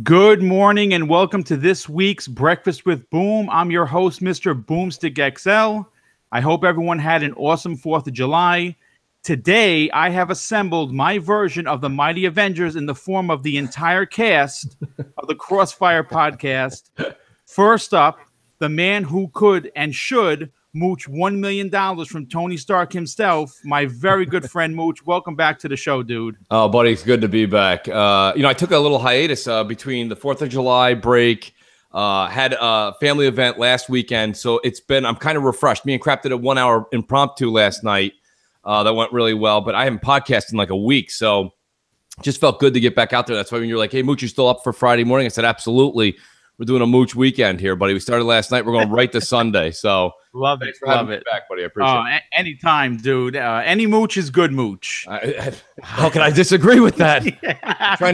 Good morning and welcome to this week's Breakfast with Boom. I'm your host, MrBooMStickXL. I hope everyone had an awesome 4th of July. Today, I have assembled my version of the Mighty Avengers in the form of the entire cast of the Crossfire podcast. First up, the man who could and should mooch $1 million from Tony Stark himself, my very good friend Mooch. Welcome back to the show, dude. Oh, buddy, it's good to be back. I took a little hiatus between the 4th of July break, had a family event last weekend, so I'm kind of refreshed. Me and Crap did a 1-hour impromptu last night that went really well, but I haven't podcasted in like a week, so just felt good to get back out there. That's why when you're like, hey, Mooch, you still up for Friday morning? I said, absolutely. We're doing a Mooch weekend here, buddy. We started last night. We're going right to Sunday, so love it. Love it. Back, buddy. I appreciate it. Anytime, dude. Any mooch is good mooch. How can I disagree with that?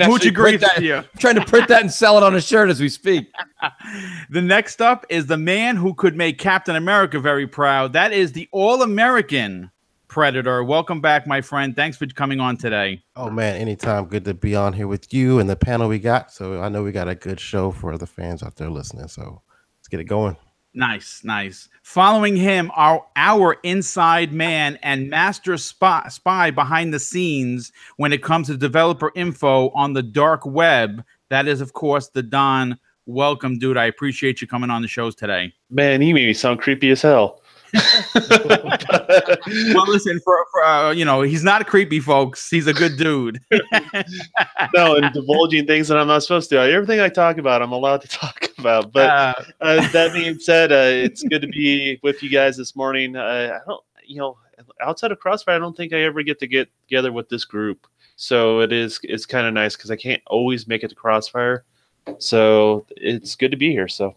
Mooch agrees with you. I'm trying to print that and sell it on a shirt as we speak. The next up is the man who could make Captain America very proud. That is the All-American Predator. Welcome back, my friend. Thanks for coming on today. Oh, man, anytime. Good to be on here with you and the panel we got. So I know we got a good show for the fans out there listening. So let's get it going. Nice. Following him, our inside man and master spy behind the scenes when it comes to developer info on the dark web. That is, of course, the Don. Welcome, dude. I appreciate you coming on the shows today. Man, he made me sound creepy as hell. Well, listen, for he's not creepy, folks. He's a good dude. No, and divulging things that I'm not supposed to. Everything I talk about, I'm allowed to talk about. But that being said, it's good to be with you guys this morning. I don't, outside of Crossfire, I don't think I ever get together with this group. So it's kind of nice because I can't always make it to Crossfire. So it's good to be here. So.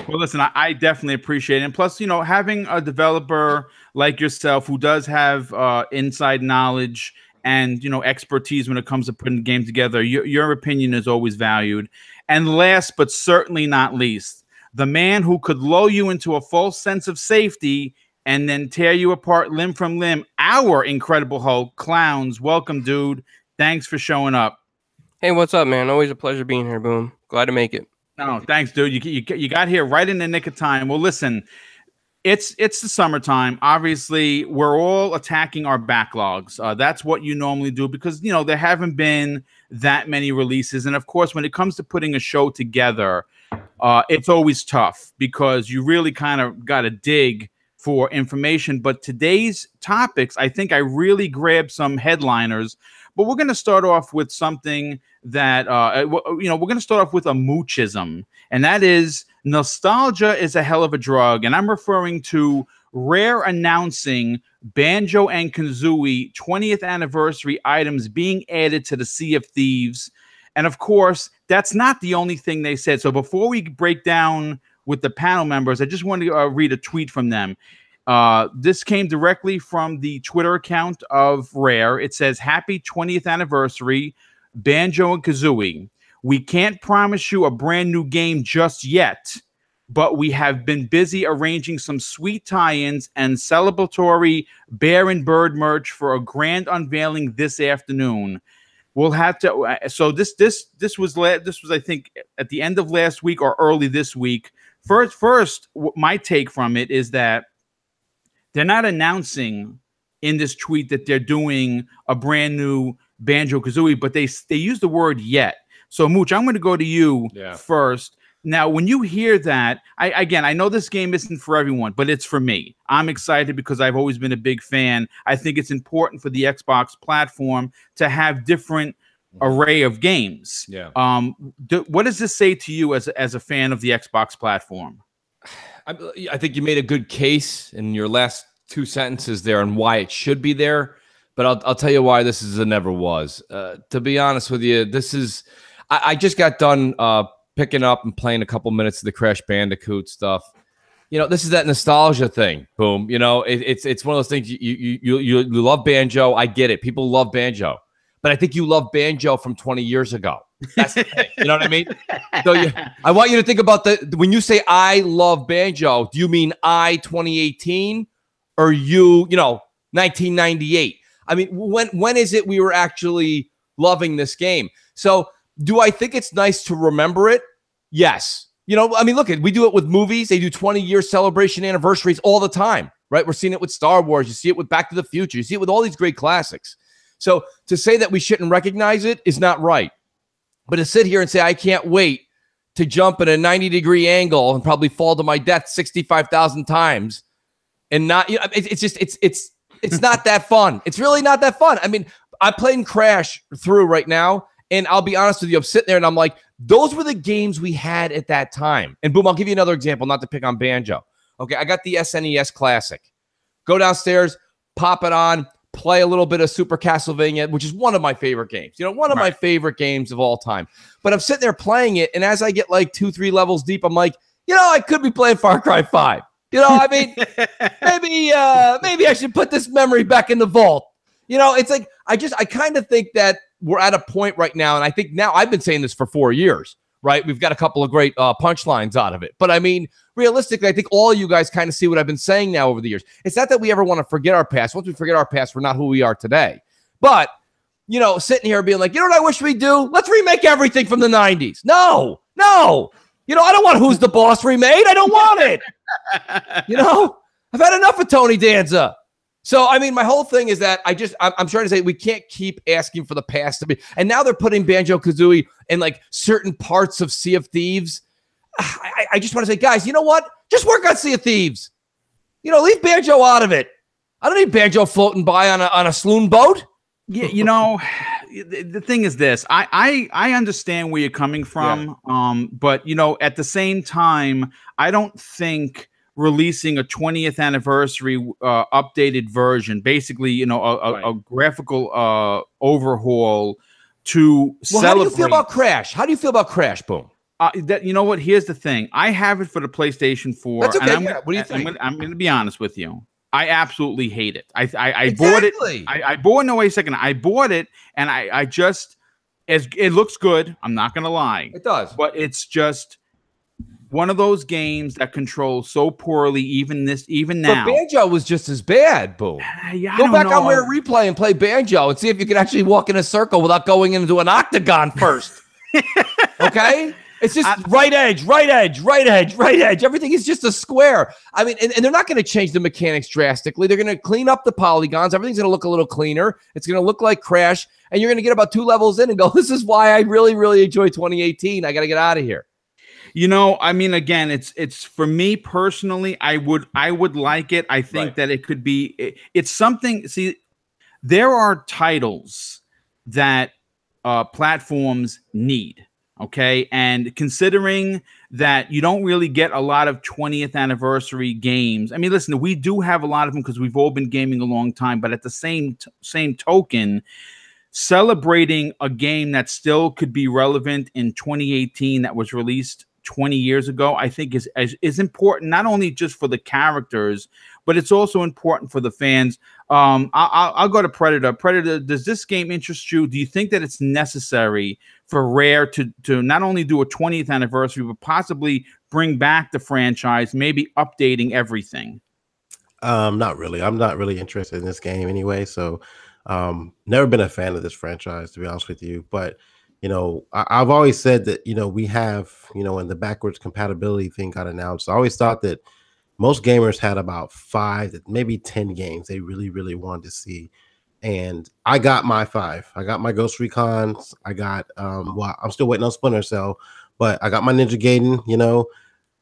Well, listen, I definitely appreciate it. And plus, having a developer like yourself who does have inside knowledge and, expertise when it comes to putting the game together, your opinion is always valued. And last but certainly not least, the man who could lull you into a false sense of safety and then tear you apart limb from limb, our Incredible Hulk, Clowns. Welcome, dude. Thanks for showing up. Hey, what's up, man? Always a pleasure being here, Boom. Glad to make it. No, thanks, dude. You got here right in the nick of time. Well, listen, it's the summertime. Obviously, we're all attacking our backlogs. That's what you normally do because, there haven't been that many releases. And, of course, when it comes to putting a show together, it's always tough because you really kind of got to dig for information. But today's topics, I think I really grabbed some headliners. But we're going to start off with something that, we're going to start off with a moochism. And that is nostalgia is a hell of a drug. And I'm referring to Rare announcing Banjo and Kazooie 20th anniversary items being added to the Sea of Thieves. And of course, that's not the only thing they said. So before we break down with the panel members, I just want to read a tweet from them. This came directly from the Twitter account of Rare. It says, happy 20th anniversary, Banjo and Kazooie. We can't promise you a brand new game just yet, but we have been busy arranging some sweet tie-ins and celebratory Bear and Bird merch for a grand unveiling this afternoon. We'll have to. So this was I think at the end of last week or early this week. First, my take from it is that they're not announcing in this tweet that they're doing a brand new Banjo-Kazooie, but they use the word yet. So, Mooch, I'm going to go to you first. Now, when you hear that, I know this game isn't for everyone, but it's for me. I'm excited because I've always been a big fan. I think it's important for the Xbox platform to have different array of games. Yeah. What does this say to you as a fan of the Xbox platform? I think you made a good case in your last two sentences there on why it should be there, but I'll tell you why this is a never was. To be honest with you, this is I just got done picking up and playing a couple minutes of the Crash Bandicoot stuff. This is that nostalgia thing. Boom. It's one of those things you love Banjo. I get it. People love Banjo, but I think you love Banjo from 20 years ago. That's the thing. You know what I mean? So I want you to think about when you say I love Banjo, do you mean 2018 or 1998? I mean, when is it we were actually loving this game? So Do I think it's nice to remember it? Yes. You know, I mean, look, we do it with movies. They do 20-year celebration anniversaries all the time, right? We're seeing it with Star Wars. You see it with Back to the Future. You see it with all these great classics. So to say that we shouldn't recognize it is not right. But to sit here and say, I can't wait to jump at a 90-degree angle and probably fall to my death 65,000 times and not, you know, it's not that fun. It's really not that fun. I mean, I'm playing Crash through right now, and I'll be honest with you, I'm sitting there and I'm like, those were the games we had at that time. And boom, I'll give you another example, not to pick on Banjo. Okay, I got the SNES Classic. Go downstairs, pop it on, play a little bit of Super Castlevania, which is one of my favorite games. You know, one of my favorite games of all time. But I'm sitting there playing it, and as I get like 2-3 levels deep, I'm like, you know, I could be playing Far Cry 5. You know, I mean, maybe I should put this memory back in the vault. You know, it's like, I kind of think that we're at a point right now, and I think now, I've been saying this for 4 years, right? We've got a couple of great punchlines out of it. But I mean, realistically, I think all you guys kind of see what I've been saying now over the years. It's not that we ever want to forget our past. Once we forget our past, we're not who we are today. But, you know, sitting here being like, you know what I wish we'd do? Let's remake everything from the 90s. No. You know, I don't want Who's the Boss remade. I don't want it. You know, I've had enough of Tony Danza. So, I mean, my whole thing is that I'm trying to say we can't keep asking for the past to be. And now they're putting Banjo-Kazooie in like certain parts of Sea of Thieves. I just want to say, guys, you know what? Just work on Sea of Thieves. You know, leave Banjo out of it. I don't need Banjo floating by on a saloon boat. Yeah, you know, the thing is this. I understand where you're coming from. Yeah. But you know, at the same time, I don't think releasing a 20th anniversary updated version, basically, you know, a graphical overhaul to celebrate. How do you feel about Crash? How do you feel about Crash, Boom? You know what? Here's the thing. I have it for the PlayStation 4. That's okay. And What do you think? I'm going to be honest with you. I absolutely hate it. I bought it. I bought. No, wait a second. I bought it, and I just, it looks good. I'm not going to lie. It does, but it's just one of those games that controls so poorly. Even now. But Banjo was just as bad. Boom. Yeah, Go back on Rare Replay and play Banjo and see if you can actually walk in a circle without going into an octagon first. Okay. It's just right edge. Everything is just a square. I mean, and they're not going to change the mechanics drastically. They're going to clean up the polygons. Everything's going to look a little cleaner. It's going to look like Crash. And you're going to get about 2 levels in and go, this is why I really, really enjoy 2018. I got to get out of here. You know, I mean, again, it's for me personally, I would like it. I think that it could be, it's something. See, there are titles that platforms need. Okay. And considering that you don't really get a lot of 20th anniversary games. I mean, listen, we do have a lot of them because we've all been gaming a long time. But at the same token, celebrating a game that still could be relevant in 2018 that was released 20 years ago, I think is important, not only just for the characters, but it's also important for the fans. I'll go to Predator. Predator, does this game interest you? Do you think that it's necessary for Rare to not only do a 20th anniversary, but possibly bring back the franchise, maybe updating everything? Not really. I'm not really interested in this game anyway. So never been a fan of this franchise, to be honest with you. But you know, I've always said that, you know, we have, you know, when the backwards compatibility thing got announced, I always thought that most gamers had about 5, maybe 10 games they really, really wanted to see. And I got my 5. I got my Ghost Recons. I got, well, I'm still waiting on Splinter Cell, but I got my Ninja Gaiden, you know.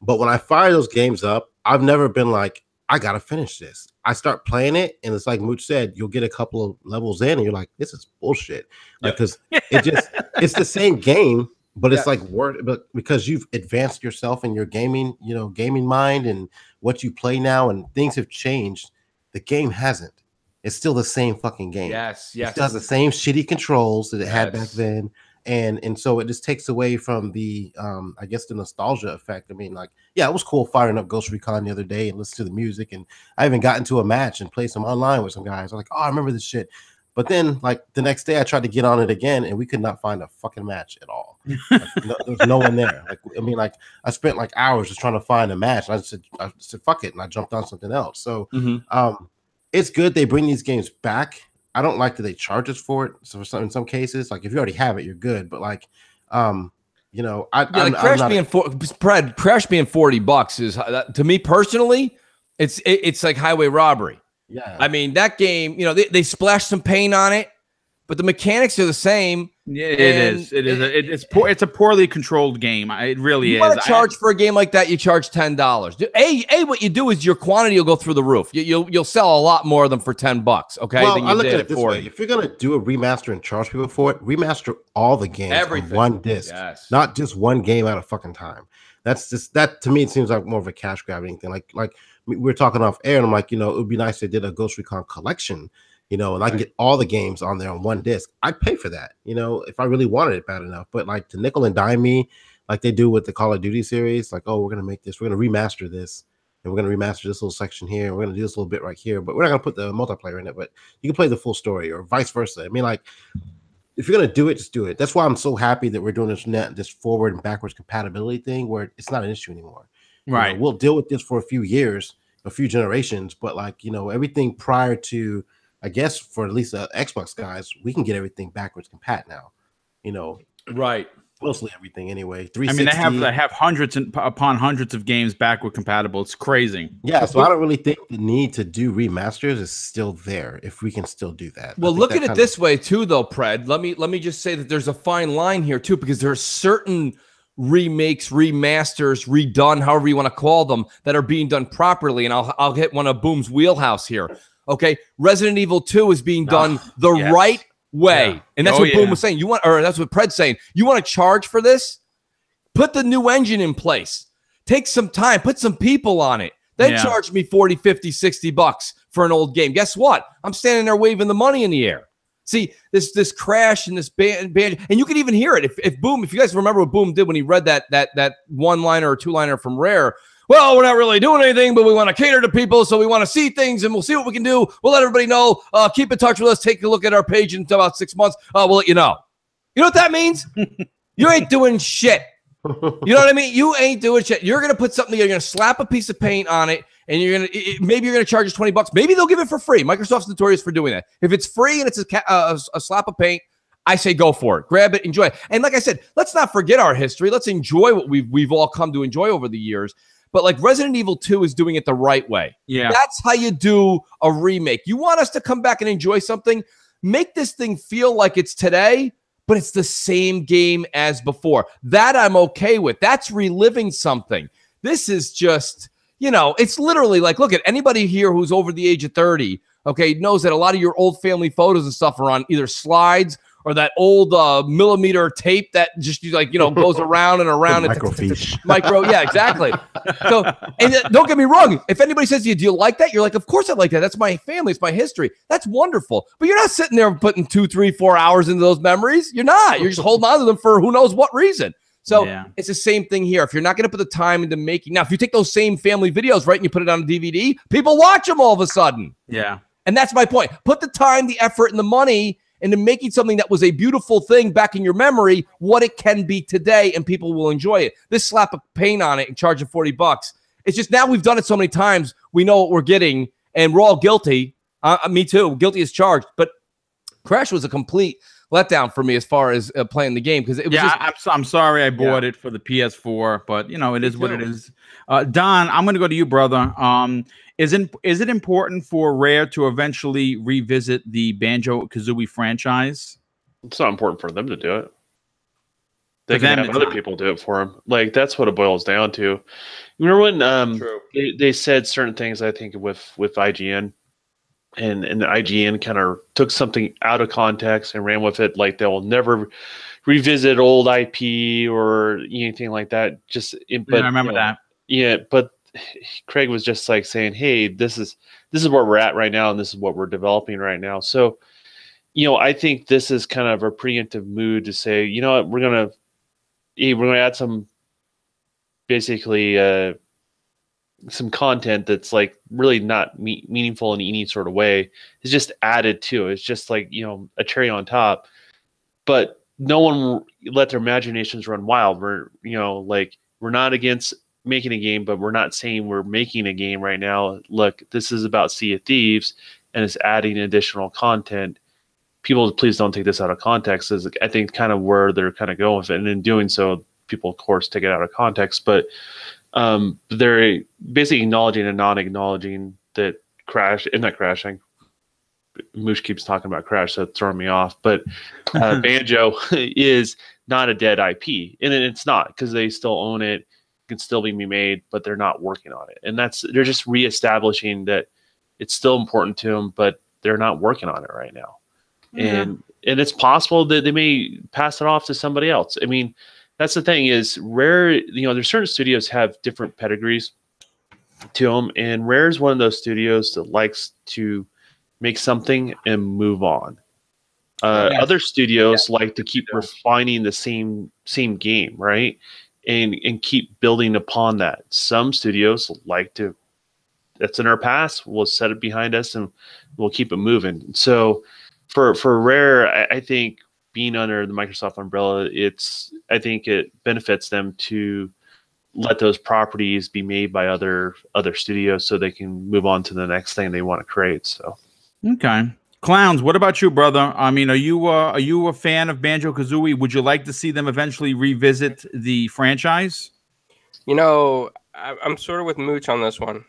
But when I fire those games up, I've never been like, I got to finish this. I start playing it, and it's like Mooch said, you'll get a couple of levels in, and you're like, this is bullshit. Because it's the same game, but it's like but because you've advanced yourself in your gaming, you know, gaming mind and what you play now, and things have changed. The game hasn't. It's still the same fucking game. Yes. It has the same shitty controls that it had back then. And so it just takes away from the I guess the nostalgia effect. I mean, like, yeah, it was cool firing up Ghost Recon the other day and listen to the music, and I even got into a match and played some online with some guys. I'm like, oh, I remember this shit. But then, like, the next day I tried to get on it again, and we could not find a fucking match at all. Like, there was no one there. Like, I mean, like, I spent like hours just trying to find a match, and I said fuck it, and I jumped on something else. So it's good they bring these games back. I don't like that they charge us for it. So in some cases, like, if you already have it, you're good. But like, You know, Crash being $40 is to me personally, it's like highway robbery. Yeah, I mean that game. You know, they splashed some paint on it, but the mechanics are the same. Yeah, it is. It's a poorly controlled game. It really is. You want to charge for a game like that? You charge $10. What you do is your quantity will go through the roof. You'll sell a lot more of them for $10. Okay, well, than you I look did at it this way: if you're gonna do a remaster and charge people for it, remaster all the games on one disc, not just one game at a fucking time. That's just that to me. It seems like more of a cash grab thing. Like we were talking off air, and I'm like, you know, it would be nice if they did a Ghost Recon collection. You know, and I can get all the games on there on one disc. I'd pay for that, you know, if I really wanted it bad enough. But like to nickel and dime me, like they do with the Call of Duty series, like, oh, we're gonna make this, we're gonna remaster this, and we're gonna remaster this little section here, and we're gonna do this little bit right here, but we're not gonna put the multiplayer in it, but you can play the full story, or vice versa. I mean, like, if you're gonna do it, just do it. That's why I'm so happy that we're doing this forward and backwards compatibility thing where it's not an issue anymore. Right. You know, we'll deal with this for a few years, a few generations, but like, you know, everything prior to, I guess for at least the Xbox guys, we can get everything backwards compat now, you know, right? Mostly everything anyway. 360. I mean, they have hundreds upon hundreds of games backward compatible. It's crazy. Yeah, so I don't really think the need to do remasters is still there if we can still do that. Well, look at it this way too, though, Pred. Let me just say that there's a fine line here too, because there are certain remakes, remasters, redone, however you want to call them, that are being done properly, and I'll hit one of Boom's wheelhouse here. Okay, Resident Evil 2 is being done the right way, and that's what Boom was saying. That's what Pred's saying. You want to charge for this? Put the new engine in place. Take some time. Put some people on it. Then charge me $40, $50, $60 for an old game. Guess what? I'm standing there waving the money in the air. See this Crash and this Banjo, and you can even hear it. If you guys remember what Boom did when he read that one-liner or two-liner from Rare. Well, we're not really doing anything, but we want to cater to people, so we want to see things, and we'll see what we can do. We'll let everybody know. Keep in touch with us. Take a look at our page in about 6 months. We'll let you know. You know what that means? You ain't doing shit. You know what I mean? You ain't doing shit. You're going to put something, you're going to slap a piece of paint on it, and maybe you're going to charge us $20. Maybe they'll give it for free. Microsoft's notorious for doing that. If it's free and it's a slap of paint, I say go for it. Grab it, enjoy it. And like I said, let's not forget our history. Let's enjoy what we've all come to enjoy over the years. But like Resident Evil 2 is doing it the right way. Yeah. That's how you do a remake. You want us to come back and enjoy something? Make this thing feel like it's today, but it's the same game as before. That I'm okay with. That's reliving something. This is just, you know, it's literally like, look at anybody here who's over the age of 30, okay, knows that a lot of your old family photos and stuff are on either slides or that old millimeter tape that just like, you know, goes around and around. Microfiche. Yeah, exactly. So, and don't get me wrong. If anybody says to you, do you like that? You're like, of course I like that. That's my family. It's my history. That's wonderful. But you're not sitting there putting 2, 3, 4 hours into those memories. You're not. You're just holding on to them for who knows what reason. So it's the same thing here. If you're not going to put the time into making, now, if you take those same family videos, right, and you put it on a DVD, people watch them all of a sudden. Yeah. And that's my point. Put the time, the effort, and the money into making something that was a beautiful thing back in your memory, what it can be today, and people will enjoy it. This slap of paint on it and charge it $40. It's just now we've done it so many times, we know what we're getting, and we're all guilty. Me too. Guilty as charged. But Crash was a complete letdown for me as far as playing the game, because it was I'm sorry I bought it for the PS4, but you know, it is what it is. Don, I'm going to go to you, brother. Is it important for Rare to eventually revisit the Banjo-Kazooie franchise? It's not important for them to do it. They can have other people do it for them. Like, that's what it boils down to. You remember when they said certain things, I think, with IGN, and the IGN kind of took something out of context and ran with it, like they'll never revisit old IP or anything like that. I remember that. Yeah, but Craig was just like saying, "Hey, this is where we're at right now, and this is what we're developing right now." So, you know, I think this is kind of a preemptive mood to say, you know what, we're gonna add some, basically, some content that's like really not meaningful in any sort of way. It's just added to it. It's just like, you know, a cherry on top. But no one let their imaginations run wild. We're not against making a game, but we're not saying we're making a game right now. Look, this is about Sea of Thieves, and it's adding additional content. people, please don't take this out of context, is I think kind of where they're kind of going with it. And in doing so, people, of course, take it out of context. But they're basically acknowledging and non-acknowledging that not crashing. Moosh keeps talking about Crash, so it's throwing me off. But Banjo is not a dead IP, and it's not, because they still own it. It can still be made, but they're not working on it, and they're just reestablishing that it's still important to them, but they're not working on it right now. And it's possible that they may pass it off to somebody else. I mean, that's the thing, is Rare. There's certain studios have different pedigrees to them, and Rare is one of those studios that likes to make something and move on. Other studios like to keep refining the same game, right? And keep building upon that. Some studios like to, that's in our past, we'll set it behind us and we'll keep it moving. So for Rare, I think being under the Microsoft umbrella, I think it benefits them to let those properties be made by other studios so they can move on to the next thing they want to create. So. Okay. Clowns, what about you, brother? I mean, are you a fan of Banjo-Kazooie? Would you like to see them eventually revisit the franchise? I'm sort of with Mooch on this one.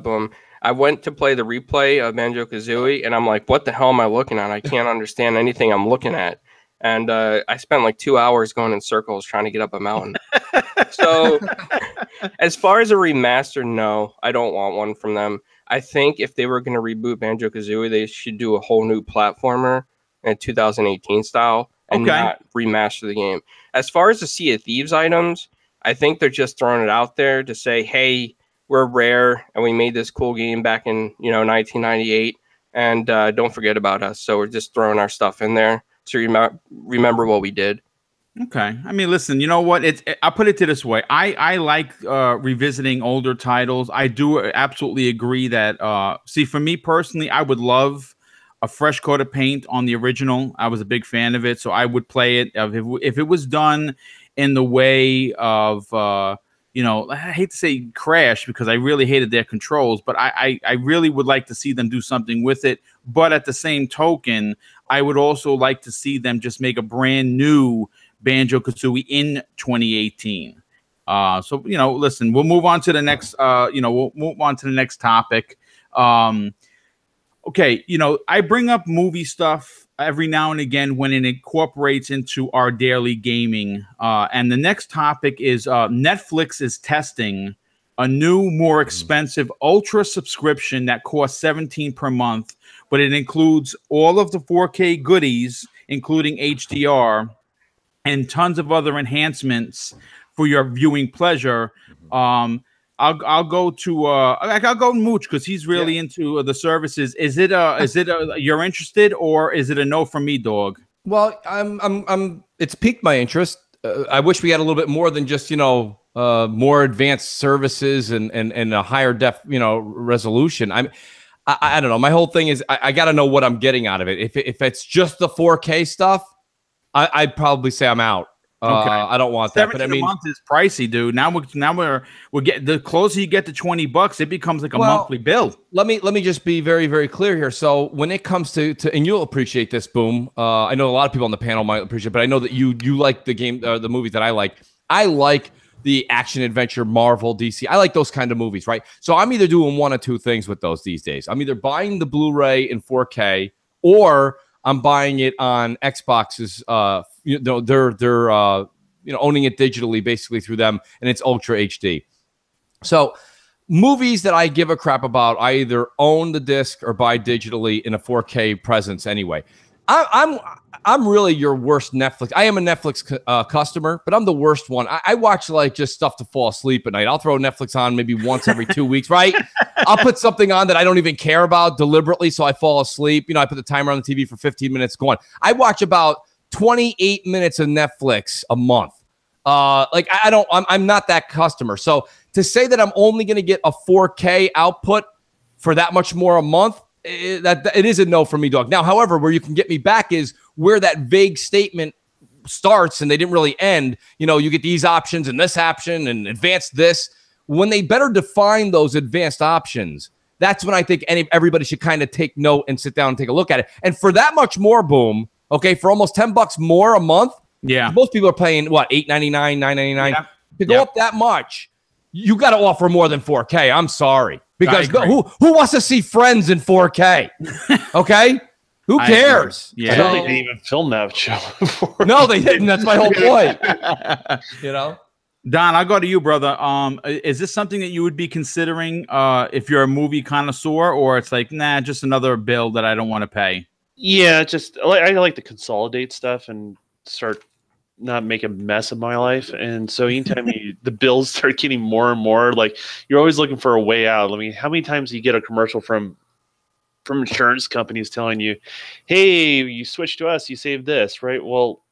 Boom. I went to play the replay of Banjo-Kazooie, and I'm like, what the hell am I looking at? I can't understand anything I'm looking at. And I spent like 2 hours going in circles trying to get up a mountain. So as far as a remaster, no, I don't want one from them. I think if they were going to reboot Banjo-Kazooie, they should do a whole new platformer in 2018 style and not remaster the game. As far as the Sea of Thieves items, I think they're just throwing it out there to say, hey, we're Rare and we made this cool game back in 1998, and don't forget about us. So we're just throwing our stuff in there so you remember what we did. Okay. I mean, listen, you know what? I'll put it to this way. I like revisiting older titles. I do absolutely agree that, for me personally, I would love a fresh coat of paint on the original. I was a big fan of it, so I would play it. If it was done in the way of, I hate to say Crash because I really hated their controls, but I really would like to see them do something with it. But at the same token, I would also like to see them just make a brand new Banjo-Kazooie in 2018. Listen, we'll move on to the next. We'll move on to the next topic. Okay, I bring up movie stuff every now and again when it incorporates into our daily gaming. And the next topic is Netflix is testing a new, more expensive Ultra subscription that costs $17 per month, but it includes all of the 4K goodies, including HDR. And tons of other enhancements for your viewing pleasure. I'll go Mooch because he's really into the services. Is it you're interested, or is it a no from me, dog? Well, it's piqued my interest. I wish we had a little bit more than just more advanced services and a higher def resolution. I don't know. My whole thing is I got to know what I'm getting out of it. If it's just the 4K stuff, I'd probably say I'm out. Okay. I don't want that. But I mean, a month is pricey, dude. Now we're getting, the closer you get to $20, it becomes like a monthly bill. Let me just be very, very clear here. So when it comes to and you'll appreciate this, Boom. I know a lot of people on the panel might appreciate it, but I know that you like the game, the movies that I like. I like the action adventure, Marvel, DC. I like those kind of movies, right? So I'm either doing one of two things with those these days. I'm either buying the Blu-ray in 4K, or I'm buying it on Xbox's. They're owning it digitally, basically through them, and it's Ultra HD. So movies that I give a crap about, I either own the disc or buy digitally in a 4K presence. Anyway, I'm really your worst Netflix. I am a Netflix customer, but I'm the worst one. I watch like just stuff to fall asleep at night. I'll throw Netflix on maybe once every 2 weeks, right? I'll put something on that I don't even care about deliberately, so I fall asleep. I put the timer on the TV for 15 minutes, go on. I watch about 28 minutes of Netflix a month. I'm not that customer. So to say that I'm only going to get a 4K output for that much more a month, it is a no for me, dog. Now, however, where you can get me back is where that vague statement starts and they didn't really end. You get these options and this option and advanced this. When they better define those advanced options That's when I think everybody should kind of take note and sit down and take a look at it. And for that much more, Boom, okay, for almost $10 more a month, most people are paying what, $8.99, $9.99 to go up that much. You got to offer more than 4K. I'm sorry, because who wants to see Friends in 4K? Okay, who cares? I don't think they even filmed that show before. No, they didn't. That's my whole point. You know. Don, I'll go to you, brother. Is this something that you would be considering if you're a movie connoisseur, or it's like, nah, just another bill that I don't want to pay? Yeah, just I like to consolidate stuff and start not make a mess of my life. And so anytime the bills start getting more and more, like, you're always looking for a way out. I mean, how many times do you get a commercial from insurance companies telling you, hey, you switch to us, you save this, right? Well,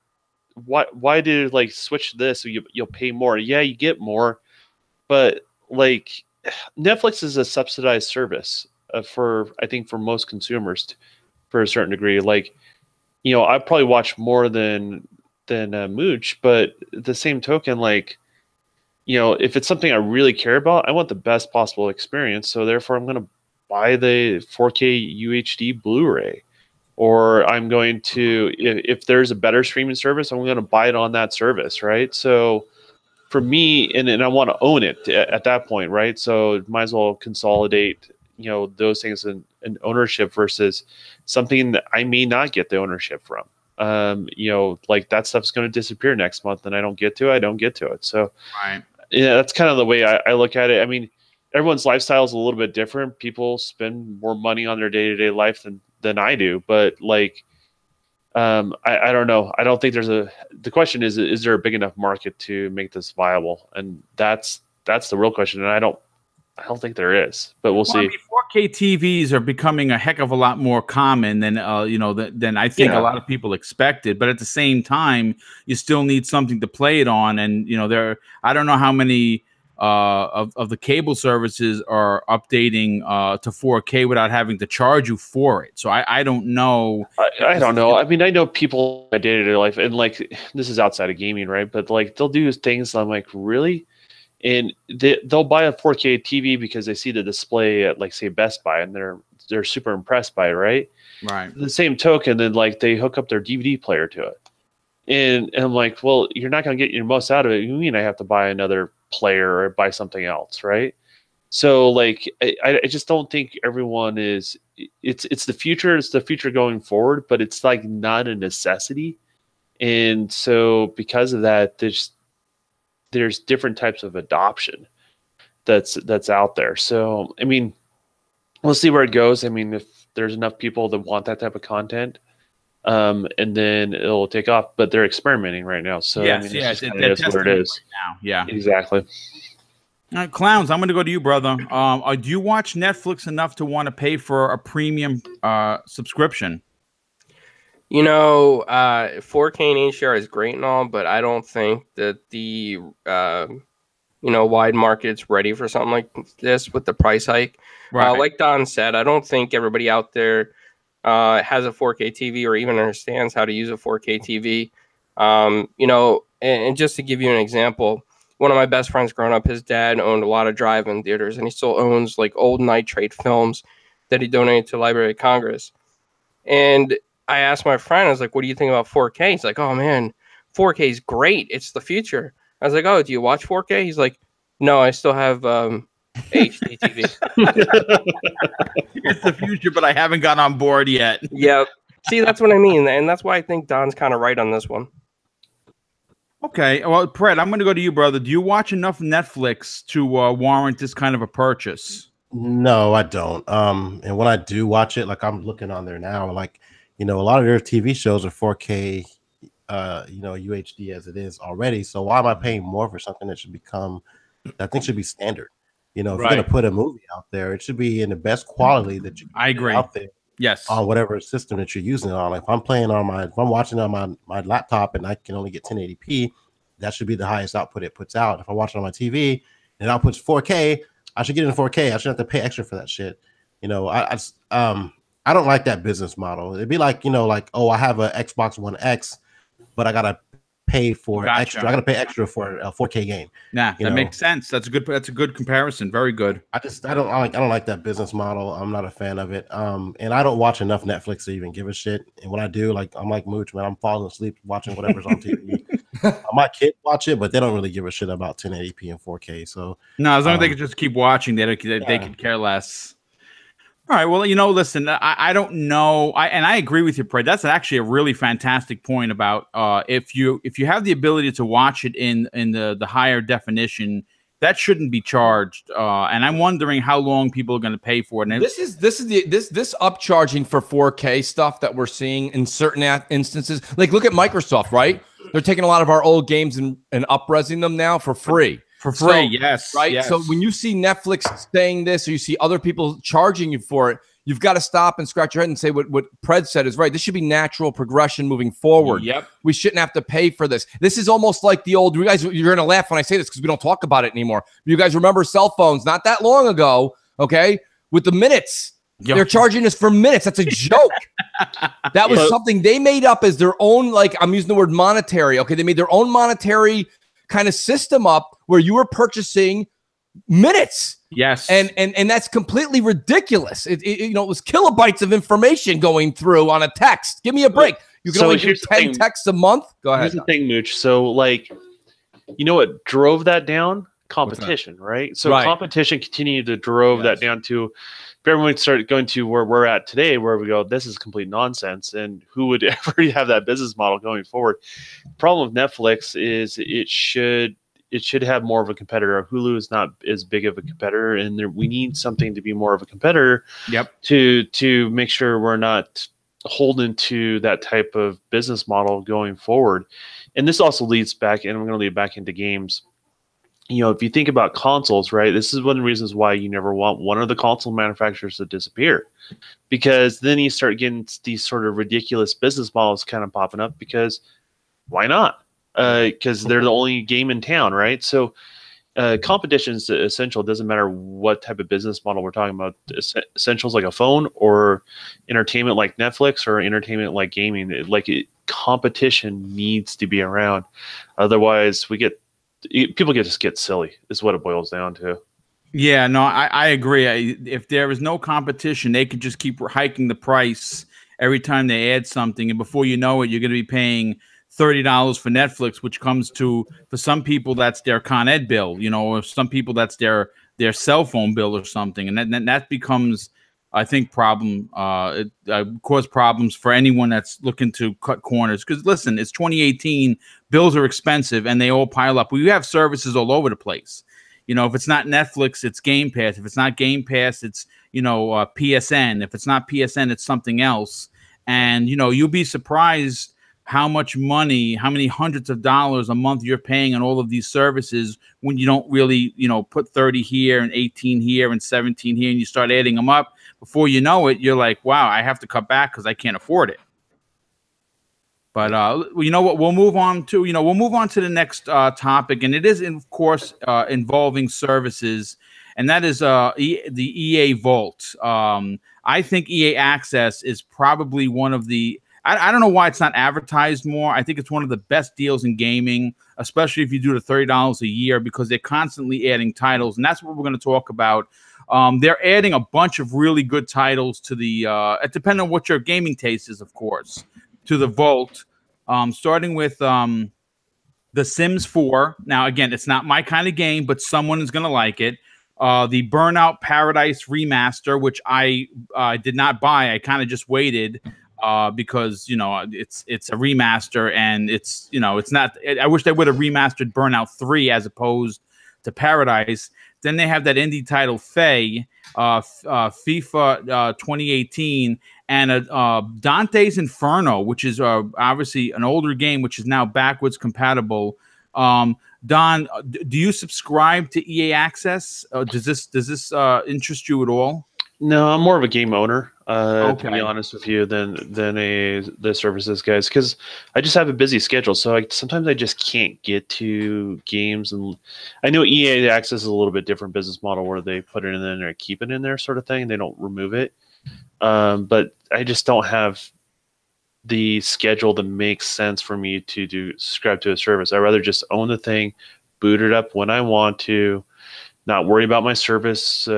why did it, like, switch to this so you'll pay more? Yeah, you get more, but like, Netflix is a subsidized service for, I think, for most consumers for a certain degree. Like, you know, I probably watch more than Mooch, but at the same token, like, you know, if it's something I really care about, I want the best possible experience, so therefore I'm going to buy the 4K UHD Blu-ray. Or I'm going to, if there's a better streaming service, I'm going to buy it on that service, right? So for me, and I want to own it at that point, right? So might as well consolidate, you know, those things in ownership versus something that I may not get the ownership from. You know, like, that stuff's going to disappear next month, and I don't get to it. So yeah, that's kind of the way I look at it. I mean, everyone's lifestyle is a little bit different. People spend more money on their day-to-day life than I do, but like, I don't know. I don't think the question is there a big enough market to make this viable? And that's the real question. And I don't think there is, but we'll see. I mean, 4K TVs are becoming a heck of a lot more common than than I think a lot of people expected. But at the same time, you still need something to play it on. And I don't know how many of the cable services are updating to 4K without having to charge you for it. So I don't know. I don't know. I mean, I know people in my day-to-day life, and like, this is outside of gaming, right? But like, they'll do things. I'm like, really? And they'll buy a 4K TV because they see the display at, like, say, Best Buy, and they're super impressed by it, right? Right. The same token, then, like, they hook up their DVD player to it, and I'm like, well, you're not going to get your most out of it. You mean I have to buy another player or buy something else, right? So, like, I just don't think everyone is. It's the future. It's the future going forward, but it's like not a necessity, and so because of that, there's different types of adoption that's out there. So, I mean, we'll see where it goes. I mean, if there's enough people that want that type of content, and then it'll take off. But they're experimenting right now. So, yes, I mean, yes, that's what it is right now. Yeah, exactly. All right, Clowns, I'm going to go to you, brother. Do you watch Netflix enough to want to pay for a premium subscription? 4K and HDR is great and all, but I don't think that the wide market's ready for something like this with the price hike. Right. Like Don said, I don't think everybody out there has a 4K TV or even understands how to use a 4K TV. And just to give you an example, one of my best friends growing up, his dad owned a lot of drive-in theaters, and he still owns like old nitrate films that he donated to Library of Congress. And I asked my friend, I was like, what do you think about 4K? He's like, oh man, 4K is great. It's the future. I was like, oh, do you watch 4K? He's like, no, I still have HD TV. It's the future, but I haven't got on board yet. Yep. See, that's what I mean. And that's why I think Don's kind of right on this one. Okay. Well, Pred, I'm going to go to you, brother. Do you watch enough Netflix to warrant this kind of a purchase? No, I don't. And when I do watch it, like, I'm looking on there now, like, a lot of their TV shows are 4K, UHD as it is already. So why am I paying more for something that should be standard? If you're going to put a movie out there, it should be in the best quality that you can I agree. out there. Yes. On whatever system that you're using it on. Like, if I'm watching on my laptop and I can only get 1080p, that should be the highest output it puts out. If I watch it on my TV and it outputs 4K, I should get it in 4K. I shouldn't have to pay extra for that shit. I don't like that business model. It'd be like, oh, I have an Xbox One X, but I gotta pay for extra. I got to pay extra for a 4K game. Nah, that makes sense. That's a good comparison. Very good. I don't like that business model. I'm not a fan of it. And I don't watch enough Netflix to even give a shit. And when I do, like, I'm like Mooch, man, I'm falling asleep watching whatever's on TV. My kids watch it, but they don't really give a shit about 1080p and 4K. So no, as long as they can just keep watching, they could care less. All right. Well, listen, I don't know. And I agree with you, Pred. That's actually a really fantastic point about if you have the ability to watch it in the higher definition, that shouldn't be charged. And I'm wondering how long people are going to pay for it. And this upcharging for 4K stuff that we're seeing in certain instances. Like, look at Microsoft, right? They're taking a lot of our old games and up-resing them now for free. Yes. Right. Yes. So when you see Netflix saying this, or you see other people charging you for it, you've got to stop and scratch your head and say what Pred said is right. This should be natural progression moving forward. Yep. We shouldn't have to pay for this. This is almost like the old. You guys, you're going to laugh when I say this because we don't talk about it anymore. You guys remember cell phones not that long ago? Okay, with the minutes. Yep. They're charging us for minutes. That's a joke. That was something they made up as their own, like, I'm using the word monetary. Okay, they made their own monetary kind of system up where you were purchasing minutes. Yes. And that's completely ridiculous. It was kilobytes of information going through on a text. Give me a break. You can only do 10 texts a month. Go ahead. Here's the thing, Mooch. So, like, what drove that down? Competition, right? So competition continued to drove that down to, if everyone started going to where we're at today, where we go, this is complete nonsense, and who would ever have that business model going forward? The problem with Netflix is it should have more of a competitor. Hulu is not as big of a competitor, and we need something to be more of a competitor. Yep. To make sure we're not holding to that type of business model going forward. And this also leads back, and I'm going to lead back into games. If you think about consoles, right, this is one of the reasons why you never want one of the console manufacturers to disappear, because then you start getting these sort of ridiculous business models kind of popping up, because why not? Because they're the only game in town, right? So competition is essential. It doesn't matter what type of business model we're talking about. Essentials like a phone, or entertainment like Netflix, or entertainment like gaming. Competition needs to be around. Otherwise, people just get silly, is what it boils down to. Yeah, no, I agree. If there is no competition, they could just keep hiking the price every time they add something, and before you know it, you're going to be paying $30 for Netflix, which comes to, for some people, that's their Con Ed bill, or some people that's their cell phone bill or something, and that becomes, I think, it cause problems for anyone that's looking to cut corners. Because listen, it's 2018, bills are expensive, and they all pile up. We have services all over the place. If it's not Netflix, it's Game Pass. If it's not Game Pass, it's PSN. If it's not PSN, it's something else. And you'll be surprised how much money, how many hundreds of dollars a month you're paying on all of these services when you don't really, put 30 here and 18 here and 17 here, and you start adding them up. Before you know it, you're like, wow, I have to cut back because I can't afford it. But you know what? We'll move on to the next topic, and it is, of course, involving services, and that is the EA Vault. I think EA Access is probably one of the. I don't know why it's not advertised more. I think it's one of the best deals in gaming, especially if you do the $30 a year, because they're constantly adding titles, and that's what we're going to talk about. They're adding a bunch of really good titles to the. Depending on what your gaming taste is, of course, to the Vault. Starting with The Sims 4. Now, again, it's not my kind of game, but someone is going to like it. The Burnout Paradise Remaster, which I did not buy. I kind of just waited. Because it's a remaster, and it's not. I wish they would have remastered Burnout 3 as opposed to Paradise. Then they have that indie title Faye, FIFA 2018, and Dante's Inferno, which is obviously an older game, which is now backwards compatible. Don, do you subscribe to EA Access? Does this interest you at all? No, I'm more of a game owner, to be honest with you, than the services guys, because I just have a busy schedule. So sometimes I just can't get to games, and I know EA Access is a little bit different business model where they put it in there and keep it in there, sort of thing. They don't remove it, but I just don't have the schedule that makes sense for me to subscribe to a service. I'd rather just own the thing, boot it up when I want to, not worry about my service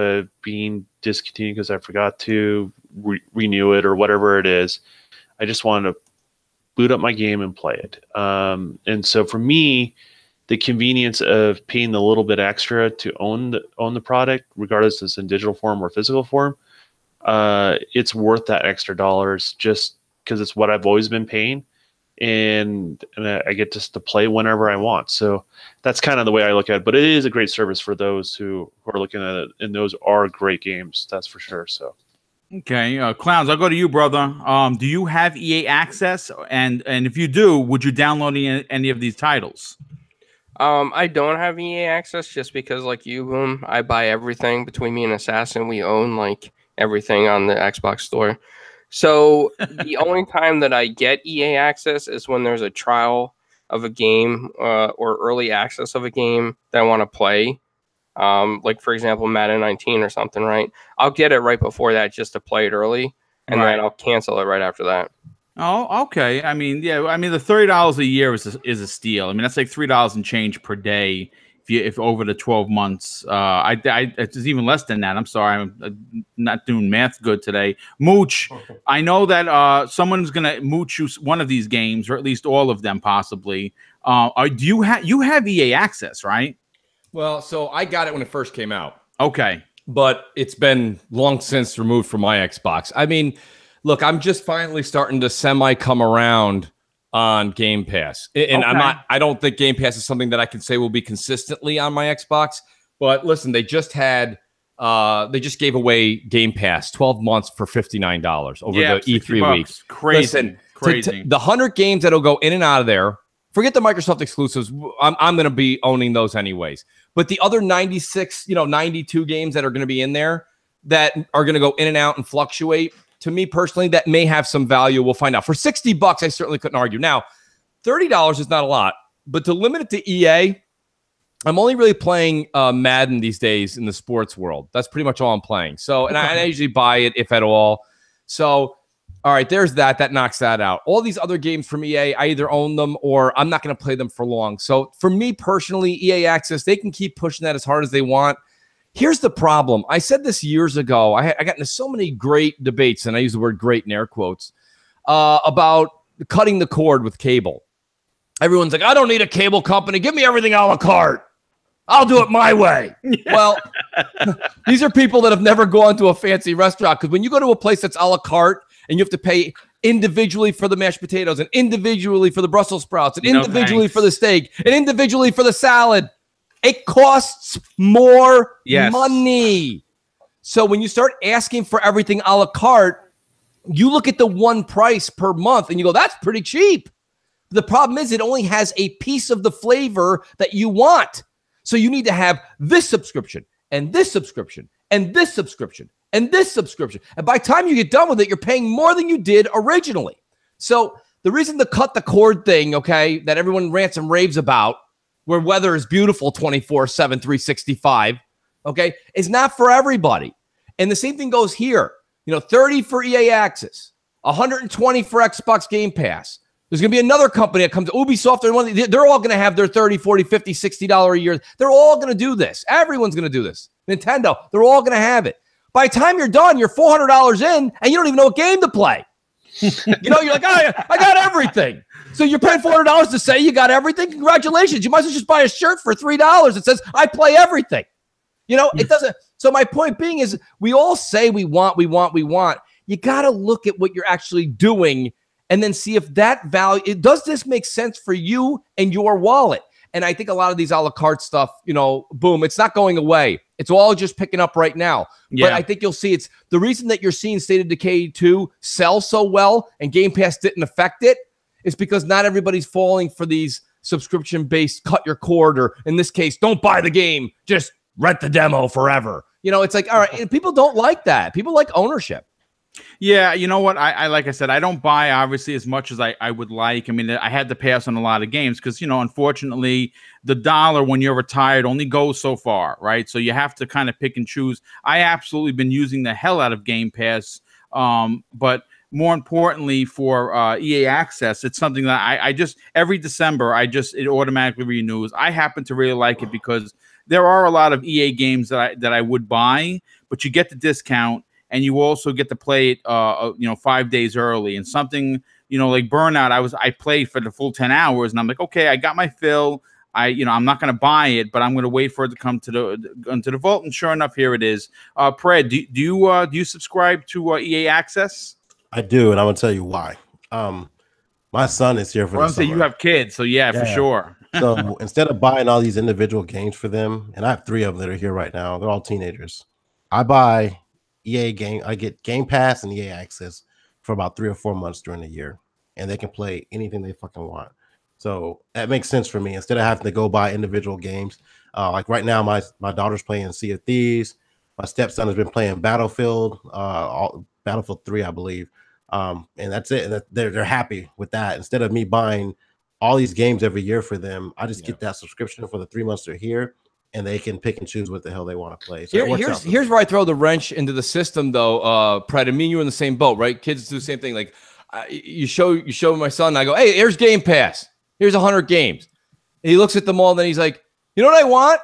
being discontinued because I forgot to renew it or whatever it is. I just want to boot up my game and play it. And so for me, the convenience of paying a little bit extra to own the product, regardless if it's in digital form or physical form, it's worth that extra dollars just because it's what I've always been paying, and I get just to play whenever I want. So that's kind of the way I look at it. But it is a great service for those who are looking at it, and those are great games, that's for sure. So. Okay, Clowns, I'll go to you, brother. Do you have EA access? And if you do, would you download any of these titles? I don't have EA access just because, like you, Boom, I buy everything. Between me and Assassin, we own like everything on the Xbox store. So the only time that I get EA access is when there's a trial of a game or early access of a game that I want to play. Like, for example, Madden 19 or something, right? I'll get it right before that just to play it early, and then I'll cancel it right after that. Oh, okay. I mean, yeah. I mean, the $30 a year is a steal. I mean, that's like $3 and change per day if over the 12 months. It's even less than that. I'm sorry, I'm not doing math good today. Mooch, I know that someone's gonna mooch you one of these games, or at least all of them, possibly. Do you have EA access, right? Well, so I got it when it first came out. Okay, but it's been long since removed from my Xbox. I mean, look, I'm just finally starting to semi come around on Game Pass. And I don't think Game Pass is something that I can say will be consistently on my Xbox. But listen, they just gave away Game Pass 12 months for $59 over the E3 weeks. Crazy. Listen, crazy. The 100 games that'll go in and out of there, forget the Microsoft exclusives. I'm going to be owning those anyways. But the other 96, 92 games that are going to be in there that are going to go in and out and fluctuate, to me personally, that may have some value. We'll find out. For $60, I certainly couldn't argue. Now, $30 is not a lot, but to limit it to EA, I'm only really playing Madden these days in the sports world. That's pretty much all I'm playing. So, and I usually buy it, if at all. So, all right, there's that. That knocks that out. All these other games from EA, I either own them or I'm not going to play them for long. So, for me personally, EA Access, they can keep pushing that as hard as they want. Here's the problem. I said this years ago. I got into so many great debates, and I use the word great in air quotes, about cutting the cord with cable. Everyone's like, I don't need a cable company. Give me everything a la carte. I'll do it my way. Well, these are people that have never gone to a fancy restaurant, because when you go to a place that's a la carte and you have to pay individually for the mashed potatoes and individually for the Brussels sprouts and individually for the steak and individually for the salad, it costs more money. So when you start asking for everything a la carte, you look at the one price per month and you go, that's pretty cheap. The problem is it only has a piece of the flavor that you want. So you need to have this subscription and this subscription and this subscription and this subscription. And by the time you get done with it, you're paying more than you did originally. So the reason the cut the cord thing, that everyone rants and raves about, where weather is beautiful 24/7, 365, is not for everybody. And the same thing goes here. 30 for EA Access, 120 for Xbox Game Pass. There's going to be another company that comes, Ubisoft, they're all going to have their $30, $40, $50, $60 a year. They're all going to do this. Everyone's going to do this. Nintendo, they're all going to have it. By the time you're done, you're $400 in, and you don't even know what game to play. You're like, I got everything. So you're paying $400 to say you got everything? Congratulations. You might as well just buy a shirt for $3 that says, I play everything. It doesn't. So my point being is we all say we want. You got to look at what you're actually doing and then see if that value, does this make sense for you and your wallet? And I think a lot of these a la carte stuff, boom, it's not going away. It's all just picking up right now. Yeah. But I think you'll see it's the reason that you're seeing State of Decay 2 sell so well and Game Pass didn't affect it is because not everybody's falling for these subscription-based cut your cord, or in this case, don't buy the game, just rent the demo forever. It's like, all right, people don't like that. People like ownership. Yeah, you know what? I like I said, I don't buy obviously as much as I would like. I mean, I had to pass on a lot of games because, unfortunately, the dollar when you're retired only goes so far, right? So you have to kind of pick and choose. I absolutely been using the hell out of Game Pass, but more importantly for EA Access, it's something that I just every December it automatically renews. I happen to really like it because there are a lot of EA games that I would buy, but you get the discount and you also get to play it 5 days early. And something like Burnout, I played for the full 10 hours, and I'm like, okay, I got my fill. I'm not going to buy it, but I'm going to wait for it to come to the vault. And sure enough, here it is. Pred, do you subscribe to EA Access? I do, and I'm going to tell you why. My son is here for the summer. You have kids, so yeah, for sure. So instead of buying all these individual games for them, and I have 3 of them that are here right now, they're all teenagers. I buy EA game. I get Game Pass and EA Access for about 3 or 4 months during the year, and they can play anything they fucking want. So that makes sense for me. Instead of having to go buy individual games, like right now, my daughter's playing Sea of Thieves. My stepson has been playing Battlefield 3, I believe, and that's it. And they're happy with that. Instead of me buying all these games every year for them, I just get that subscription for the 3 months they're here, and they can pick and choose what the hell they want to play. So here's where I throw the wrench into the system, though. Pred, and me and you are in the same boat, right? Kids do the same thing. Like you show my son, and I go, hey, here's Game Pass. Here's 100 games. And he looks at them all, and then he's like, you know what I want?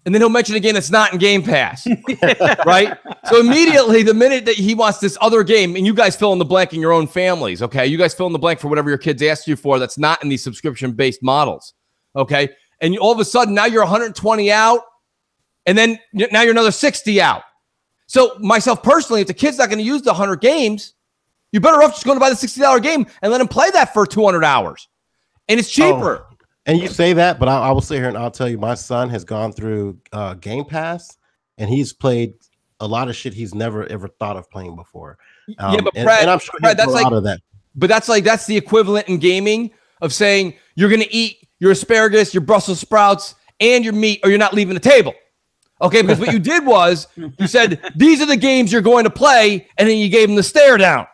And then he'll mention again it's not in Game Pass, right? So immediately, the minute that he wants this other game, and you guys fill in the blank in your own families, okay? You guys fill in the blank for whatever your kids asked you for that's not in these subscription-based models, okay? And all of a sudden, now you're 120 out, and then now you're another 60 out. So myself personally, if the kid's not going to use the 100 games, you're better off just going to buy the $60 game and let him play that for 200 hours. And it's cheaper. Oh, and you say that, but I will sit here and I'll tell you, my son has gone through Game Pass, and he's played a lot of shit he's never ever thought of playing before. But and I'm sure Brad, that's like, out of that. But that's the equivalent in gaming of saying you're going to eat your asparagus, your Brussels sprouts, and your meat, or you're not leaving the table. Okay, because what you did was you said these are the games you're going to play, and then you gave them the stare down.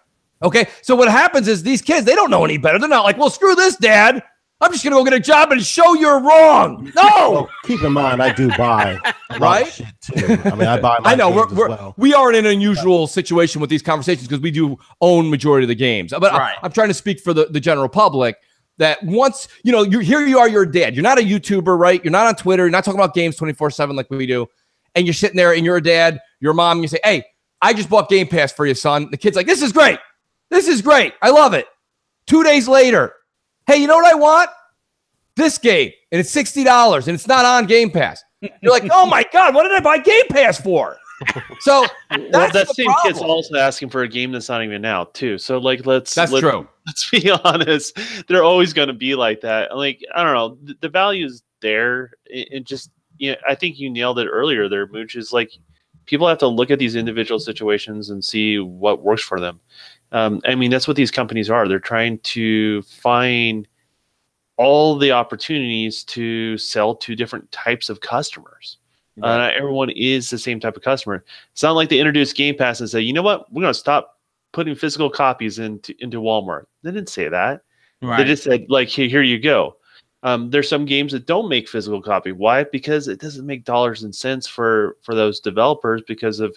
Okay, so what happens is these kids, they don't know any better. They're not like, well, screw this, Dad. I'm just going to go get a job and show you're wrong. No. Well, keep in mind, I do buy a lot of shit too. I mean, I buy my games we are in an unusual situation with these conversations because we do own majority of the games. But I'm trying to speak for the general public that once, you're a dad. You're not a YouTuber, right? You're not on Twitter. You're not talking about games 24/7 like we do. And you're sitting there and you're a dad, you're a mom, and you say, hey, I just bought Game Pass for you, son. The kid's like, this is great. This is great. I love it. 2 days later, hey, you know what I want? This game. And it's $60 and it's not on Game Pass. You're like, oh my God, what did I buy Game Pass for? So that same kid's also asking for a game that's not even out too. So like, let's true. Let's be honest. They're always going to be like that. Like, I don't know. The value is there. It just, I think you nailed it earlier there, Mooch, is like people have to look at these individual situations and see what works for them. I mean, that's what these companies are. They're trying to find all the opportunities to sell to different types of customers. Not everyone is the same type of customer. It's not like they introduced Game Pass and say, you know what, we're going to stop putting physical copies into Walmart. They didn't say that. Right. They just said, like, hey, here you go. There's some games that don't make physical copy. Why? Because it doesn't make dollars and cents for those developers because of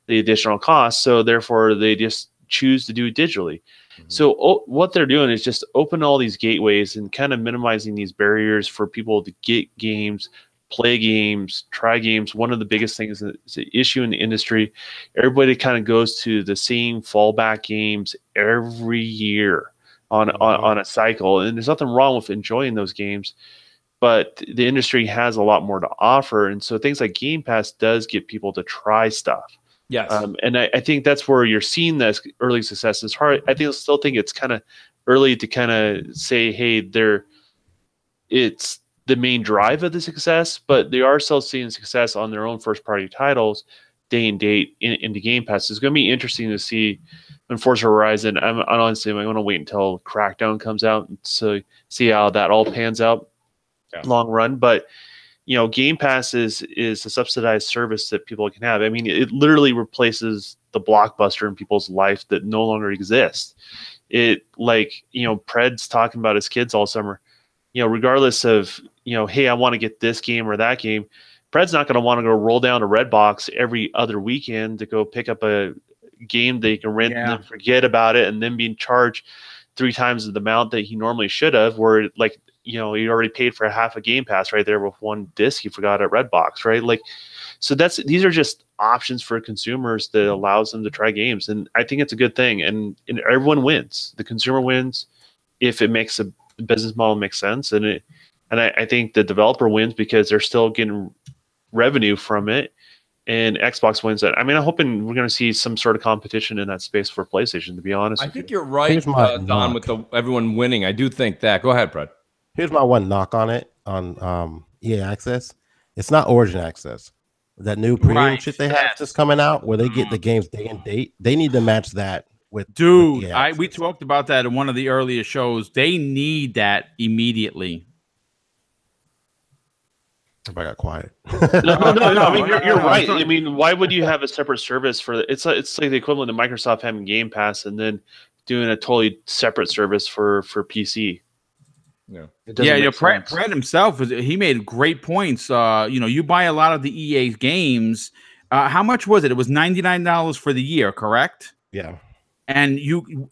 the additional costs. So therefore, they just choose to do it digitally. So what they're doing is just open all these gateways and kind of minimizing these barriers for people to get games, play games, try games. One of the biggest things is an issue in the industry. Everybody kind of goes to the same fallback games every year on a cycle, and there's nothing wrong with enjoying those games, but the industry has a lot more to offer, and so things like Game Pass does get people to try stuff. Yes. And I think that's where you're seeing this early success. It's hard. I still think it's kind of early to kind of say, hey, it's the main drive of the success, but they are still seeing success on their own first party titles day and date into Game Pass. It's going to be interesting to see when Forza Horizon. I'm honestly, I'm going to wait until Crackdown comes out and so see how that all pans out long run. But Game Pass is a subsidized service that people can have. I mean, it literally replaces the Blockbuster in people's life that no longer exists. It Pred's talking about his kids all summer. Regardless of, hey, I want to get this game or that game, Pred's not going to want to go roll down to Redbox every other weekend to go pick up a game that he can rent and then forget about it, and then being charged 3 times the amount that he normally should have, where like, you know, he already paid for half a Game Pass right there with one disc he forgot at Redbox, right? Like, so these are just options for consumers that allows them to try games, and I think it's a good thing, and everyone wins. The consumer wins if it makes a business model make sense, and I think the developer wins because they're still getting revenue from it, and Xbox wins that. I mean, I'm hoping we're going to see some sort of competition in that space for PlayStation, to be honest. I think you're right, Don, with everyone winning. I do think that. Go ahead, Fred. Here's my one knock on it, on EA Access. It's not Origin Access. That new premium shit they have just coming out, where they get the games day and date. They need to match that with. Dude, with we talked about that in one of the earlier shows. They need that immediately. I got quiet. No. I mean, you're right. I mean, why would you have a separate service for it's like the equivalent of Microsoft having Game Pass and then doing a totally separate service for PC. Yeah, Brad himself, he made great points. You know, you buy a lot of the EA games. How much was it? It was $99 for the year, correct? Yeah. And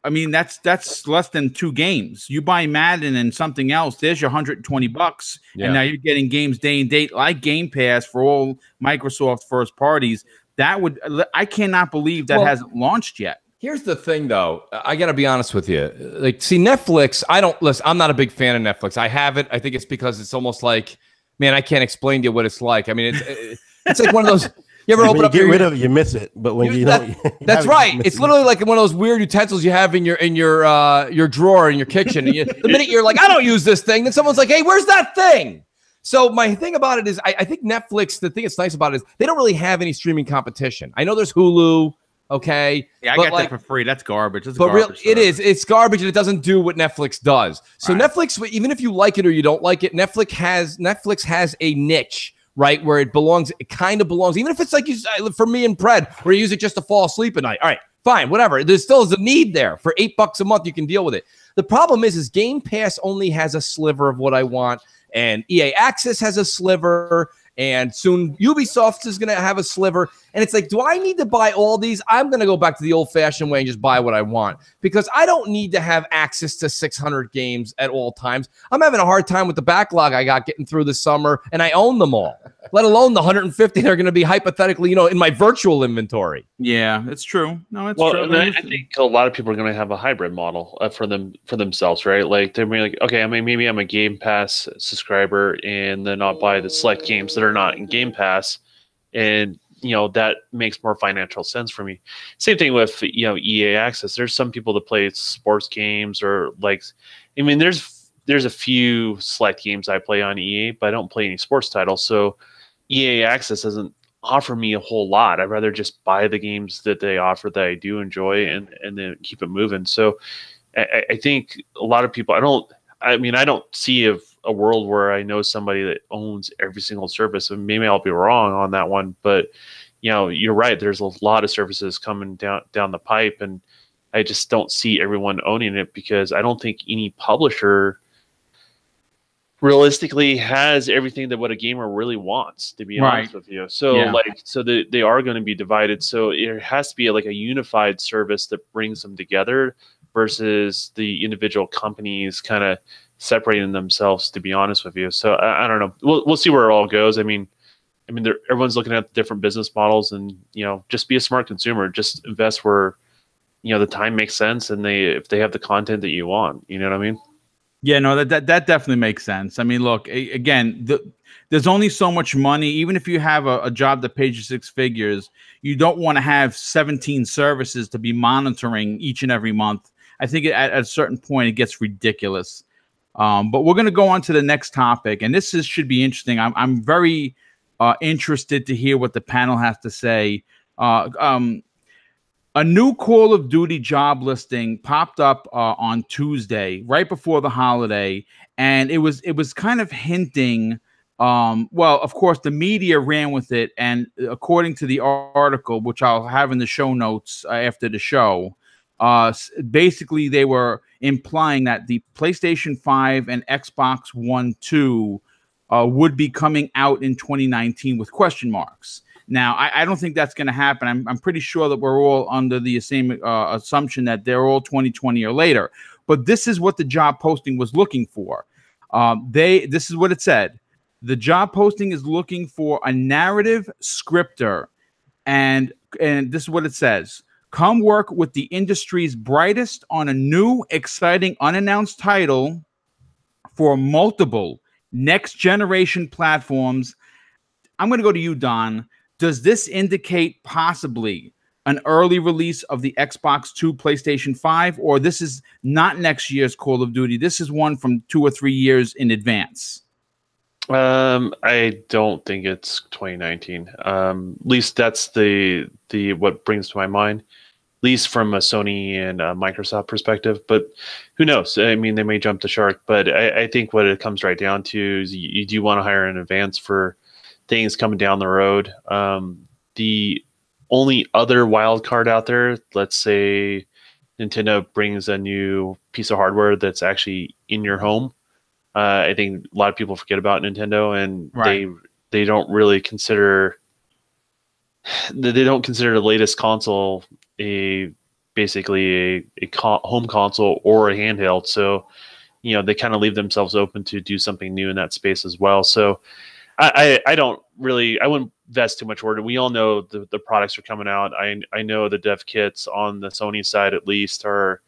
I mean, that's less than 2 games. You buy Madden and something else, there's your $120, and now you're getting games day and date like Game Pass for all Microsoft first parties. I cannot believe that hasn't launched yet. Here's the thing, though. I got to be honest with you. Like, see, Netflix, I'm not a big fan of Netflix. I have it. I think it's because it's almost like, man, I can't explain to you what it's like. I mean, it's like one of those. You ever open up? Get rid of it, you miss it. But when you don't, that's right. It's literally like one of those weird utensils you have in your drawer in your kitchen. And the minute you're like, I don't use this thing, then someone's like, hey, where's that thing? So my thing about it is, I think Netflix. The thing that's nice about it is they don't really have any streaming competition. I know there's Hulu. Okay. Yeah, I got that for free. That's garbage. It's garbage, and it doesn't do what Netflix does. So Netflix, even if you like it or you don't like it, Netflix has a niche, right, where it belongs. It kind of belongs, even if it's like for me and Pred, where you use it just to fall asleep at night. All right, fine, whatever. There still is a need there. For $8 a month, you can deal with it. The problem is Game Pass only has a sliver of what I want, and EA Access has a sliver. And soon Ubisoft is going to have a sliver. And it's like, do I need to buy all these? I'm going to go back to the old-fashioned way and just buy what I want, because I don't need to have access to 600 games at all times. I'm having a hard time with the backlog I got getting through the summer, and I own them all, let alone the 150 that are going to be hypothetically, in my virtual inventory. Yeah, it's true. No, it's true. I think a lot of people are going to have a hybrid model for themselves, right? Like they're like, okay, I mean, maybe I'm a Game Pass subscriber, and then I'll buy the select games that are not in Game Pass, and that makes more financial sense for me. Same thing with EA Access. There's some people that play sports games, or there's a few select games I play on EA, but I don't play any sports titles. So EA Access doesn't offer me a whole lot. I'd rather just buy the games that they offer that I do enjoy, and then keep it moving. So I think a lot of people, I don't see a world where I know somebody that owns every single service, and maybe I'll be wrong on that one, but you're right. There's a lot of services coming down the pipe, and I just don't see everyone owning it, because I don't think any publisher realistically has everything that what a gamer really wants, to be honest with you. So they are going to be divided. So it has to be like a unified service that brings them together, versus the individual companies kind of separating themselves, to be honest with you. So I don't know. We'll see where it all goes. I mean, everyone's looking at different business models, and just be a smart consumer. Just invest where the time makes sense, and if they have the content that you want. You know what I mean? Yeah, no, that definitely makes sense. I mean, look, again, there's only so much money. Even if you have a job that pays you 6 figures, you don't want to have 17 services to be monitoring each and every month. I think at a certain point it gets ridiculous. But we're going to go on to the next topic, and this should be interesting. I'm very interested to hear what the panel has to say. A new Call of Duty job listing popped up on Tuesday, right before the holiday, and it was kind of hinting. Well, of course, the media ran with it, and according to the article, which I'll have in the show notes after the show, basically they were implying that the PlayStation 5 and Xbox One 2 would be coming out in 2019 with question marks. Now, I don't think that's going to happen. I'm pretty sure that we're all under the same assumption that they're all 2020 or later. But this is what the job posting was looking for. This is what it said. The job posting is looking for a narrative scripter, and this is what it says. Come work with the industry's brightest on a new, exciting, unannounced title for multiple next-generation platforms. I'm going to go to you, Don. Does this indicate possibly an early release of the Xbox 2, PlayStation 5, or this is not next year's Call of Duty? This is one from 2 or 3 years in advance. I don't think it's 2019. At least that's the what brings to my mind, at least from a Sony and Microsoft perspective. But who knows? I mean, they may jump the shark. But I think what it comes right down to is you do want to hire in advance for things coming down the road. The only other wild card out there, let's say Nintendo brings a new piece of hardware that's actually in your home. I think a lot of people forget about Nintendo, and they don't really consider the latest console basically a home console or a handheld. So, they kind of leave themselves open to do something new in that space as well. So, I wouldn't invest too much order. We all know the products are coming out. I know the dev kits on the Sony side at least are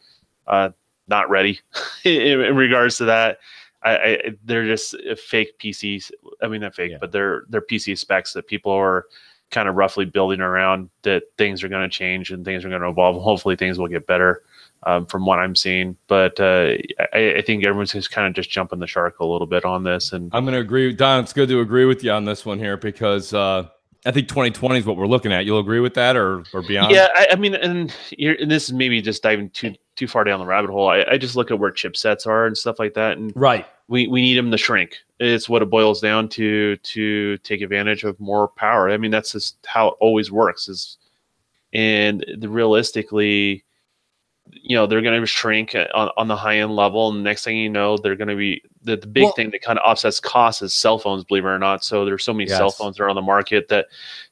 not ready in regards to that. They're just fake PCs. I mean, not fake, but they're PC specs that people are kind of roughly building around, that things are going to change and things are going to evolve. Hopefully things will get better from what I'm seeing. But I think everyone's just kind of just jumping the shark a little bit on this. And I'm going to agree. Don, it's good to agree with you on this one here, because I think 2020 is what we're looking at. You'll agree with that or beyond? Yeah, I mean, and this is maybe just diving too far down the rabbit hole. I just look at where chipsets are and stuff like that. And we need them to shrink. It's what it boils down to take advantage of more power. I mean, that's just how it always works. Realistically, they're going to shrink on the high end level, and the next thing you know, they're going to be the big thing that kind of offsets costs is cell phones, believe it or not. So there's so many cell phones that are on the market that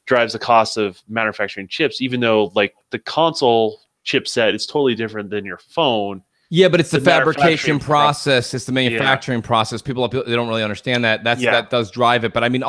drives the cost of manufacturing chips, even though like the console chipset is totally different than your phone. Yeah, but it's the fabrication process. It's the manufacturing process. People, they don't really understand that. That does drive it. But I mean,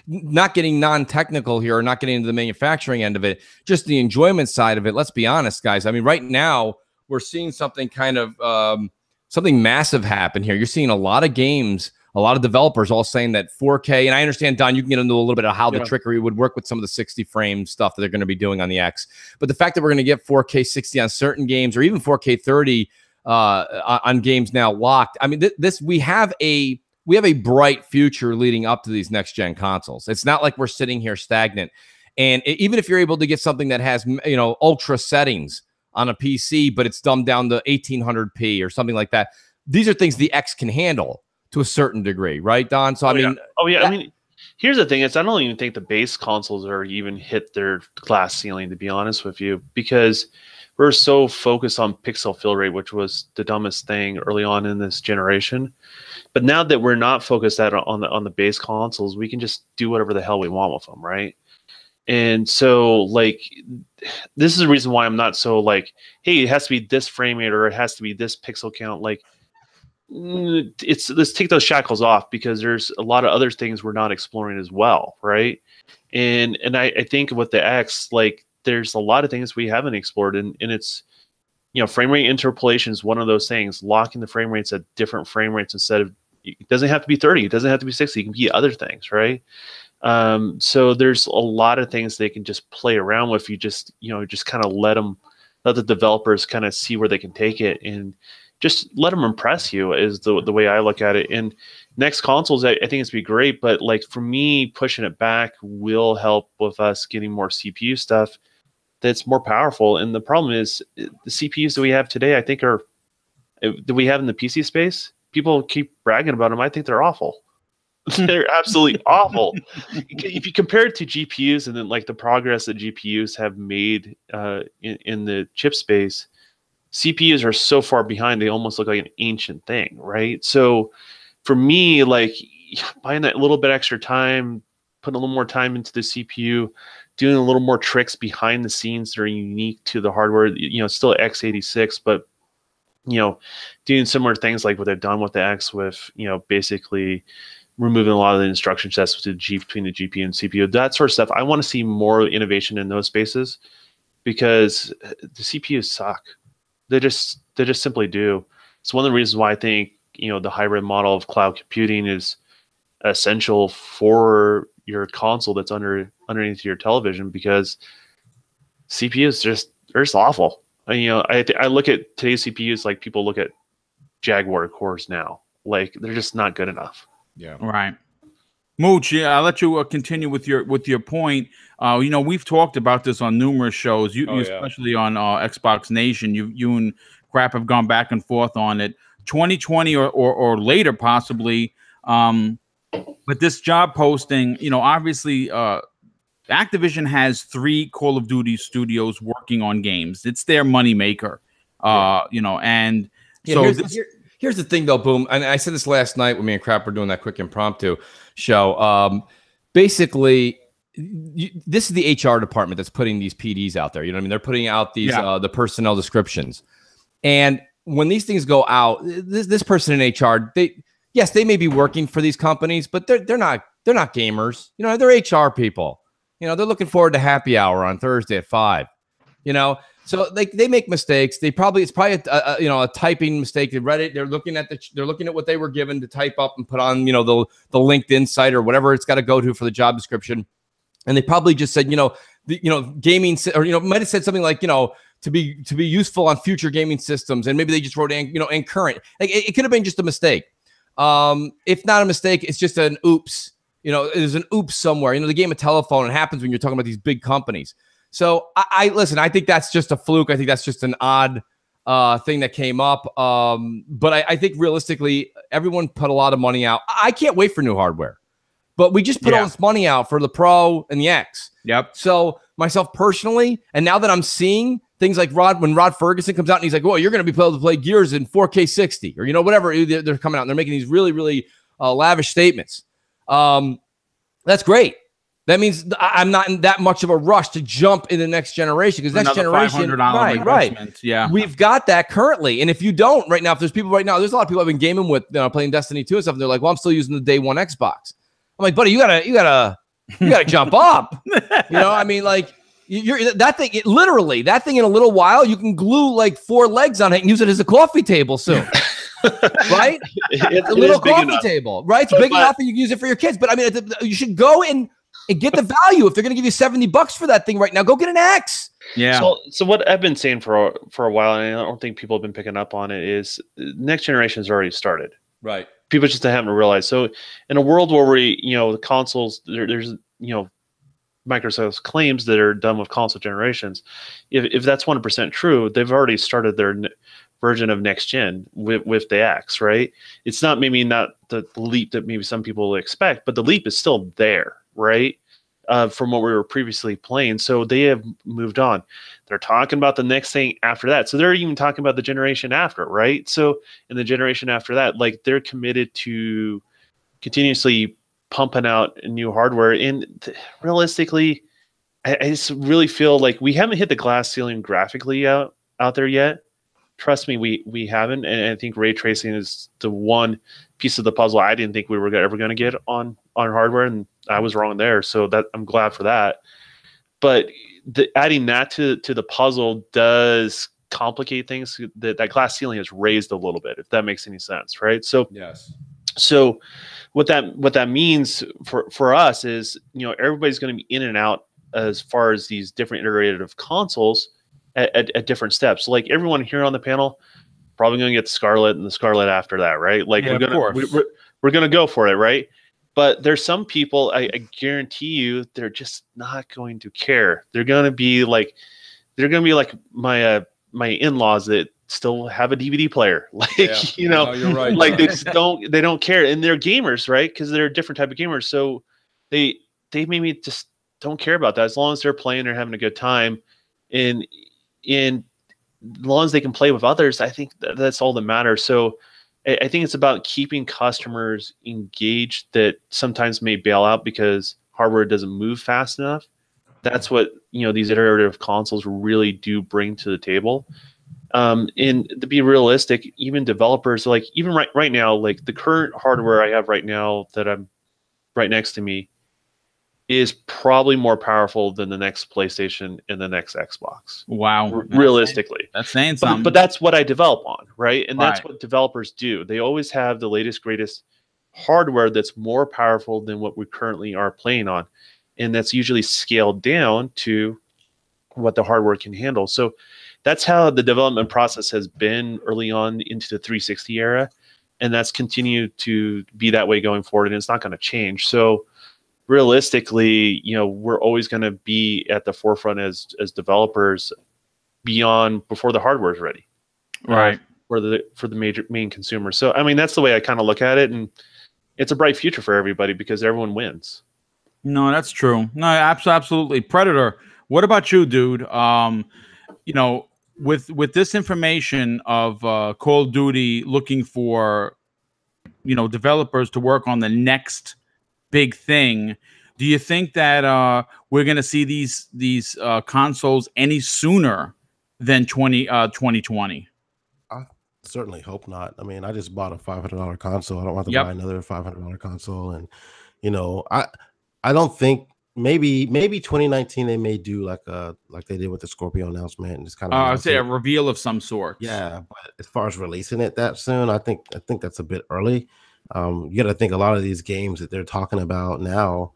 not getting non-technical here, or not getting into the manufacturing end of it, just the enjoyment side of it. Let's be honest, guys. I mean, right now we're seeing something kind of something massive happen here. You're seeing a lot of games, a lot of developers all saying that 4K. And I understand, Don, you can get into a little bit of how the trickery would work with some of the 60 frame stuff that they're going to be doing on the X. But the fact that we're going to get 4K 60 on certain games, or even 4K 30 on games now locked. I mean, we have a bright future leading up to these next gen consoles. It's not like we're sitting here stagnant. And even if you're able to get something that has ultra settings on a PC, but it's dumbed down to 1800p or something like that, these are things the X can handle to a certain degree, right, Don? So I mean, I mean, here's the thing: I don't even think the base consoles are even hit their glass ceiling, to be honest with you, because we're so focused on pixel fill rate, which was the dumbest thing early on in this generation. But now that we're not focused on the base consoles, we can just do whatever the hell we want with them, right? And so, like, this is the reason why I'm not so like, hey, it has to be this frame rate or it has to be this pixel count. Like, let's take those shackles off, because there's a lot of other things we're not exploring as well, right? And I think with the X, like, there's a lot of things we haven't explored, and it's, frame rate interpolation is one of those things. Locking the frame rates at different frame rates instead of, it doesn't have to be 30, it doesn't have to be 60, it can be other things, right? So there's a lot of things they can just play around with. You just kind of let the developers kind of see where they can take it, and just let them impress you is the way I look at it. And next consoles, I think it's be great, but like for me, pushing it back will help with us getting more CPU stuff that's more powerful. And the problem is the CPUs that we have today, I think that we have in the PC space, people keep bragging about them. I think they're awful. They're absolutely awful. If you compare it to GPUs, and then like the progress that GPUs have made in the chip space, CPUs are so far behind, they almost look like an ancient thing, right? So for me, like, buying that little bit extra time putting a little more time into the CPU, doing a little more tricks behind the scenes that are unique to the hardware. You know, it's still x86, but you know, doing similar things like what they've done with the X, with you know, basically removing a lot of the instruction sets between the GPU and CPU, that sort of stuff. I want to see more innovation in those spaces because the CPUs suck. They just simply do. It's one of the reasons why I think, you know, the hybrid model of cloud computing is essential for your console that's underneath your television, because CPUs they're just awful. And, you know, I look at today's CPUs like people look at Jaguar cores now. Like, they're just not good enough. Yeah. Right. Mooch, yeah, I'll let you continue with your point. You know, we've talked about this on numerous shows. You especially on Xbox Nation. You and Crap have gone back and forth on it. 2020 or later possibly. But this job posting, you know, obviously Activision has 3 Call of Duty studios working on games. It's their moneymaker. You know, and so here's the thing, though, Boom. And I said this last night when me and Crap were doing that quick impromptu show. Basically, this is the HR department that's putting these PDs out there. You know what I mean? They're putting out these the personnel descriptions. And when these things go out, this person in HR, they may be working for these companies, but they're not gamers. You know, they're HR people. You know, they're looking forward to happy hour on Thursday at 5. You know, so they make mistakes. It's probably a typing mistake. They read it. They're looking at what they were given to type up and put on, you know, the LinkedIn site or whatever it's got to go to for the job description. And they probably just said, gaming, or, you know, might have said something like, you know, to be useful on future gaming systems. And maybe they just wrote, and current. Like, it could have been just a mistake. If not a mistake, it's just an oops. You know, there's an oops somewhere. You know, the game of telephone, it happens when you're talking about these big companies. So listen, I think that's just a fluke. I think that's just an odd thing that came up. But I think realistically, everyone put a lot of money out. I can't wait for new hardware. But we just put all this money out for the Pro and the X. Yep. So myself personally, and now that I'm seeing things like when Rod Ferguson comes out and he's like, "Well, you're going to be able to play Gears in 4K 60," or, you know, whatever they're coming out and they're making these really, really lavish statements. That's great. That means I'm not in that much of a rush to jump in the next generation, because next generation, right? Yeah, we've got that currently. And if you don't right now, if there's people right now, there's a lot of people I've been gaming with, playing Destiny 2 and stuff. And they're like, "Well, I'm still using the day one Xbox." I'm like, "Buddy, you gotta jump up." You know, I mean, like, you're that thing. Literally, that thing in a little while, you can glue like 4 legs on it and use it as a coffee table soon. Right? It's a little coffee table, right? It's big enough that you can use it for your kids. But I mean, you should go and get the value. If they're going to give you $70 for that thing right now, go get an X. Yeah. So what I've been saying for a while, and I don't think people have been picking up on it, is next generation has already started. Right. People just haven't realized. So in a world where the consoles, there's Microsoft's claims that are done with console generations. If that's 100% true, they've already started their version of next gen with the X, right? It's not the leap that maybe some people expect, but the leap is still there, right? From what we were previously playing. So they have moved on. They're talking about the next thing after that. So they're even talking about the generation after, right? So in the generation after that, like, they're committed to continuously pumping out new hardware. And realistically, I just really feel like we haven't hit the glass ceiling graphically out there yet. Trust me, we haven't. And I think ray tracing is the one piece of the puzzle I didn't think we were ever going to get on hardware, and I was wrong there. So that I'm glad for that. But adding that to the puzzle does complicate things. That glass ceiling is raised a little bit, if that makes any sense, right? So yes. So what that means for us is, everybody's going to be in and out as far as these different iterative consoles at different steps. Like, everyone here on the panel probably going to get the Scarlet and the Scarlet after that, right? Like, we're going to go for it, right? But there's some people, I guarantee you, they're just not going to care. They're going to be like my in-laws that still have a DVD player. Like, no, you're right. Like, they don't care. And they're gamers, right? Because they're a different type of gamers. So they maybe just don't care about that. As long as they're playing, they're having a good time. And as long as they can play with others, I think that's all that matters. So I think it's about keeping customers engaged that sometimes may bail out because hardware doesn't move fast enough. That's what these iterative consoles really do bring to the table. And to be realistic, even developers, like even right now, like the current hardware I have right now that I'm right next to me is probably more powerful than the next PlayStation and the next Xbox. Wow. Realistically. That's saying something. But that's what I develop on, right? And that's what developers do. They always have the latest, greatest hardware that's more powerful than what we currently are playing on. And that's usually scaled down to what the hardware can handle. So that's how the development process has been early on into the 360 era. And that's continued to be that way going forward. And it's not going to change. So realistically, we're always going to be at the forefront as developers before the hardware is ready, right? For the main consumer. So I mean, that's the way I kind of look at it, and it's a bright future for everybody because everyone wins. No, that's true. No, absolutely. Predator, what about you, dude? With this information of Call of Duty looking for developers to work on the next big thing, do you think that we're going to see these consoles any sooner than 2020? I certainly hope not. I mean, I just bought a $500 console. I don't want to buy another $500 console. And I don't think maybe 2019 they may do like they did with the Scorpio announcement and just kind of I'd say a reveal of some sort. Yeah, but as far as releasing it that soon, I think that's a bit early. You got to think a lot of these games that they're talking about now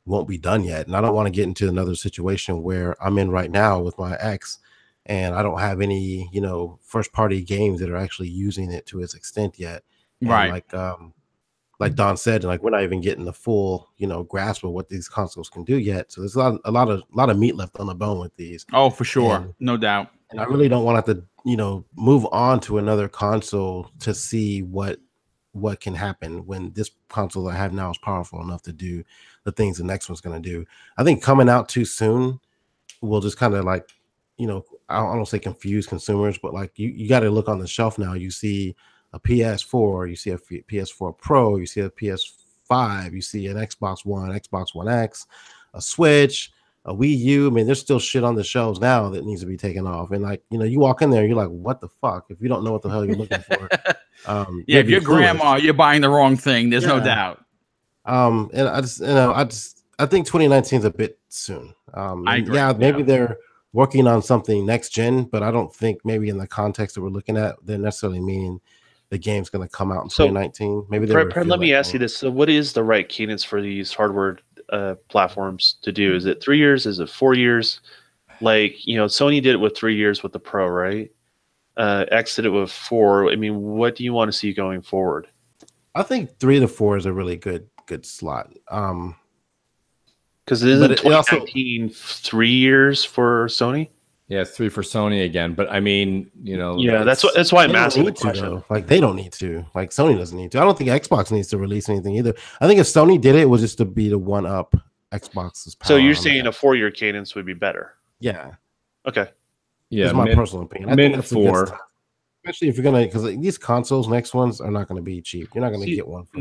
won't be done yet, and I don't want to get into another situation where I'm in right now with my ex, and I don't have any first party games that are actually using it to its extent yet. And right. Like Don said, like we're not even getting the full grasp of what these consoles can do yet. So there's a lot of meat left on the bone with these. Oh, for sure, no doubt. And I really don't want to move on to another console to see what can happen when this console I have now is powerful enough to do the things the next one's going to do. I think coming out too soon will just kind of like, I don't say confuse consumers, but like you got to look on the shelf now. You see a PS4, you see a PS4 Pro, you see a PS5, you see an Xbox One, Xbox One X, a Switch, a Wii U. I mean, there's still shit on the shelves now that needs to be taken off. And like, you walk in there, you're like, what the fuck? If you don't know what the hell you're looking for. If you're grandma, you're buying the wrong thing. There's no doubt. And I think 2019 is a bit soon. I agree. Yeah, maybe they're working on something next gen, but I don't think maybe in the context that we're looking at, they're necessarily meaning the game's going to come out in 2019. Maybe let me ask you this. So what is the right cadence for these hardware platforms to do? Is it 3 years? Is it 4 years? Like, Sony did it with 3 years with the Pro, right? X did it with 4. I mean, what do you want to see going forward? I think 3 to 4 is a really good slot. Because isn't 2019 3 years for Sony? Yeah, it's 3 for Sony again. But I mean, yeah, that's why I'm asking the question. Like they don't need to. Like Sony doesn't need to. I don't think Xbox needs to release anything either. I think if Sony did it, it was just to be the one up Xbox's power. So you're saying a 4-year cadence would be better? Yeah. Okay. Yeah, that's my personal opinion. I think that's 4. Especially if you're gonna, because these consoles, next ones are not going to be cheap. You're not going to get one. For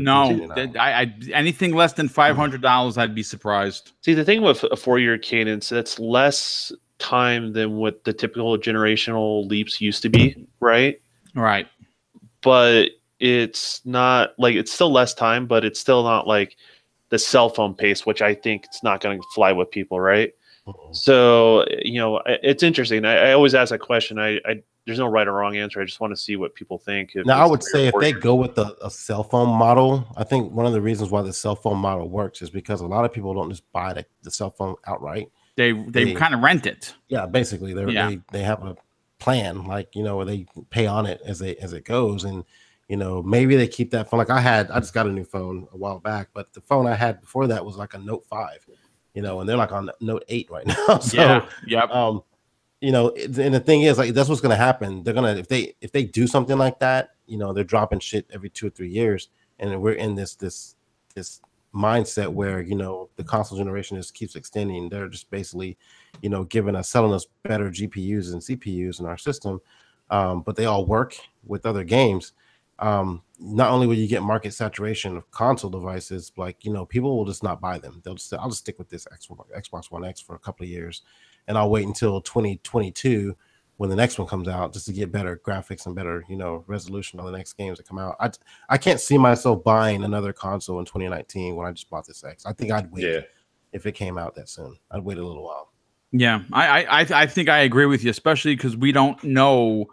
anything less than $500, I'd be surprised. See, the thing with a 4-year cadence, that's less time than what the typical generational leaps used to be, right? Right. But it's not like, it's still less time, but it's still not like the cell phone pace, which I think it's not going to fly with people, right? So, it's interesting. I always ask that question. There's no right or wrong answer. I just want to see what people think. Now, I would say if they go with a cell phone model, I think one of the reasons why the cell phone model works is because a lot of people don't just buy the cell phone outright. They kind of rent it. Yeah, basically, they have a plan, like where they pay on it as it goes, and maybe they keep that phone. Like I just got a new phone a while back, but the phone I had before that was like a Note 5. And they're like on Note 8 right now. So, and the thing is, like, that's what's going to happen. They're going to, if they do something like that, they're dropping shit every 2 or 3 years. And we're in this mindset where, the console generation just keeps extending. They're just basically, selling us better GPUs and CPUs in our system. But they all work with other games. not only will you get market saturation of console devices, like, you know, people will just not buy them. They'll just say, I'll just stick with this Xbox One X for a couple of years, and I'll wait until 2022 when the next one comes out just to get better graphics and better, you know, resolution on the next games that come out. I can't see myself buying another console in 2019 when I just bought this X. I think I'd wait if it came out that soon. I'd wait a little while. Yeah, I think I agree with you, especially because we don't know.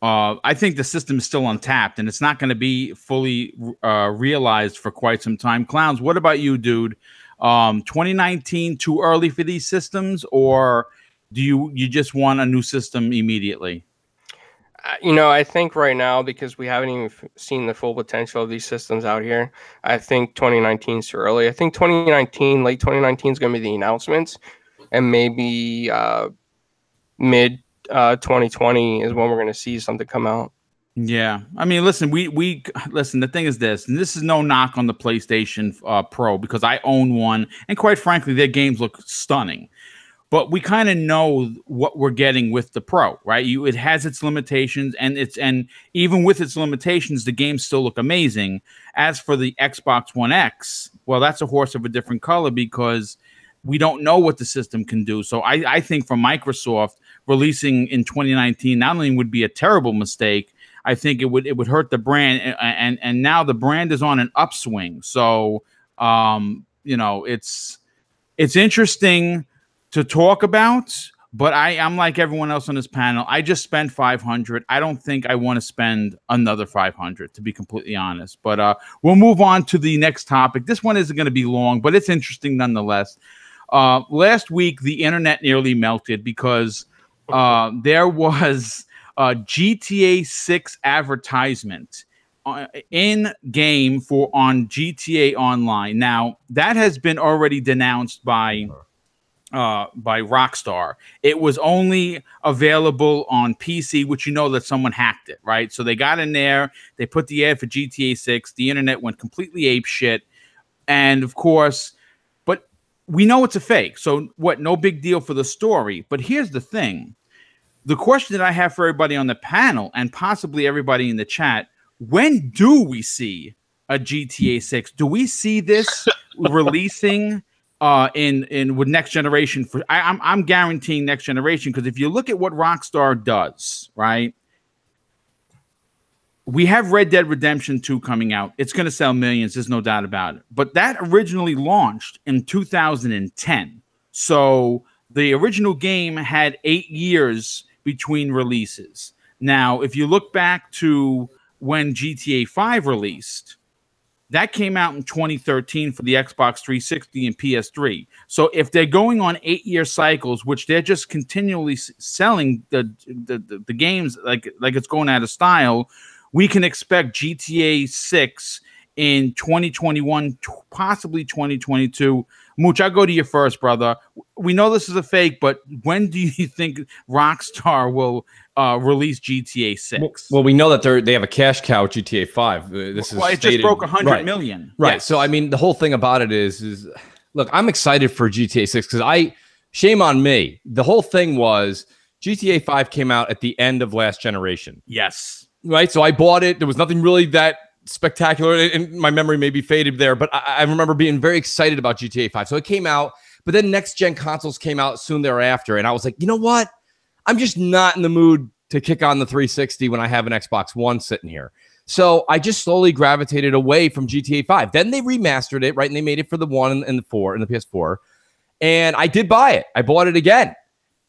I think the system is still untapped, and it's not going to be fully realized for quite some time. Clowns, what about you, dude? 2019 too early for these systems, or do you just want a new system immediately? You know, I think right now, because we haven't even seen the full potential of these systems out here, I think 2019 is too early. I think 2019, late 2019 is going to be the announcements, and maybe mid 2020 is when we're going to see something come out. Yeah, I mean, listen, we listen. The thing is this, and this is no knock on the PlayStation Pro, because I own one, and quite frankly, their games look stunning. But we kind of know what we're getting with the Pro, right? It has its limitations, and even with its limitations, the games still look amazing. As for the Xbox One X, well, that's a horse of a different color, because we don't know what the system can do. So I think for Microsoft, releasing in 2019 not only would be a terrible mistake, I think it would hurt the brand, and now the brand is on an upswing. So you know, it's interesting to talk about, but I'm like everyone else on this panel. I just spent $500. I don't think I want to spend another $500, to be completely honest. But we'll move on to the next topic. This one isn't going to be long, but it's interesting nonetheless. Last week, the internet nearly melted because there was a GTA 6 advertisement in game on GTA Online. Now, that has been already denounced by Rockstar. It was only available on PC, which you know that someone hacked it, right? So they got in there, they put the ad for GTA 6, the internet went completely apeshit, and of course, but we know it's a fake, so what, no big deal for the story. But here's the thing. The question that I have for everybody on the panel, and possibly everybody in the chat, when do we see a GTA 6? Do we see this releasing in with next generation? I'm guaranteeing next generation, because if you look at what Rockstar does, right? We have Red Dead Redemption 2 coming out. It's going to sell millions, there's no doubt about it. But that originally launched in 2010. So the original game had 8 years between releases. Now, if you look back to when GTA 5 released, that came out in 2013 for the Xbox 360 and PS3. So if they're going on 8-year cycles, which they're just continually selling the games like it's going out of style, we can expect GTA 6 in 2021, possibly 2022. Mooch, I'll go to you first, brother. We know this is a fake, but when do you think Rockstar will release GTA 6? Well, we know that they have a cash cow at GTA 5. This is it just broke 100 million. Right. Yes. So, I mean, the whole thing about it is look, I'm excited for GTA 6 because shame on me. The whole thing was GTA 5 came out at the end of last generation. Yes. Right. So I bought it. There was nothing really that spectacular, and my memory may be faded there, but I remember being very excited about GTA 5. So it came out, but then next gen consoles came out soon thereafter, and I was like, you know what? I'm just not in the mood to kick on the 360 when I have an Xbox One sitting here. So I just slowly gravitated away from GTA 5. Then they remastered it, right? And they made it for the 1 and the 4 and the PS4. And I did buy it. I bought it again.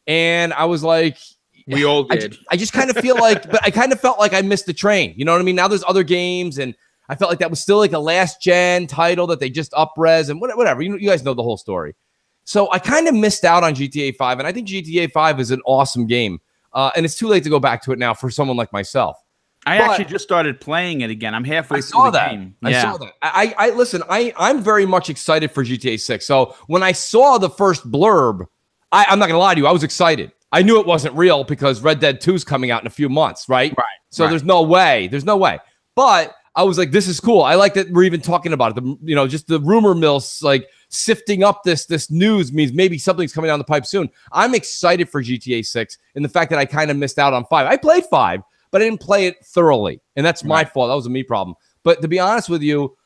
And I was like, we all did. I just kind of feel like, but I kind of felt like I missed the train. You know what I mean? Now there's other games, and I felt like that was still like a last gen title that they just up-res and whatever. You guys know the whole story. So I kind of missed out on GTA 5, and I think GTA 5 is an awesome game. And it's too late to go back to it now for someone like myself. I actually just started playing it again. I'm halfway through the game. I saw that. I listen, I'm very much excited for GTA 6. So when I saw the first blurb, I'm not going to lie to you, I was excited. I knew it wasn't real because Red Dead 2 is coming out in a few months, right? Right. So there's no way. There's no way. But I was like, this is cool. I like that we're even talking about it. Just the rumor mills, like sifting up this news means maybe something's coming down the pipe soon. I'm excited for GTA 6 and the fact that I kind of missed out on 5. I played 5, but I didn't play it thoroughly, and that's my fault. That was a me problem. But to be honest with you,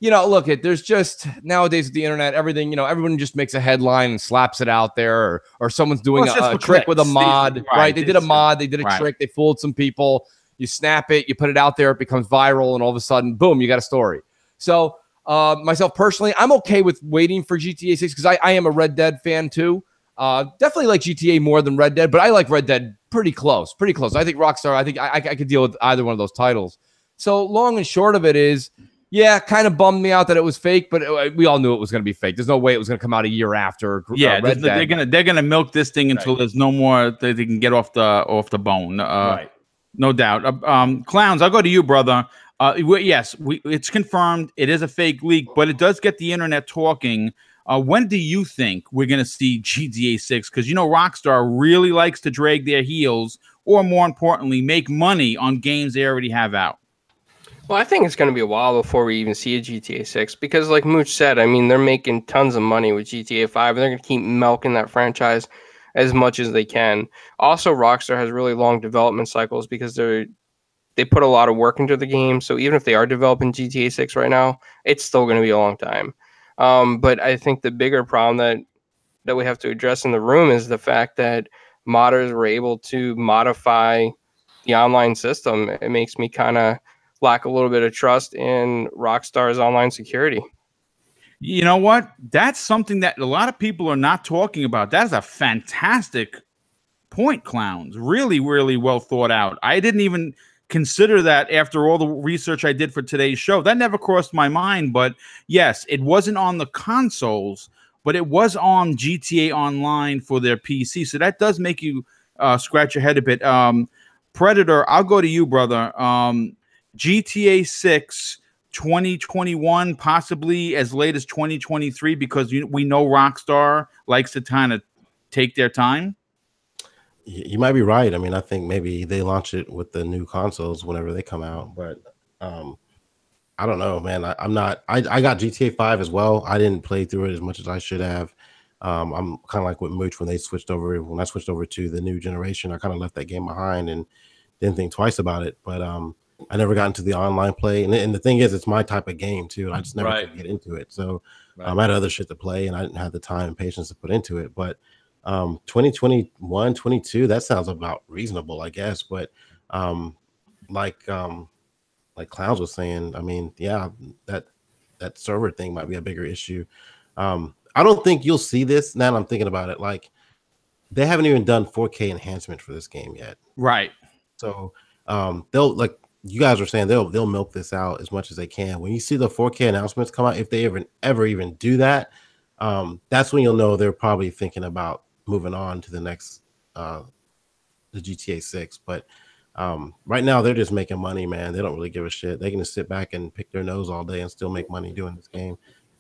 you know, look, there's just nowadays with the internet, everything, you know, everyone just makes a headline and slaps it out there, or someone's doing a trick with a mod, right? They did a mod, they did a trick, they fooled some people. You snap it, you put it out there, it becomes viral, and all of a sudden, boom, you got a story. So myself personally, I'm okay with waiting for GTA 6 because I am a Red Dead fan too. Definitely like GTA more than Red Dead, but I like Red Dead pretty close. I think Rockstar, I think I could deal with either one of those titles. So long and short of it is, yeah, kind of bummed me out that it was fake, but we all knew it was going to be fake. There's no way it was going to come out a year after. Yeah, they're gonna milk this thing until there's no more that they can get off the bone. Right. No doubt. Clowns, I'll go to you, brother. Yes, it's confirmed. It is a fake leak, but it does get the internet talking. When do you think we're going to see GTA 6? Because, you know, Rockstar really likes to drag their heels, or more importantly, make money on games they already have out. Well, I think it's going to be a while before we even see a GTA 6 because, like Mooch said, I mean, they're making tons of money with GTA 5, and they're going to keep milking that franchise as much as they can. Also, Rockstar has really long development cycles because they put a lot of work into the game. So even if they are developing GTA 6 right now, it's still going to be a long time. But I think the bigger problem that we have to address in the room is the fact that modders were able to modify the online system. It makes me kind of lack a little bit of trust in Rockstar's online security. You know what? That's something that a lot of people are not talking about. That is a fantastic point, Clowns. Really, really well thought out. I didn't even consider that after all the research I did for today's show. That never crossed my mind. But yes, it wasn't on the consoles, but it was on GTA Online for their PC. So that does make you scratch your head a bit. Predator, I'll go to you, brother. GTA 6 2021, possibly as late as 2023, because we know Rockstar likes to kind of take their time. You might be right. I mean, I think maybe they launch it with the new consoles whenever they come out, but I don't know, man. I got GTA 5 as well. I didn't play through it as much as I should have. I'm kind of like with Mooch when I switched over to the new generation. I kind of left that game behind and didn't think twice about it, but I never got into the online play, and the thing is, it's my type of game too. I just never could get into it. So I had other shit to play, and I didn't have the time and patience to put into it. But 2021, 22, that sounds about reasonable, I guess. But like Clowns was saying, I mean, yeah, that server thing might be a bigger issue. I don't think you'll see this. Now that I'm thinking about it, like they haven't even done 4K enhancement for this game yet. Right. So they'll, like you guys are saying, they'll milk this out as much as they can. When you see the 4K announcements come out, if they ever even do that, that's when you'll know they're probably thinking about moving on to the next the GTA 6. But right now they're just making money, man. They don't really give a shit. They can just sit back and pick their nose all day and still make money doing this game.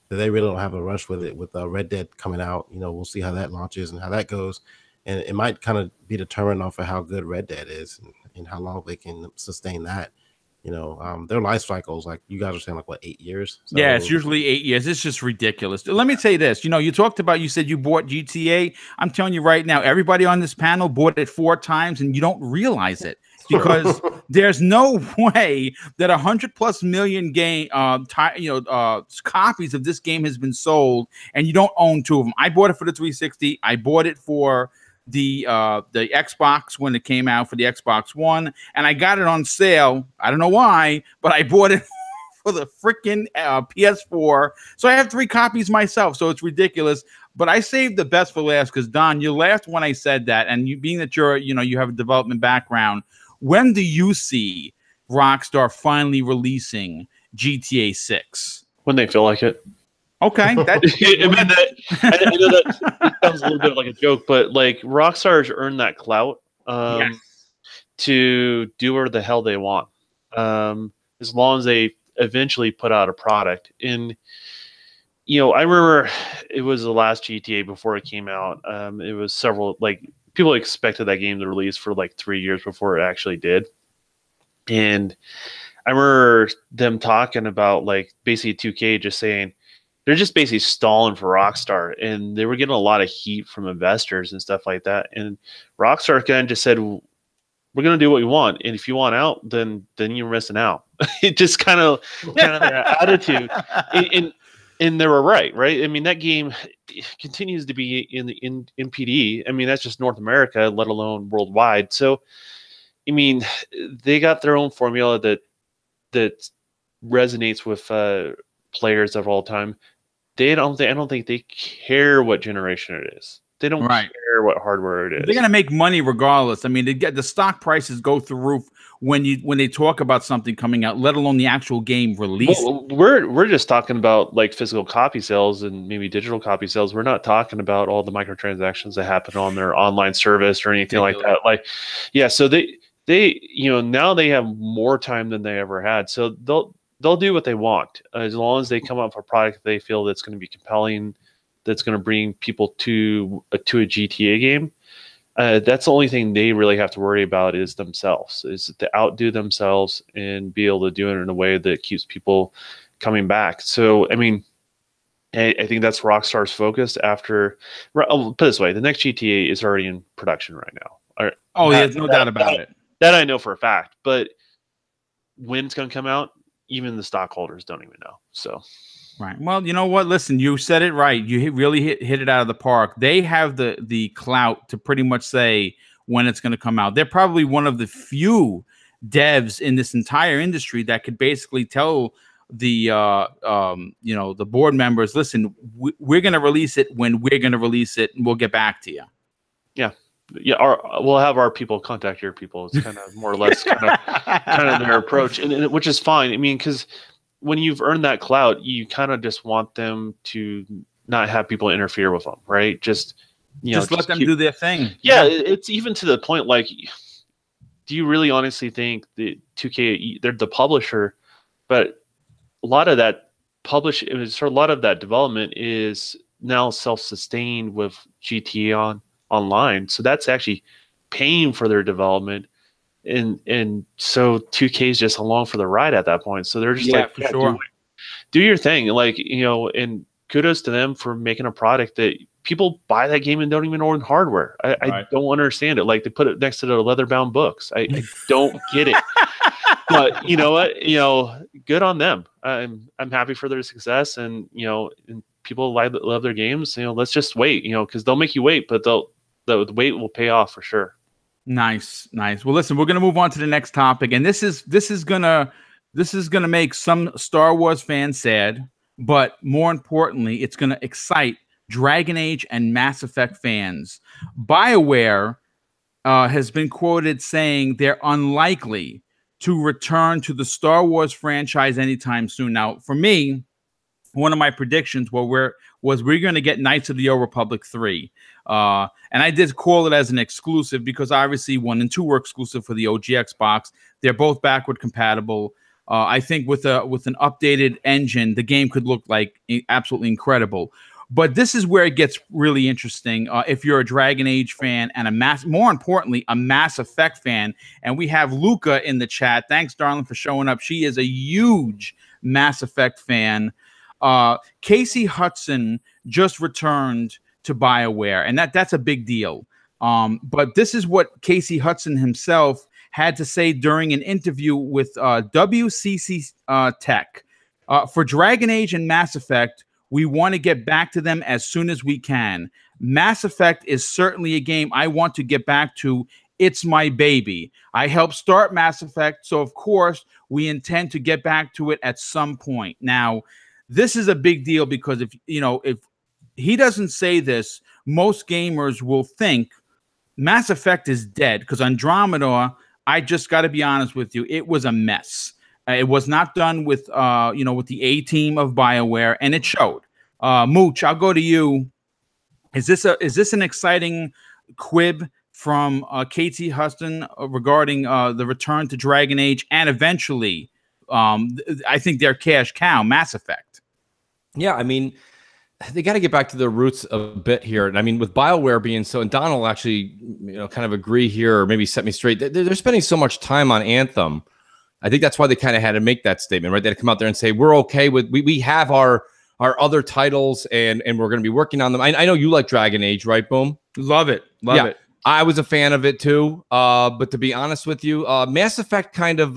So they really don't have a rush with it. With Red Dead coming out, you know, we'll see how that launches and how that goes. And it might kind of be determined off of how good Red Dead is and how long they can sustain that. You know, their life cycles, like you guys are saying, like what, 8 years? So, yeah, it's usually 8 years. It's just ridiculous. Let me say this. You know, you said you bought GTA. I'm telling you right now, everybody on this panel bought it 4 times, and you don't realize it because there's no way that 100+ million copies of this game has been sold, and you don't own 2 of them. I bought it for the 360. I bought it for the Xbox when it came out for the Xbox One, and I got it on sale. I don't know why, but I bought it for the freaking PS4. So I have 3 copies myself. So it's ridiculous. But I saved the best for last because Don, you laughed when I said that, and you being that you have a development background. When do you see Rockstar finally releasing GTA 6? When they feel like it. Okay, I know that sounds a little bit like a joke, but like Rockstar's earned that clout to do whatever the hell they want, as long as they eventually put out a product. And you know, I remember it was the last GTA before it came out. It was several, like, people expected that game to release for like 3 years before it actually did, and I remember them talking about like basically 2K just saying they're just basically stalling for Rockstar, and they were getting a lot of heat from investors and stuff like that. And Rockstar kind of just said, we're going to do what we want, and if you want out, then you're missing out. It just kind of their attitude, and they were right. I mean, that game continues to be in PD. I mean, that's just North America, let alone worldwide. So, I mean, they got their own formula that resonates with players of all time. I don't think they care what generation it is. They don't care what hardware it is. They're gonna make money regardless. I mean, the stock prices go through the roof when they talk about something coming out, let alone the actual game release. Well, we're just talking about like physical copy sales and maybe digital copy sales. We're not talking about all the microtransactions that happen on their online service or anything like that. Like, yeah, so they now they have more time than they ever had. So they'll do what they want as long as they come up with a product they feel that's going to be compelling, that's going to bring people to a GTA game. That's the only thing they really have to worry about is themselves, is to outdo themselves and be able to do it in a way that keeps people coming back. So, I mean, I think that's Rockstar's focus after. I'll put it this way: the next GTA is already in production right now. There's no doubt about it. That I know for a fact. But when it's going to come out, even the stockholders don't even know. So. Right. Well, you know what? Listen, you said it right. You really hit it out of the park. They have the clout to pretty much say when it's going to come out. They're probably one of the few devs in this entire industry that could basically tell the the board members, listen, we're going to release it when we're going to release it, and we'll get back to you. Yeah. Yeah, we'll have our people contact your people. It's kind of more or less kind of their approach, and which is fine. I mean, because when you've earned that clout, you kind of just want them to not have people interfere with them, right? Just let them do their thing. Yeah, it's even to the point like, do you really honestly think the 2K, they're the publisher, but a lot of that development is now self-sustained with GTA online, so that's actually paying for their development. And so 2K is just along for the ride at that point. So they're just for sure. Do your thing. Like, and kudos to them for making a product that people buy that game and don't even own hardware. I don't understand it. Like, they put it next to the leather-bound books. I don't get it. But you know what? Good on them. I'm happy for their success, and and people love their games. Let's just wait. Because they'll make you wait, but the wait will pay off for sure. Nice. Well, listen, we're gonna move on to the next topic, and this is gonna make some Star Wars fans sad, but more importantly, it's gonna excite Dragon Age and Mass Effect fans. BioWare has been quoted saying they're unlikely to return to the Star Wars franchise anytime soon. Now, for me, one of my predictions we're going to get Knights of the Old Republic 3. And I did call it as an exclusive because obviously 1 and 2 were exclusive for the OG Xbox. They're both backward compatible. I think with an updated engine, the game could look like absolutely incredible. But this is where it gets really interesting. If you're a Dragon Age fan and more importantly, a Mass Effect fan, and we have Luca in the chat. Thanks, darling, for showing up. She is a huge Mass Effect fan. Casey Hudson just returned to BioWare, and that's a big deal. But this is what Casey Hudson himself had to say during an interview with WCC Tech. For Dragon Age and Mass Effect, we want to get back to them as soon as we can. Mass Effect is certainly a game I want to get back to. It's my baby. I helped start Mass Effect, so of course we intend to get back to it at some point. Now, this is a big deal because if he doesn't say this, most gamers will think Mass Effect is dead, because Andromeda, I just got to be honest with you, it was a mess. It was not done with with the A team of BioWare, and it showed. Mooch, I'll go to you. Is this an exciting quib from Casey Hudson regarding the return to Dragon Age and eventually, I think their cash cow, Mass Effect? Yeah, I mean, they got to get back to their roots a bit here. And I mean, with BioWare being so, and Donald will actually, kind of agree here, or maybe set me straight. They're spending so much time on Anthem. I think that's why they kind of had to make that statement, right? They had to come out there and say, we're okay with, we have our other titles and we're going to be working on them. I know you like Dragon Age, right, Boom? Love it. Love it. I was a fan of it too. But to be honest with you, Mass Effect kind of,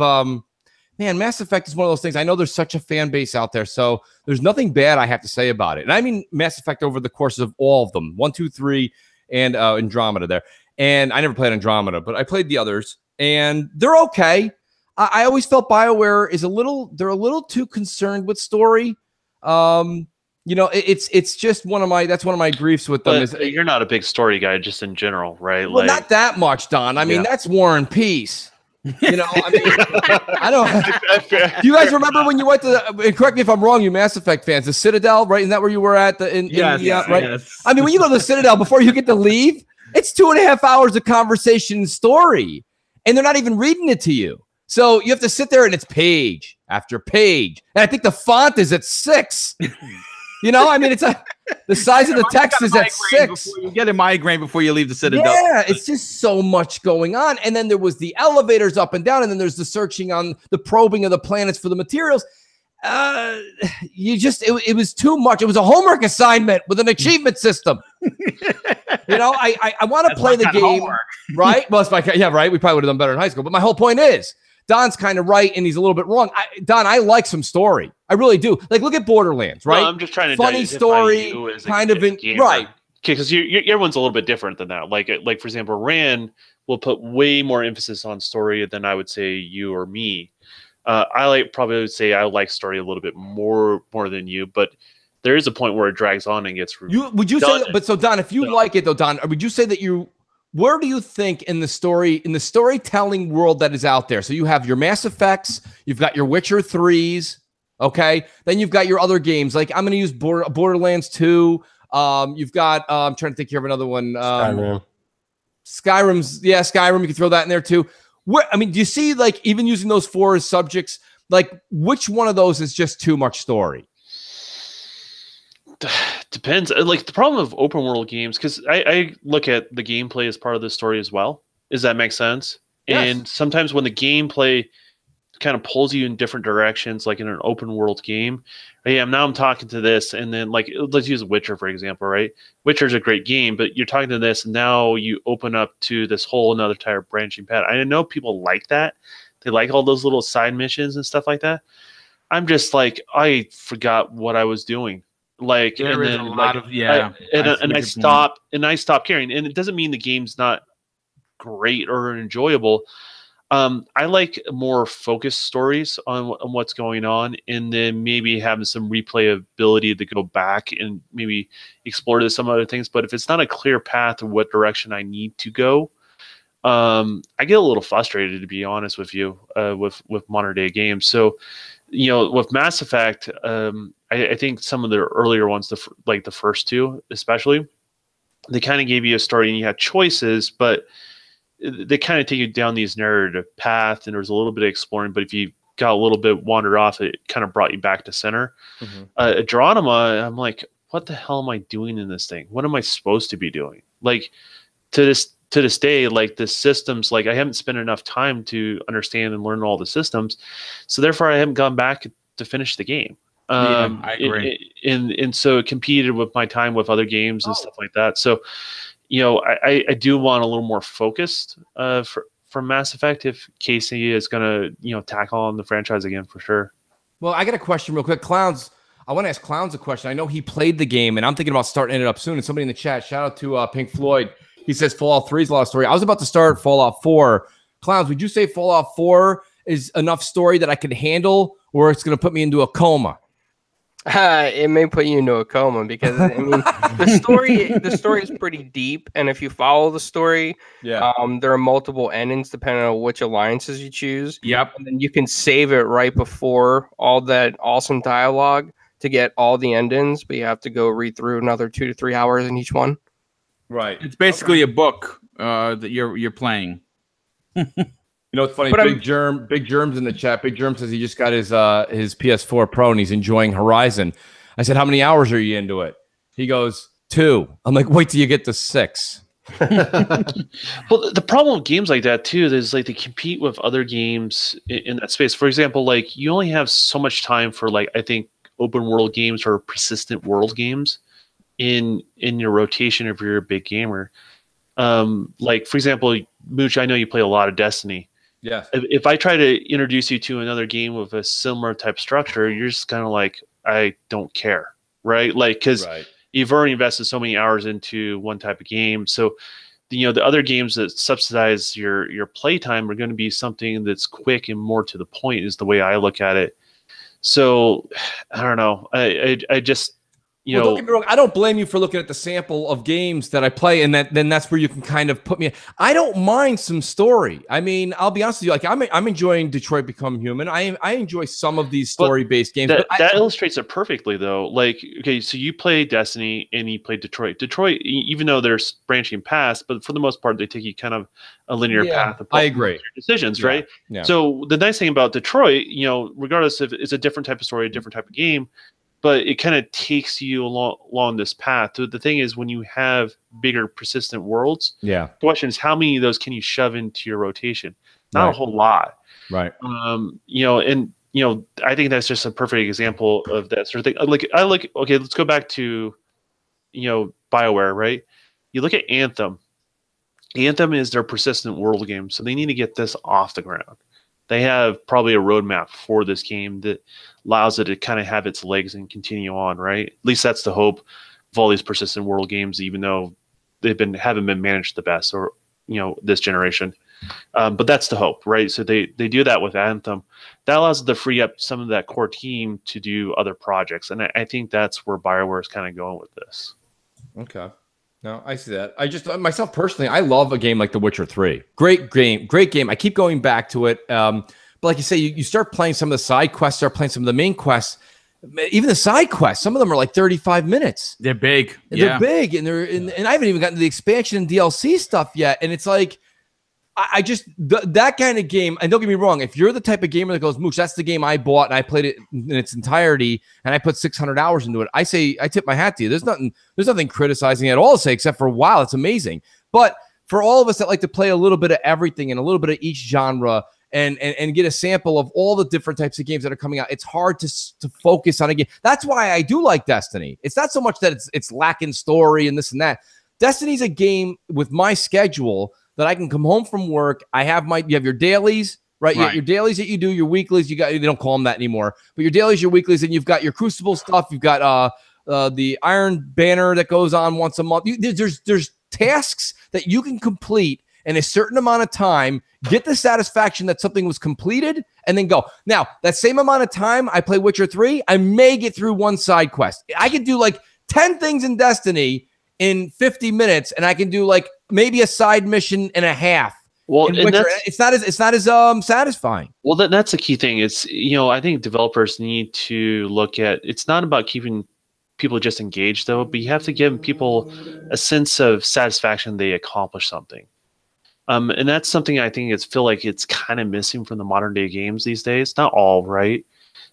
man, Mass Effect is one of those things. I know there's such a fan base out there, so there's nothing bad I have to say about it. And I mean Mass Effect over the course of all of them, 1, 2, 3, and Andromeda there. And I never played Andromeda, but I played the others, and they're okay. I always felt BioWare is they're a little too concerned with story. You know, it's just that's one of my griefs with them. But you're not a big story guy, just in general, right? Well, not that much, Don. I mean, that's War and Peace. You know, I mean, I don't. Do you guys remember when you went to and correct me if I'm wrong, you Mass Effect fans, the Citadel, right? Isn't that where you were at? Right? Yes. I mean, when you go to the Citadel before you get to leave, it's 2.5 hours of conversation and story, and they're not even reading it to you. So you have to sit there and it's page after page, and I think the font is at 6. You know, I mean, the size of the text is at 6. You get a migraine before you leave the Citadel. Yeah, it's just so much going on. And then there was the elevators up and down, and then there's the searching on the probing of the planets for the materials. It was too much. It was a homework assignment with an achievement system. You know, I want to play the game, right? Well, yeah, right. We probably would have done better in high school. But my whole point is, Don's kind of right, and he's a little bit wrong. Don, I like some story. I really do. Like, look at Borderlands, right? No, I'm just trying to funny story, kind of right. Because everyone's a little bit different than that. Like for example, Rand will put way more emphasis on story than I would say you or me. I probably would say I like story a little bit more than you, but there is a point where it drags on and gets. Would you say? But so Don, if you like it though, Don, would you say that you? Where do you think in the storytelling world that is out there? So you have your Mass Effects, you've got your Witcher 3s, okay? Then you've got your other games. Like I'm going to use Borderlands 2. You've got I'm trying to think here of another one. Skyrim's Skyrim. You can throw that in there too. Do you see like even using those 4 as subjects? Like which one of those is just too much story? Depends. Like the problem of open world games, because I look at the gameplay as part of the story as well. Does that make sense? Yes. And sometimes when the gameplay kind of pulls you in different directions, like in an open world game, hey, now I'm talking to this, and then like let's use Witcher for example, right? Witcher's a great game, but you're talking to this, and now you open up to this whole another type of branching path. I know people like that. They like all those little side missions and stuff like that. I'm just like, I forgot what I was doing. Like there and is then a lot like, of yeah, I stop caring, and it doesn't mean the game's not great or enjoyable. I like more focused stories on what's going on, and then maybe having some replayability to go back and maybe explore some other things. But if it's not a clear path of what direction I need to go, I get a little frustrated, to be honest with you, with modern day games. So, you know, with Mass Effect, I think some of the earlier ones, like the first 2 especially, they kind of gave you a story and you had choices, but they kind of take you down these narrative path, and there was a little bit of exploring, but if you got a little bit wandered off, it kind of brought you back to center. Andromeda, I'm like, what the hell am I doing in this thing? What am I supposed to be doing? Like to this day, like the systems, like I haven't spent enough time to understand and learn all the systems, so therefore I haven't gone back to finish the game. I agree. And so it competed with my time with other games and stuff like that. So, you know, I do want a little more focused from Mass Effect if Casey is going to, you know, tackle on the franchise again for sure. Well, I got a question real quick. Clowns, I want to ask Clowns a question. I know he played the game, and I'm thinking about starting it up soon. And somebody in the chat, shout out to Pink Floyd. He says Fallout 3 is a lot of story. I was about to start Fallout 4. Clowns, would you say Fallout 4 is enough story that I can handle, or it's going to put me into a coma? It may put you into a coma because I mean the story is pretty deep, and if you follow the story, there are multiple endings depending on which alliances you choose. Yep, and then you can save it right before all that awesome dialogue to get all the endings, but you have to go read through another 2 to 3 hours in each one. Right, it's basically a book that you're playing. You know, it's funny. Big Germ's in the chat. Big Germ says he just got his PS4 Pro and he's enjoying Horizon. I said, how many hours are you into it? He goes, 2. I'm like, wait till you get to 6. Well, the problem with games like that too is like they compete with other games in that space. For example, like you only have so much time for like I think open world games or persistent world games in your rotation if you're a big gamer. Like, for example, Mooch, I know you play a lot of Destiny. Yeah. If I try to introduce you to another game with a similar type structure, you're just kind of like, I don't care, right? Like, because you've already invested so many hours into one type of game. So, the other games that subsidize your playtime are going to be something that's quick and more to the point, is the way I look at it. So, I don't know. I just, don't get me wrong. I don't blame you for looking at the sample of games that I play, and then that's where you can kind of put me. I don't mind some story. I mean, I'll be honest with you. Like, I'm enjoying Detroit Become Human. I enjoy some of these story-based games. That illustrates it perfectly, though. Like, okay, so you play Destiny and you play Detroit. Detroit, even though there's branching paths, but for the most part, they take you kind of a linear path. I agree. Your decisions, right? Yeah. So the nice thing about Detroit, regardless if it's a different type of story, a different type of game, but it kind of takes you along this path. So the thing is, when you have bigger, persistent worlds, the question is, how many of those can you shove into your rotation? Not a whole lot, right? I think that's just a perfect example of that sort of thing. Okay, let's go back to, BioWare, right? You look at Anthem. Anthem is their persistent world game, so they need to get this off the ground. They have probably a roadmap for this game that allows it to kind of have its legs and continue on, right? At least that's the hope of all these persistent world games, even though haven't been managed the best, or this generation. But that's the hope, right? So they do that with Anthem. That allows them to free up some of that core team to do other projects, and I think that's where BioWare is kind of going with this. Okay. No, I see that. I just, myself personally, I love a game like The Witcher 3. Great game. I keep going back to it. But like you say, you start playing some of the side quests, start playing some of the main quests. Even the side quests, some of them are like 35 minutes. They're big. They're big, and and I haven't even gotten to the expansion and DLC stuff yet. And it's like, I just, that kind of game, and don't get me wrong, if you're the type of gamer that goes, Mooch, that's the game I bought and I played it in its entirety and I put 600 hours into it, I tip my hat to you. There's nothing criticizing at all to say, except for, wow, it's amazing. But for all of us that like to play a little bit of everything and a little bit of each genre and get a sample of all the different types of games that are coming out, it's hard to focus on a game. That's why I do like Destiny. It's not so much that it's lacking story and this and that. Destiny's a game with my schedule that I can come home from work. You have your dailies, right? Your dailies that you do, your weeklies. They don't call them that anymore, but your dailies, your weeklies, and you've got your Crucible stuff. You've got the Iron Banner that goes on once a month. There's tasks that you can complete in a certain amount of time, get the satisfaction that something was completed, and then go. Now, that same amount of time I play Witcher 3, I may get through one side quest. I could do like 10 things in Destiny in 50 minutes, and I can do like maybe a side mission and a half. Well, it's not as satisfying. Well, that's the key thing. It's, I think developers need to look at, it's not about keeping people just engaged though, but you have to give people a sense of satisfaction they accomplish something. And that's something I think feel like it's kind of missing from the modern day games these days. Not all, right?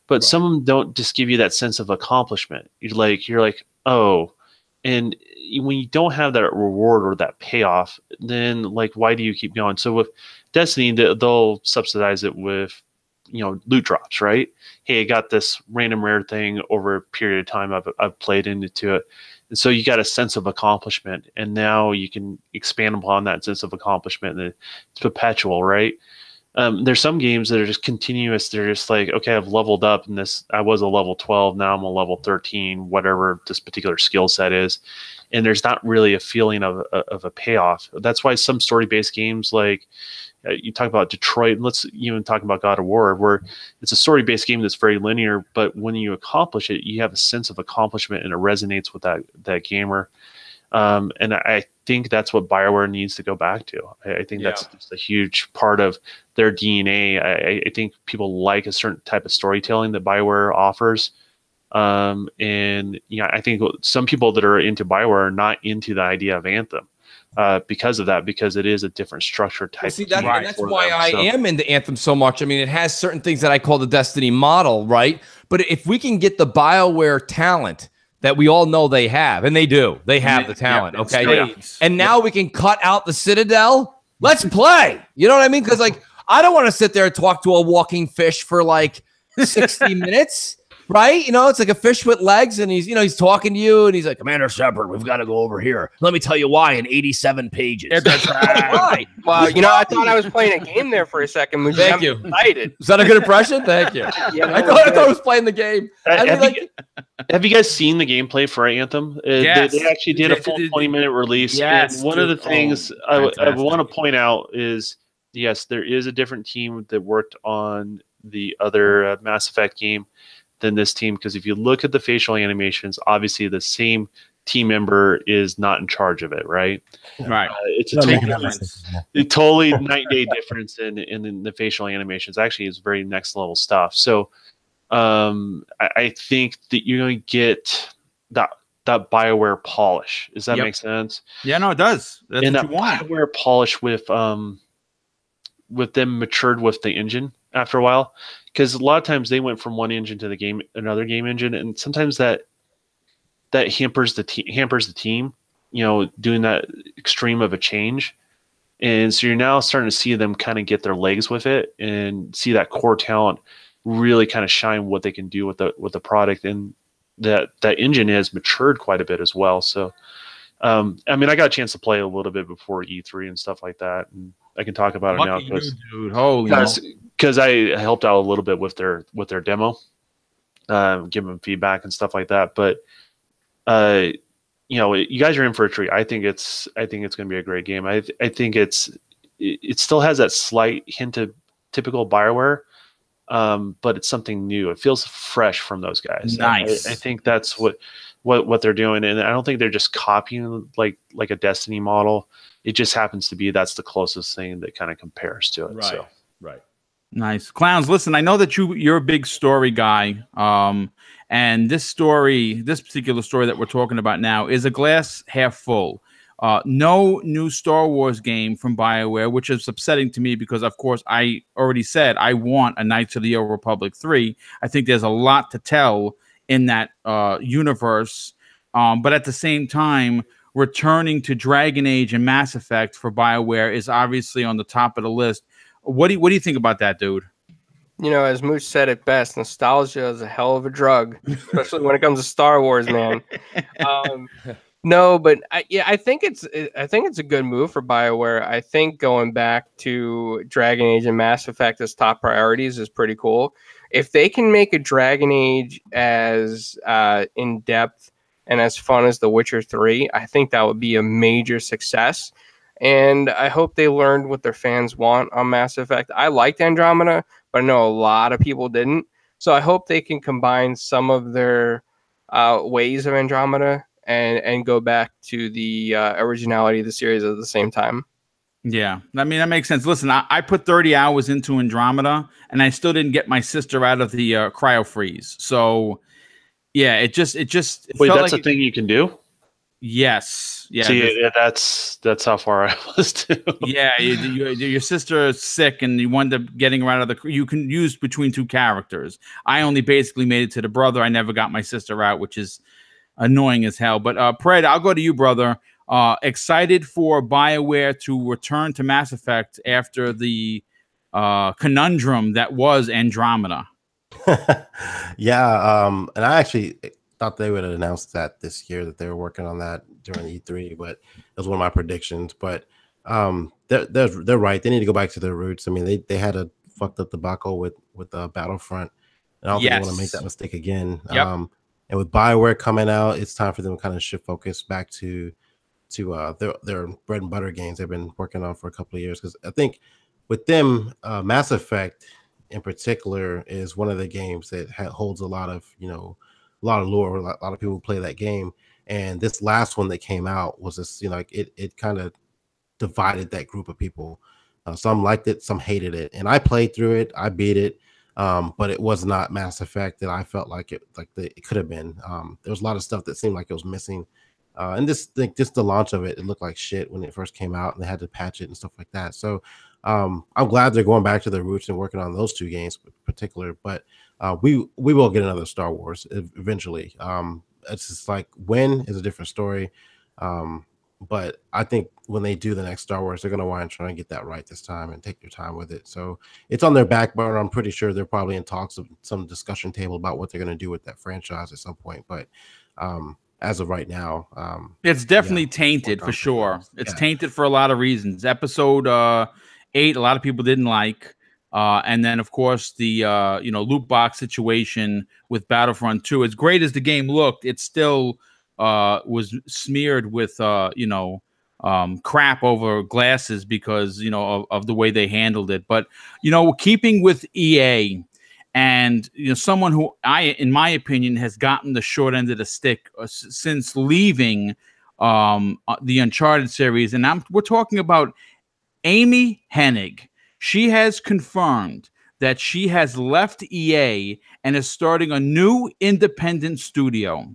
But some of them don't just give you that sense of accomplishment. You're like, oh, and when you don't have that reward or that payoff, then like, why do you keep going? So with Destiny, they'll subsidize it with, loot drops, right? Hey, I got this random rare thing over a period of time I've played into it. And so you got a sense of accomplishment, and now you can expand upon that sense of accomplishment, and it's perpetual, right? There's some games that are just continuous. They're just like, okay, I've leveled up in this. I was a level 12. Now I'm a level 13, whatever this particular skill set is. And there's not really a feeling of a payoff. That's why some story-based games, like you talk about Detroit, let's even talk about God of War, where it's a story-based game that's very linear, but when you accomplish it, you have a sense of accomplishment, and it resonates with that gamer. And I think that's what BioWare needs to go back to. I think that's just a huge part of their DNA. I think people like a certain type of storytelling that BioWare offers. And I think some people that are into BioWare are not into the idea of Anthem because of that, because it is a different structure type. See, that's why I am into Anthem so much. I mean, it has certain things that I call the Destiny model, right? But if we can get the BioWare talent that we all know they have, and they do. They have the talent, okay? And now we can cut out the Citadel. Let's play. You know what I mean? Because, like, I don't want to sit there and talk to a walking fish for, like, 60 minutes. right? You know, it's like a fish with legs, and he's talking to you, and he's like, Commander Shepard, we've got to go over here. Let me tell you why in 87 pages. That's right. Well, I thought I was playing a game there for a second. Thank you. Excited. Is that a good impression? Thank you. I thought I was playing the game. Have you guys seen the gameplay for Anthem? Yes. They actually did a full 20-minute release. Yes, and one of the things I want to point out is, yes, there is a different team that worked on the other Mass Effect game than this team, because if you look at the facial animations, obviously the same team member is not in charge of it, right? Right. It's a totally night and day difference in the facial animations. Actually, it's very next level stuff. So I think that you're going to get that Bioware polish. Does that make sense? Yeah, no, it does. That's and what that you want. Bioware polish with them matured with the engine after a while, because a lot of times they went from one engine to another game engine, and sometimes that hampers the team, doing that extreme of a change. And so you're now starting to see them kind of get their legs with it and see that core talent really kind of shine what they can do with the product, and that engine has matured quite a bit as well. So I got a chance to play a little bit before E3 and stuff like that, and I can talk about it now because I helped out a little bit with their demo, give them feedback and stuff like that. But you guys are in for a treat. I think it's going to be a great game. I think it still has that slight hint of typical Bioware, but it's something new. It feels fresh from those guys. Nice. I think that's what they're doing, and I don't think they're just copying like a Destiny model. It just happens to be that's the closest thing that kind of compares to it. Right. So. Right. Nice. Clowns, listen, I know that you're a big story guy. And this particular story that we're talking about now is a glass half full. No new Star Wars game from BioWare, which is upsetting to me because, of course, I already said I want a Knights of the Old Republic 3. I think there's a lot to tell in that universe. But at the same time, returning to Dragon Age and Mass Effect for BioWare is obviously on the top of the list. What do you think about that, dude? As Mooch said it best, nostalgia is a hell of a drug, especially when it comes to Star Wars, man. No, but I think it's a good move for BioWare. I think going back to Dragon Age and Mass Effect as top priorities is pretty cool. If they can make a Dragon Age as in depth and as fun as The Witcher 3, I think that would be a major success. And I hope they learned what their fans want on Mass Effect. I liked Andromeda, but I know a lot of people didn't. So I hope they can combine some of their ways of Andromeda and go back to the originality of the series at the same time. Yeah, I mean, that makes sense. Listen, I put 30 hours into Andromeda, and I still didn't get my sister out of the cryo freeze. So, yeah, it just Wait, felt that's like a thing you can do? Yes. Yeah. See, that's how far I was too. Yeah, your sister is sick, and you wind up getting her out of the. You can use between two characters. I only basically made it to the brother. I never got my sister out, which is annoying as hell. But Pred, I'll go to you, brother. Excited for BioWare to return to Mass Effect after the conundrum that was Andromeda. Yeah, and I actually thought they would have announced that this year, that they were working on that during E3, but it was one of my predictions. But they're right. They need to go back to their roots. I mean, they had a fucked up debacle with Battlefront, and I don't think they want to make that mistake again. Yep. And with BioWare coming out, it's time for them to kind of shift focus back to their bread and butter games they've been working on for a couple of years. Because I think with them, Mass Effect in particular is one of the games that holds a lot of lore. A lot of people play that game, and this last one that came out was this, it kind of divided that group of people. Some liked it, some hated it, and I played through it. I beat it, but it was not Mass Effect that I felt like it could have been. There was a lot of stuff that seemed like it was missing. And just the launch of it looked like shit when it first came out, and they had to patch it and stuff like that. So I'm glad they're going back to their roots and working on those two games in particular. But we will get another Star Wars eventually. It's just like when is a different story. But I think when they do the next Star Wars, they're gonna want to try and get that right this time and take their time with it. So it's on their back burner. I'm pretty sure they're probably in talks of some discussion table about what they're gonna do with that franchise at some point. But as of right now, it's definitely tainted for sure. It's tainted for a lot of reasons. Episode 8, a lot of people didn't like. And then, of course, the loot box situation with Battlefront 2. As great as the game looked, it still was smeared with crap over glasses because of the way they handled it. But keeping with EA, and someone who in my opinion, has gotten the short end of the stick since leaving the Uncharted series, and we're talking about Amy Hennig. She has confirmed that she has left EA and is starting a new independent studio.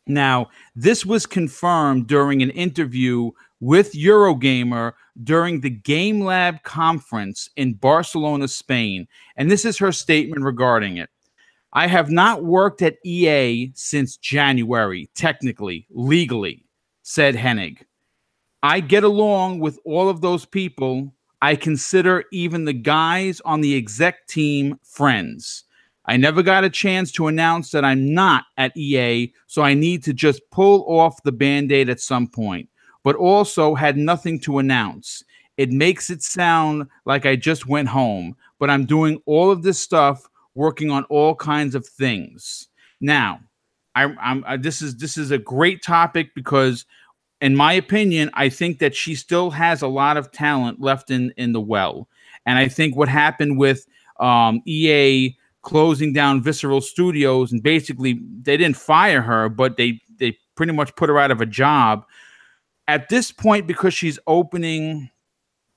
Now, this was confirmed during an interview with Eurogamer during the Game Lab conference in Barcelona, Spain. And this is her statement regarding it. I have not worked at EA since January, technically, legally, said Hennig. I get along with all of those people. I consider even the guys on the exec team friends. I never got a chance to announce that I'm not at EA, so I need to just pull off the Band-Aid at some point, but also had nothing to announce. It makes it sound like I just went home, but I'm doing all of this stuff, working on all kinds of things. Now, this is a great topic because, in my opinion, I think that she still has a lot of talent left in the well. And I think what happened with EA closing down Visceral Studios, and basically they didn't fire her, but they pretty much put her out of a job. At this point, because she's opening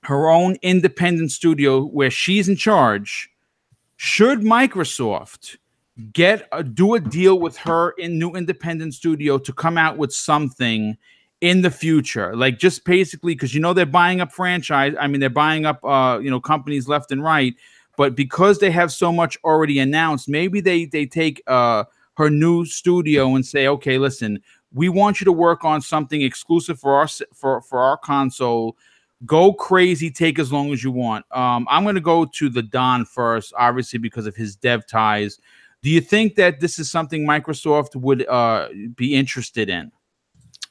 her own independent studio where she's in charge, should Microsoft do a deal with her in new independent studio to come out with something in the future, like just basically because they're buying up franchise. I mean, they're buying up companies left and right, but because they have so much already announced, maybe they take her new studio and say, okay, listen, we want you to work on something exclusive for our console. Go crazy, take as long as you want. I'm going to go to the Don first, obviously because of his dev ties. Do you think that this is something Microsoft would be interested in?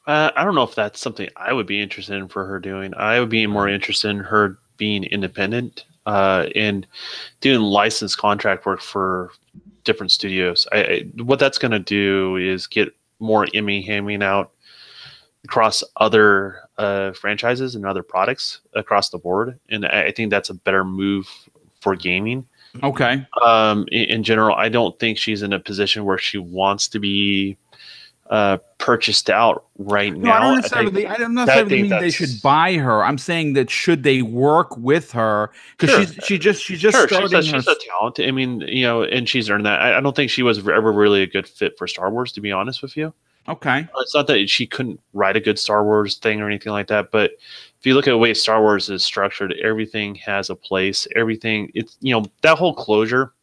I don't know if that's something I would be interested in for her doing. I would be more interested in her being independent and doing licensed contract work for different studios. What that's going to do is get more hemming out across other franchises and other products across the board. And I think that's a better move for gaming. Okay. In general, I don't think she's in a position where she wants to be purchased out right now. I don't necessarily mean they should buy her. I'm saying that should they work with her because she's just starting. She's a talent. I mean, and she's earned that. I don't think she was ever really a good fit for Star Wars, to be honest with you. Okay, it's not that she couldn't write a good Star Wars thing or anything like that, but if you look at the way Star Wars is structured, everything has a place. Everything, it's that whole closure,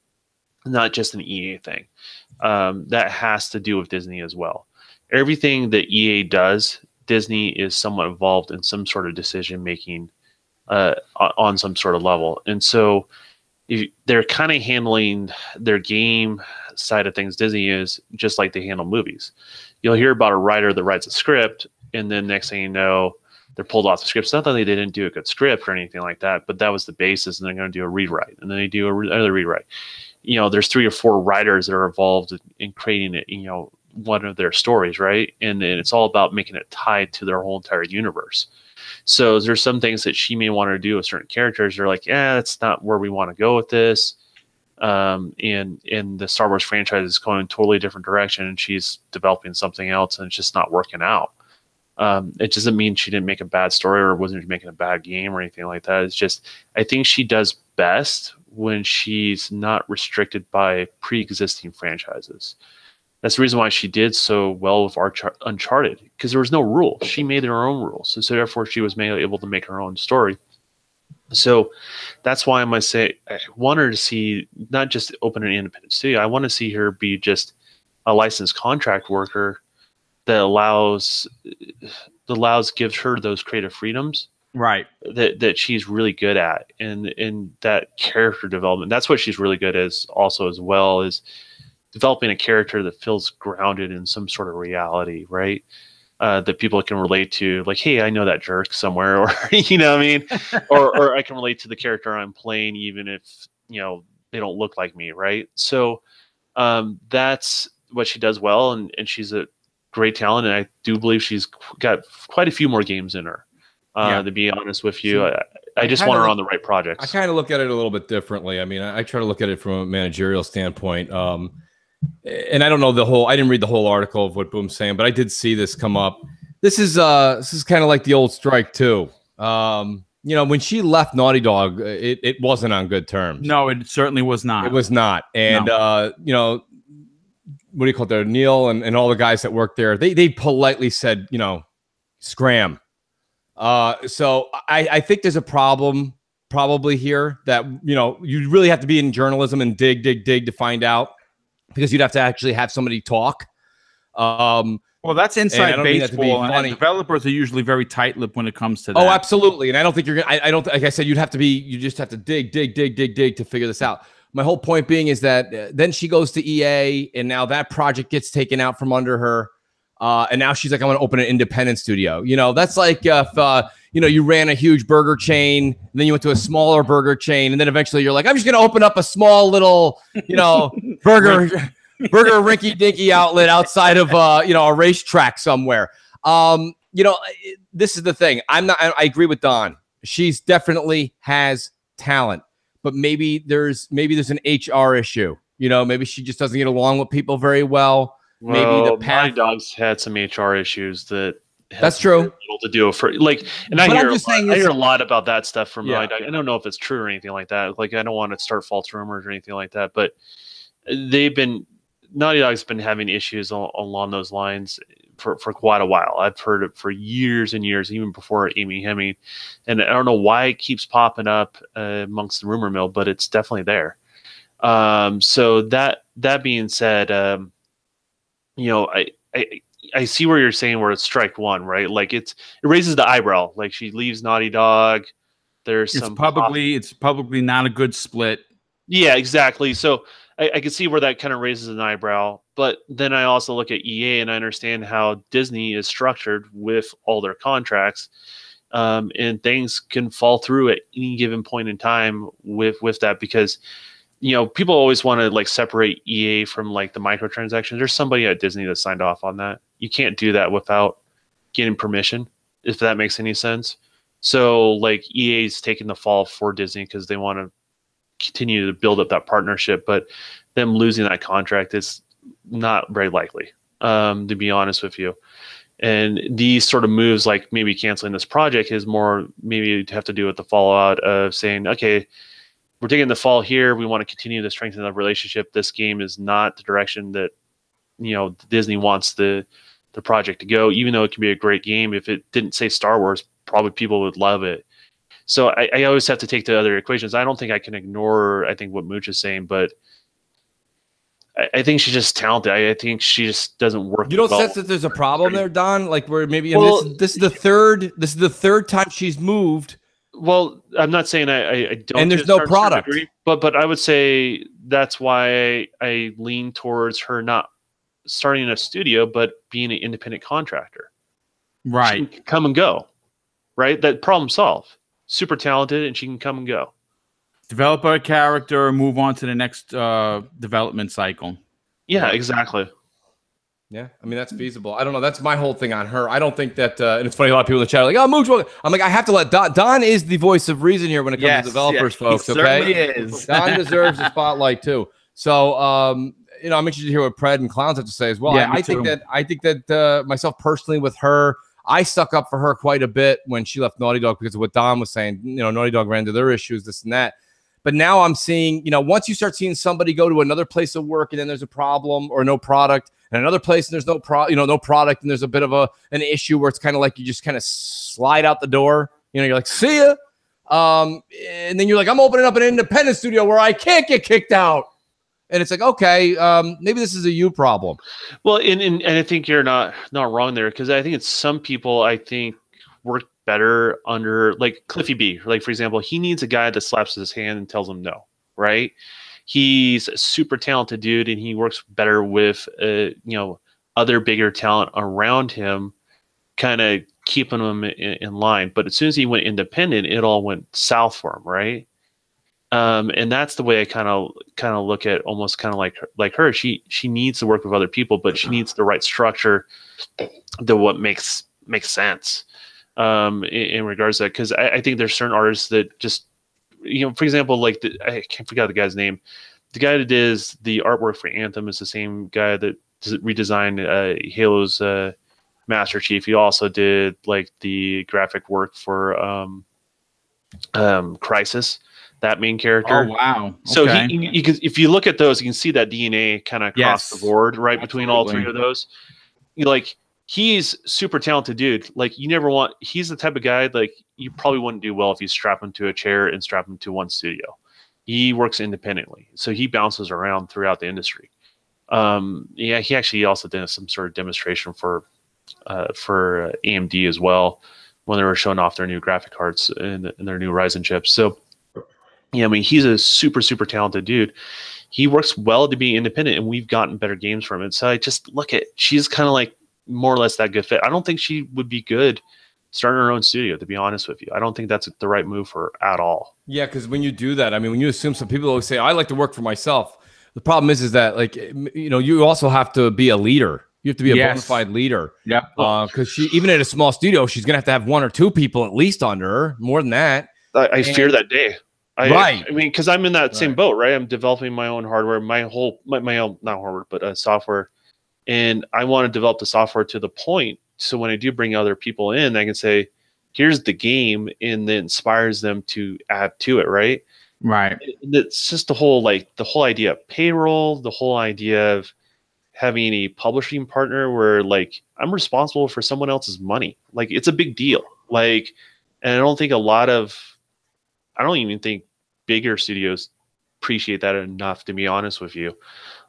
not just an EA thing. That has to do with Disney as well. Everything that EA does, Disney is somewhat involved in some sort of decision making on some sort of level. And so they're kind of handling their game side of things. Disney is just like they handle movies. You'll hear about a writer that writes a script, and then next thing you know, they're pulled off the script. It's not that they didn't do a good script or anything like that, but that was the basis, and they're going to do a rewrite, and then they do another rewrite. There's 3 or 4 writers that are involved in creating it, one of their stories, right? And it's all about making it tied to their whole entire universe. So there's some things that she may want to do with certain characters. They're like, that's not where we want to go with this. And the Star Wars franchise is going in a totally different direction, and she's developing something else, and it's just not working out. It doesn't mean she didn't make a bad story or wasn't making a bad game or anything like that. It's just, I think she does best when she's not restricted by pre-existing franchises. That's the reason why she did so well with Uncharted, because there was no rule. She made her own rules. So therefore, she was able to make her own story. So that's why I must say I want her to see not just open an independent studio. I want to see her be just a licensed contract worker that allows gives her those creative freedoms, right? That she's really good at, and that character development. That's what she's really good as well is developing a character that feels grounded in some sort of reality, right? That people can relate to, like, hey, I know that jerk somewhere, or you know what I mean, or I can relate to the character I'm playing, even if they don't look like me, right? So that's what she does well, and she's a great talent, and I do believe she's got quite a few more games in her. To be honest with you, I just want her on the right projects. I kind of look at it a little bit differently. I mean, I try to look at it from a managerial standpoint. And I don't know I didn't read the whole article of what Boom's saying, but I did see this come up. This is kind of like the old strike too. When she left Naughty Dog, it wasn't on good terms. No, it certainly was not. It was not. And what do you call it there? Neil and all the guys that worked there, they politely said, scram. So I think there's a problem probably here that, you really have to be in journalism and dig to find out, because you'd have to actually have somebody talk. Well, that's inside baseball, and developers are usually very tight-lipped when it comes to that. Oh, absolutely. And I don't think you're going to, I don't, like I said, you just have to dig to figure this out. My whole point being is that then she goes to EA, and now that project gets taken out from under her. And now she's like, I want to open an independent studio. That's like if, you ran a huge burger chain, and then you went to a smaller burger chain, and then eventually you're like, I'm just going to open up a small little, burger rinky-dinky outlet outside of, a racetrack somewhere. This is the thing. I agree with Don. She's definitely has talent, but maybe there's an HR issue. Maybe she just doesn't get along with people very well. Maybe the Naughty Dog's had some HR issues that's true. To do for and I hear a lot about that stuff from Naughty Dog. I don't know if it's true or anything like that. Like, I don't want to start false rumors or anything like that, but Naughty Dog's been having issues along those lines for quite a while. I've heard it for years and years, even before Amy Hennig, and I don't know why it keeps popping up amongst the rumor mill, but it's definitely there. So that being said, I see where you're saying where it's strike one, right? Like it raises the eyebrow. Like, she leaves Naughty Dog. It's probably not a good split. Yeah, exactly. So I can see where that kind of raises an eyebrow. But then I also look at EA, and I understand how Disney is structured with all their contracts. And things can fall through at any given point in time with that, because people always want to separate EA from the microtransactions. There's somebody at Disney that signed off on that. You can't do that without getting permission, if that makes any sense. So EA's taking the fall for Disney because they want to continue to build up that partnership, but them losing that contract is not very likely, to be honest with you. And these sort of moves, like maybe canceling this project, is more maybe to have to do with the fallout of saying, okay, we're taking the fall here. We want to continue to strengthen the relationship. This game is not the direction that Disney wants the project to go. Even though it can be a great game, if it didn't say Star Wars, probably people would love it. So I always have to take the other equations. I don't think I can ignore what Mooch is saying, but I think she's just talented. I think she just doesn't work. You don't sense that there's a problem there, Don? Like, where maybe this is the third time she's moved. Well, I'm not saying I don't. And there's no product. But I would say that's why I lean towards her not starting a studio, but being an independent contractor. Right. She can come and go. Right? That problem solved. Super talented, and she can come and go. Develop a character, move on to the next development cycle. Yeah, exactly. Yeah, I mean, that's feasible. I don't know. That's my whole thing on her. I don't think that, and it's funny, a lot of people in the chat are like, oh, Mooch. I'm like, I have to let Don is the voice of reason here when it comes to developers, folks. He okay, is. Don deserves the spotlight too. So, I'm interested to hear what Pred and Clowns have to say as well. Yeah, I think that myself personally with her, I stuck up for her quite a bit when she left Naughty Dog because of what Don was saying. Naughty Dog ran into their issues, this and that. But now I'm seeing, once you start seeing somebody go to another place of work and then there's a problem or no product, and another place and there's no product, and there's a bit of an issue where it's kind of like you just kind of slide out the door. You're like, see ya. And then you're like, I'm opening up an independent studio where I can't get kicked out. And it's like, okay, maybe this is a you problem. Well, and I think you're not wrong there, because I think it's some people I think work better under, like Cliffy B. Like, for example, he needs a guy that slaps his hand and tells him no, right? He's a super talented dude, and he works better with other bigger talent around him, kind of keeping him in line. But as soon as he went independent, it all went south for him, right? And that's the way I kind of look at, almost kind of like her. She needs to work with other people, but she needs the right structure, what makes sense in regards to that. Because I think there's certain artists that just, for example, like I can't forget the guy's name. The guy that does the artwork for Anthem is the same guy that redesigned Halo's Master Chief. He also did like the graphic work for Crisis, that main character. Oh wow! Okay. So you can, if you look at those, you can see that DNA kind of across the board, right? Between all three of those. Like, he's super talented dude. Like, he's the type of guy, like, you probably wouldn't do well if you strap him to a chair and strap him to one studio. He works independently, so he bounces around throughout the industry. Yeah, he actually also did some sort of demonstration for AMD as well, when they were showing off their new graphic cards and their new Ryzen chips. So, yeah, I mean, he's a super, super talented dude. He works well to be independent, and we've gotten better games from it. So I just look at, she's kind of like more or less that good fit. I don't think she would be good starting her own studio, to be honest with you. I don't think that's the right move for her at all. Yeah, because when you do that, I mean, when you assume, some people always say, I like to work for myself. The problem is that, like, you also have to be a leader. You have to be a bona fide leader. Yeah. Because even at a small studio, she's going to have 1 or 2 people at least under her, more than that. I fear that day. Right. I mean, because I'm in that same boat, right? I'm developing my own hardware, my own, not hardware, but software. And I want to develop the software to the point, so when I do bring other people in, I can say, here's the game, and then inspires them to add to it, right? Right. It's just the whole idea of payroll, the whole idea of having a publishing partner where, like, I'm responsible for someone else's money. Like, it's a big deal. Like, and I don't even think bigger studios appreciate that enough, to be honest with you,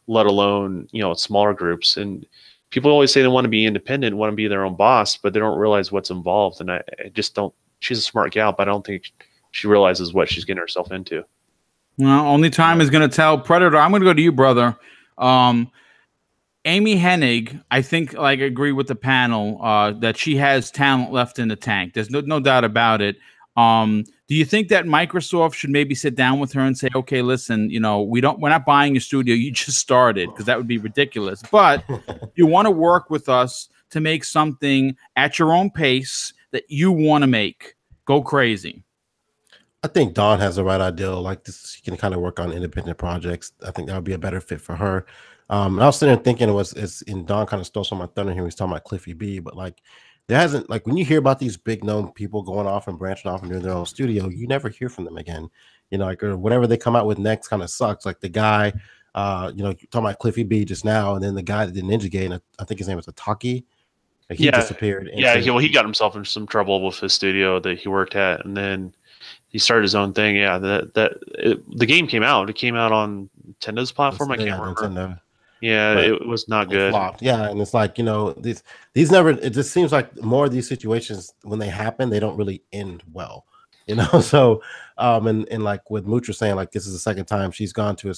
let alone, smaller groups. And people always say they want to be independent, want to be their own boss, but they don't realize what's involved. And I just don't, she's a smart gal, but I don't think she realizes what she's getting herself into. Well, only time is going to tell. Predator, I'm going to go to you, brother. Amy Hennig, I think, like, agree with the panel that she has talent left in the tank. There's no doubt about it. Do you think that Microsoft should maybe sit down with her and say, okay, listen, we're not buying your studio. You just started, because that would be ridiculous. But you want to work with us to make something at your own pace that you want to make. Go crazy. I think Dawn has the right idea. Like this, she can kind of work on independent projects. I think that would be a better fit for her. I was sitting there thinking and Dawn kind of stole some of my thunder here. He was talking about Cliffy B, but like, there hasn't, like, when you hear about these big known people going off and branching off and doing their own studio, you never hear from them again. Like, or whatever they come out with next kind of sucks. Like the guy, you're talking about Cliffy B just now, and then the guy that did Ninja Gate, I think his name was Ataki. Like, he disappeared. Yeah, he got himself in some trouble with his studio that he worked at, and then he started his own thing. Yeah, the game came out. It came out on Nintendo's platform. I can't remember. Nintendo. Yeah, but it was not good. Flopped. Yeah, and it's like, these never. It just seems like more of these situations, when they happen, they don't really end well. So and like with Mutra saying, like, this is the second time she's gone to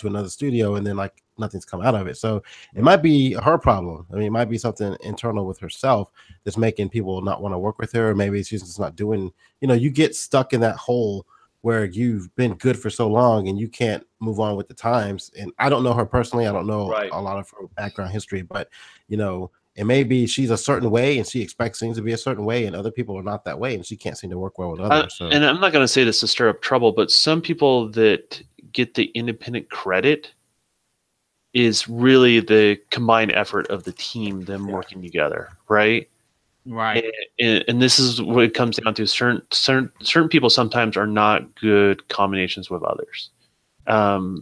another studio, and then like nothing's come out of it. So it might be her problem. I mean, it might be something internal with herself that's making people not want to work with her. Or maybe she's just not doing. You get stuck in that hole where you've been good for so long and you can't move on with the times. And I don't know her personally. I don't know a lot of her background history, but it may be she's a certain way and she expects things to be a certain way, and other people are not that way, and she can't seem to work well with others. And I'm not going to say this to stir up trouble, but some people that get the independent credit is really the combined effort of the team, them working together, right? Right. And this is what it comes down to. Certain people sometimes are not good combinations with others.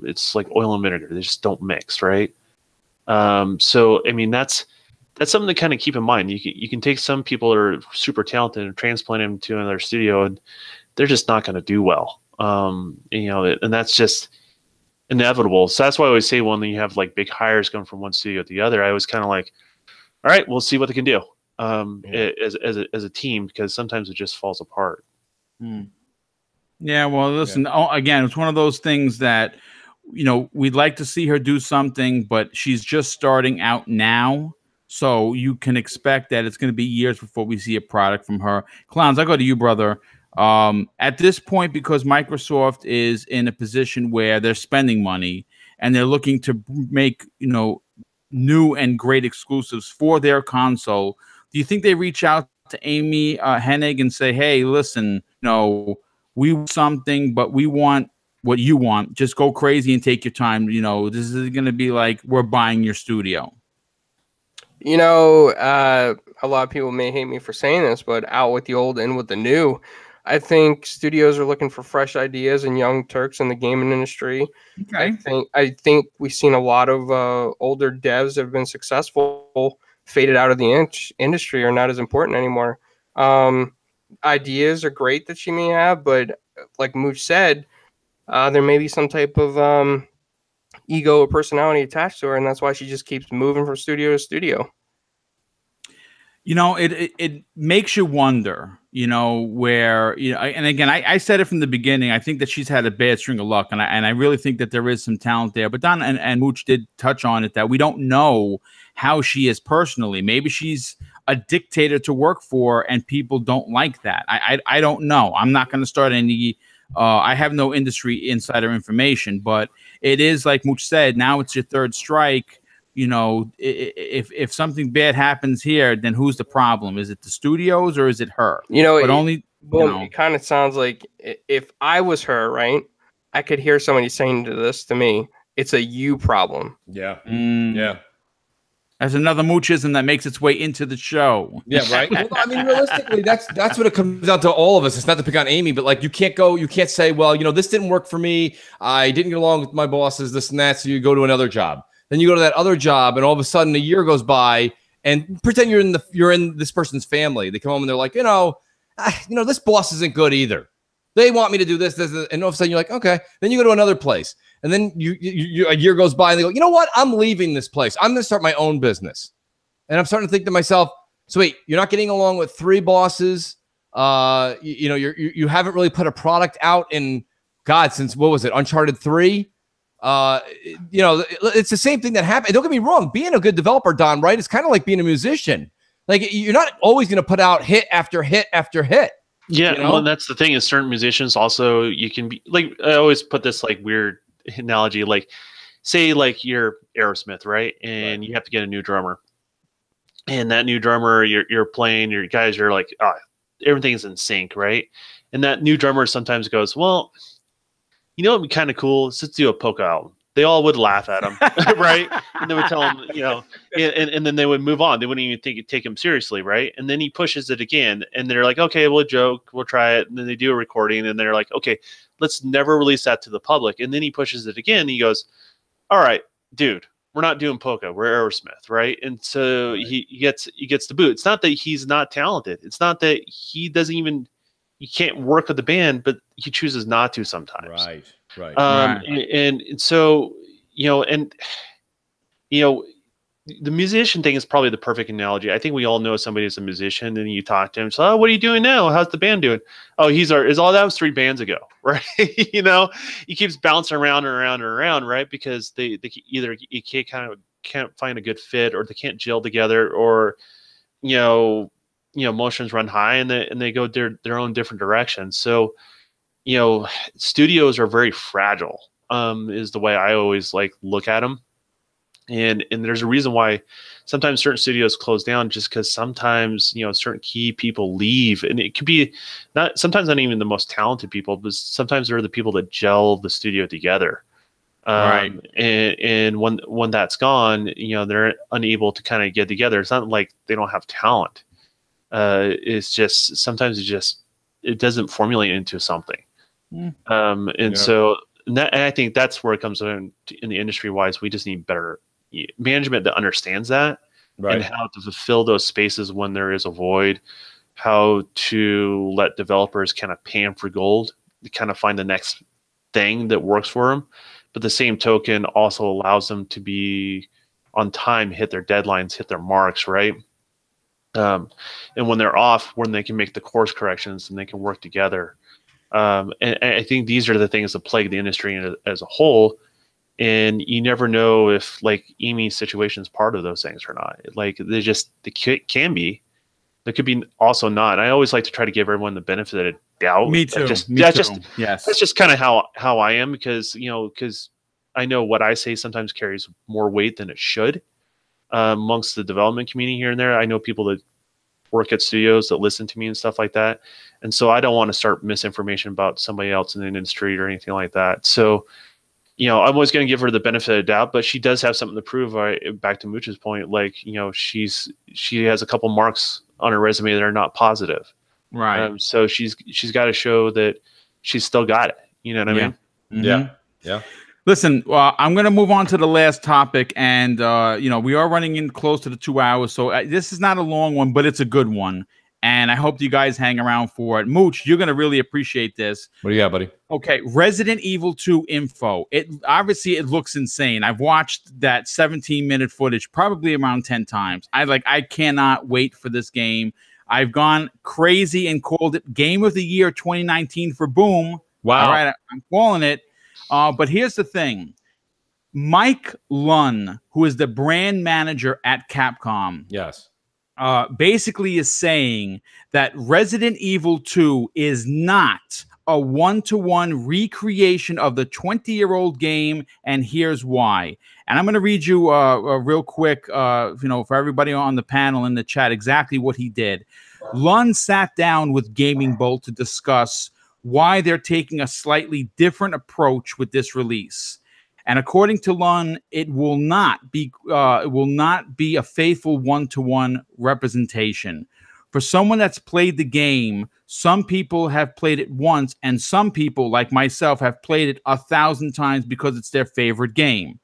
It's like oil and vinegar. They just don't mix, right? So, I mean, that's something to kind of keep in mind. You can take some people that are super talented and transplant them to another studio, and they're just not going to do well. And that's just, inevitable. So that's why I always say when you have like big hires going from one studio to the other, I was kind of like, all right, we'll see what they can do as a team, because sometimes it just falls apart. Yeah, well, listen, again, it's one of those things that, you know, we'd like to see her do something, but she's just starting out now. So you can expect that it's going to be years before we see a product from her. Clowns, I go to you, brother. At this point, because Microsoft is in a position where they're spending money and they're looking to make, you know, new and great exclusives for their console, do you think they reach out to Amy Hennig and say, hey, listen, you know, we want something, but we want what you want. Just go crazy and take your time. You know, this is going to be like we're buying your studio. You know, a lot of people may hate me for saying this, but out with the old, in with the new. I think studios are looking for fresh ideas and young Turks in the gaming industry. Okay. I think we've seen a lot of older devs that have been successful faded out of the industry, are not as important anymore. Ideas are great that she may have, but like Mooch said, there may be some type of ego or personality attached to her, and that's why she just keeps moving from studio to studio. You know, it makes you wonder, you know, where, you know, and again, I said it from the beginning. I think that she's had a bad string of luck, and I really think that there is some talent there. But Don and Mooch did touch on it, that we don't know how she is personally. Maybe she's a dictator to work for, and people don't like that. I don't know. I'm not going to start any. I have no industry insider information, but it is like Mooch said. Now it's your third strike. You know, if something bad happens here, then who's the problem? Is it the studios or is it her? You know, but only Boom, you know. It kind of sounds like if I was her, right? I could hear somebody saying to me, "It's a you problem." Yeah, yeah. As another Moochism that makes its way into the show. Yeah, right. Well, I mean, realistically, that's what it comes down to. All of us. It's not to pick on Amy, but like you can't say, well, you know, this didn't work for me. I didn't get along with my bosses, this and that. So you go to another job. Then you go to that other job, and all of a sudden a year goes by, and pretend you're in this person's family. They come home and they're like, you know, this boss isn't good either. They want me to do this, and all of a sudden you're like, okay. Then you go to another place, and then you a year goes by, and they go, you know what? I'm leaving this place. I'm going to start my own business. And I'm starting to think to myself, so wait, you're not getting along with 3 bosses. You haven't really put a product out in since what was it, Uncharted 3. It's the same thing that happened. Don't get me wrong. Being a good developer, Don, right? It's kind of like being a musician. Like you're not always going to put out hit after hit after hit. Yeah. You know? Well, and that's the thing is certain musicians also, you can be like, I always put this like weird analogy, like say like you're Aerosmith, right? And you have to get a new drummer, and that new drummer, you're playing, your guys are like, everything's in sync, right? And that new drummer sometimes goes, well, you know what would be kind of cool? Let's do a polka album. They all would laugh at him, right? And they would tell him, you know, and then they would move on. They wouldn't even take him seriously, right? And then he pushes it again, and they're like, okay, we'll joke, we'll try it. And then they do a recording, and they're like, okay, let's never release that to the public. And then he pushes it again. And he goes, all right, dude, we're not doing polka. We're Aerosmith, right? And so he gets the boot. It's not that he's not talented. It's not that he can't work with the band, but he chooses not to sometimes. Right. And so, the musician thing is probably the perfect analogy. I think we all know somebody who's a musician, and you talk to him. So, what are you doing now? How's the band doing? Oh, that was 3 bands ago, right? You know, he keeps bouncing around and around and around, right? Because they either you can't find a good fit, or they can't gel together, or emotions run high, and they go their own different directions. So, studios are very fragile, is the way I always like look at them. And there's a reason why sometimes certain studios close down, just because sometimes, certain key people leave, and it could be sometimes not even the most talented people, but sometimes they're the people that gel the studio together. Right. And when that's gone, they're unable to kind of get together. It's not like they don't have talent. It's just sometimes it doesn't formulate into something. So I think that's where it comes in the industry wise. We just need better management that understands that, right, and how to fulfill those spaces when there is a void, how to let developers kind of pan for gold, to kind of find the next thing that works for them. but the same token also allows them to be on time, hit their deadlines, hit their marks, right? And when they're off, when they can make the course corrections and they can work together. And I think these are the things that plague the industry as a whole. And you never know if like Amy's situation is part of those things or not. Like they can be. There could be also not. I always like to try to give everyone the benefit of doubt. Me too. Yes. That's just kind of how I am, because I know what I say sometimes carries more weight than it should amongst the development community here and there. I know people that work at studios that listen to me and stuff like that. And so I don't want to start misinformation about somebody else in the industry or anything like that. So, I'm always going to give her the benefit of the doubt, but she does have something to prove. Back to Mooch's point, like, she has a couple marks on her resume that are not positive. right. So she's got to show that she's still got it. You know what I mean? Mhm. Yeah. Listen, I'm going to move on to the last topic, and we are running in close to the 2 hours, so this is not a long one, but it's a good one, and I hope you guys hang around for it. Mooch, you're going to really appreciate this. What do you got, buddy? Okay, Resident Evil 2 info. It looks insane. I've watched that 17-minute footage probably around 10 times. I cannot wait for this game. I've gone crazy and called it Game of the Year 2019 for Boom. Wow. All right, I'm calling it. But here's the thing. Mike Lunn, who is the brand manager at Capcom, Yes. basically is saying that Resident Evil 2 is not a one-to-one recreation of the 20-year-old game, and here's why. And I'm going to read you real quick, for everybody on the panel in the chat, exactly what he did. Lunn sat down with Gaming Bolt to discuss why they're taking a slightly different approach with this release. And according to Lunn, it will not be a faithful one-to-one representation. For someone that's played the game, some people have played it once, and some people, like myself, have played it 1,000 times because it's their favorite game.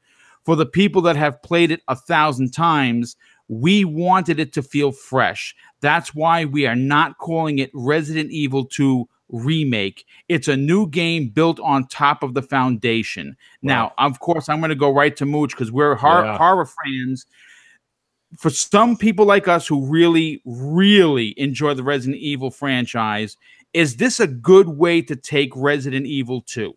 For the people that have played it 1,000 times, we wanted it to feel fresh. That's why we are not calling it Resident Evil 2 Remake. It's a new game built on top of the foundation. Now, of course, I'm going to go right to Mooch because we're horror fans. For some people like us who really, really enjoy the Resident Evil franchise, is this a good way to take Resident Evil 2?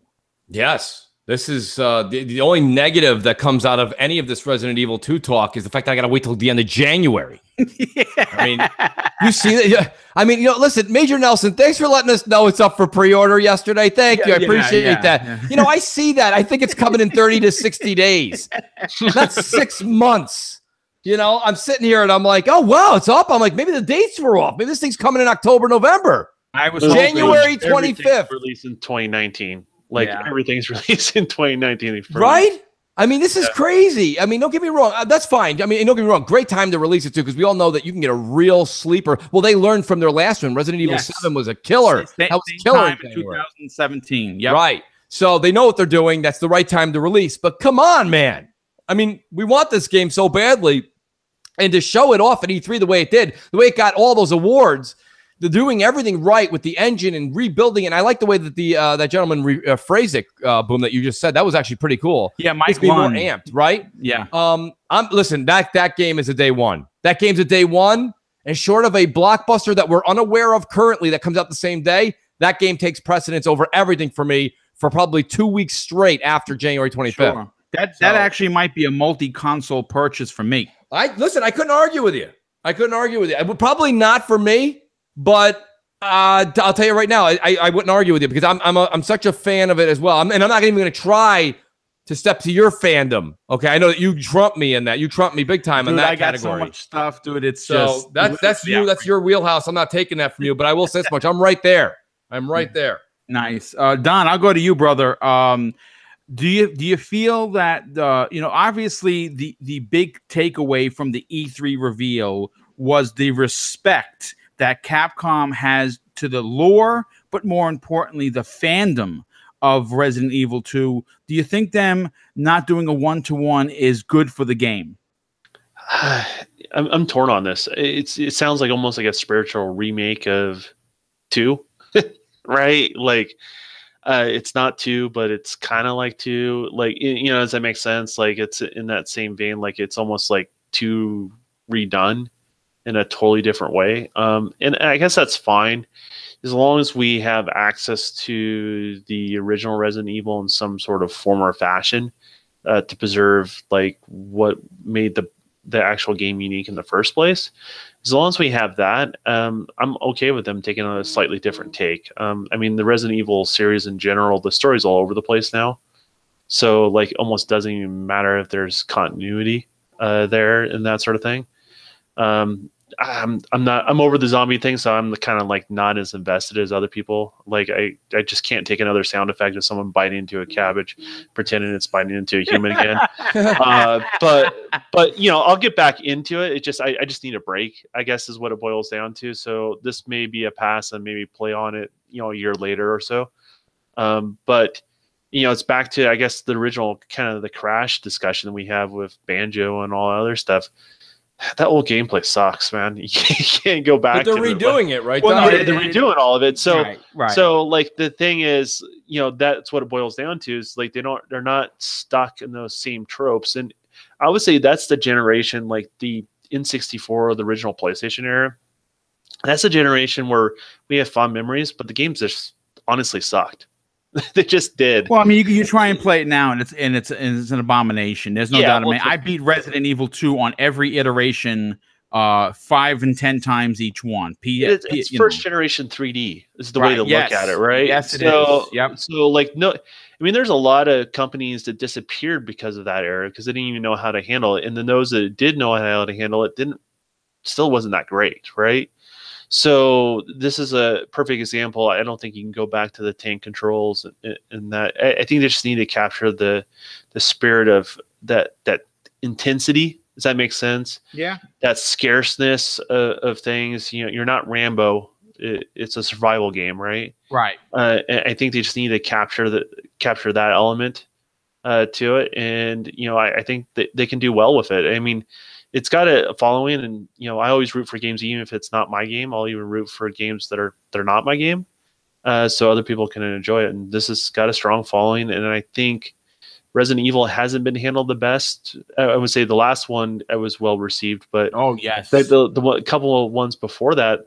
Yes. This is the only negative that comes out of any of this Resident Evil 2 talk is the fact that I got to wait till the end of January. I mean, you see that? Yeah. I mean, listen, Major Nelson, thanks for letting us know it's up for pre-order yesterday. Thank you. I appreciate that. Yeah. I see that. I think it's coming in 30 to 60 days. That's 6 months. I'm sitting here and I'm like, oh, wow, it's up. I'm like, maybe the dates were off. Maybe this thing's coming in October, November. I was January 25th. Released in 2019. Everything's released in 2019. Right? I mean, this is crazy. I mean, don't get me wrong. That's fine. I mean, don't get me wrong. Great time to release it, too, because we all know that you can get a real sleeper. Well, they learned from their last one. Resident Evil 7 was a killer. That was a killer in 2017. Yep. Right. So they know what they're doing. That's the right time to release. But come on, man. I mean, we want this game so badly. And to show it off at E3 the way it did, the way it got all those awards, they're doing everything right with the engine and rebuilding. And I like the way that that gentleman phrased it, Boom, that you just said. That was actually pretty cool. Yeah, Mike be more amped, right? Yeah. Listen, that game is a day one. That game's a day one. And short of a blockbuster that we're unaware of currently that comes out the same day, that game takes precedence over everything for me for probably 2 weeks straight after January 25th. Sure. That actually might be a multi-console purchase for me. I couldn't argue with you. It would probably not for me, but I'll tell you right now, I wouldn't argue with you because I'm such a fan of it as well. And I'm not even going to try to step to your fandom. Okay, I know that you trump me in that. You trump me big time in that category. I got so much stuff, dude. It's so just that's you. That's your wheelhouse. I'm not taking that from you, but I will say this much: I'm right there. Nice, Don. I'll go to you, brother. Do you feel that obviously the big takeaway from the E3 reveal was the respect that Capcom has to the lore, but more importantly, the fandom of Resident Evil 2. Do you think them not doing a one-to-one is good for the game? I'm torn on this. It sounds like almost like a spiritual remake of 2, right? Like, It's not 2, but it's kind of like 2. Like, you know, does that make sense? Like, it's in that same vein. Like, it's almost like 2 redone in a totally different way. And I guess that's fine as long as we have access to the original Resident Evil in some sort of form or fashion, to preserve like what made the actual game unique in the first place. As long as we have that, I'm okay with them taking a slightly different take. I mean, the Resident Evil series in general, the story's all over the place now. So like almost doesn't even matter if there's continuity there and that sort of thing. I'm over the zombie thing, so I'm kind of like not as invested as other people. Like I just can't take another sound effect of someone biting into a cabbage, pretending it's biting into a human again. But you know, I'll get back into it. It just I just need a break, I guess, is what it boils down to. So this may be a pass and maybe play on it, you know, a year later or so. But you know, it's back to, I guess, the original kind of the Crash discussion that we have with Banjo and all other stuff. That old gameplay sucks, man. You can't go back. But they're redoing it, right? Well, no, they're redoing all of it. So, right. So like the thing is, you know, that's what it boils down to is like they're not stuck in those same tropes. And I would say that's the generation, like the N64 or the original PlayStation era. That's a generation where we have fond memories, but the games just honestly sucked. They just did. Well, I mean, you try and play it now, and it's an abomination. There's no doubt. I mean, I beat Resident Evil 2 on every iteration, 5 and 10 times each one. It's first generation 3D is the way to look at it, right? Yes, it is. Yep. So, like, no, I mean, there's a lot of companies that disappeared because of that era because they didn't even know how to handle it, and then those that did know how to handle it still wasn't that great, right? So this is a perfect example. I don't think you can go back to the tank controls and that. I think they just need to capture the spirit of that intensity. Does that make sense? Yeah. That scarceness of things. You know, you're not Rambo. It's a survival game, right? Right. I think they just need to capture that element to it, and you know, I think that they can do well with it. I mean, it's got a following, and you know, I always root for games, even if it's not my game. I'll even root for games that are not my game, so other people can enjoy it. And this has got a strong following, and I think Resident Evil hasn't been handled the best. I would say the last one was well received, but yes, the couple of ones before that,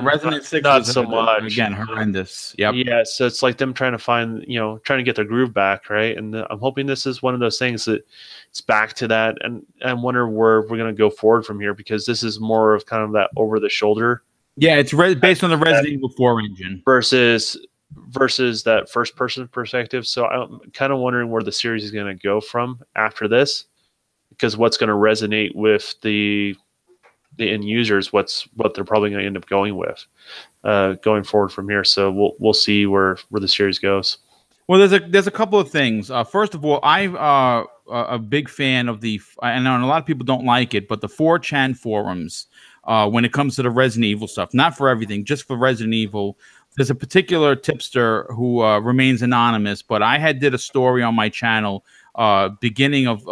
Resident 6 not so much. Again, horrendous. Yep. Yeah, so it's like them trying to get their groove back, right? And I'm hoping this is one of those things that it's back to that, and I wonder where we're going to go forward from here, because this is more of kind of that over the shoulder. Yeah, it's based on the Resident Evil 4 engine versus that first person perspective. So I'm kind of wondering where the series is going to go from after this, because what's going to resonate with the end users, what they're probably going to end up going with going forward from here. So we'll see where the series goes. Well, there's a couple of things. First of all, I'm a big fan of I know a lot of people don't like it, but the 4chan forums when it comes to the Resident Evil stuff, not for everything, just for Resident Evil. There's a particular tipster who remains anonymous, but I did a story on my channel beginning of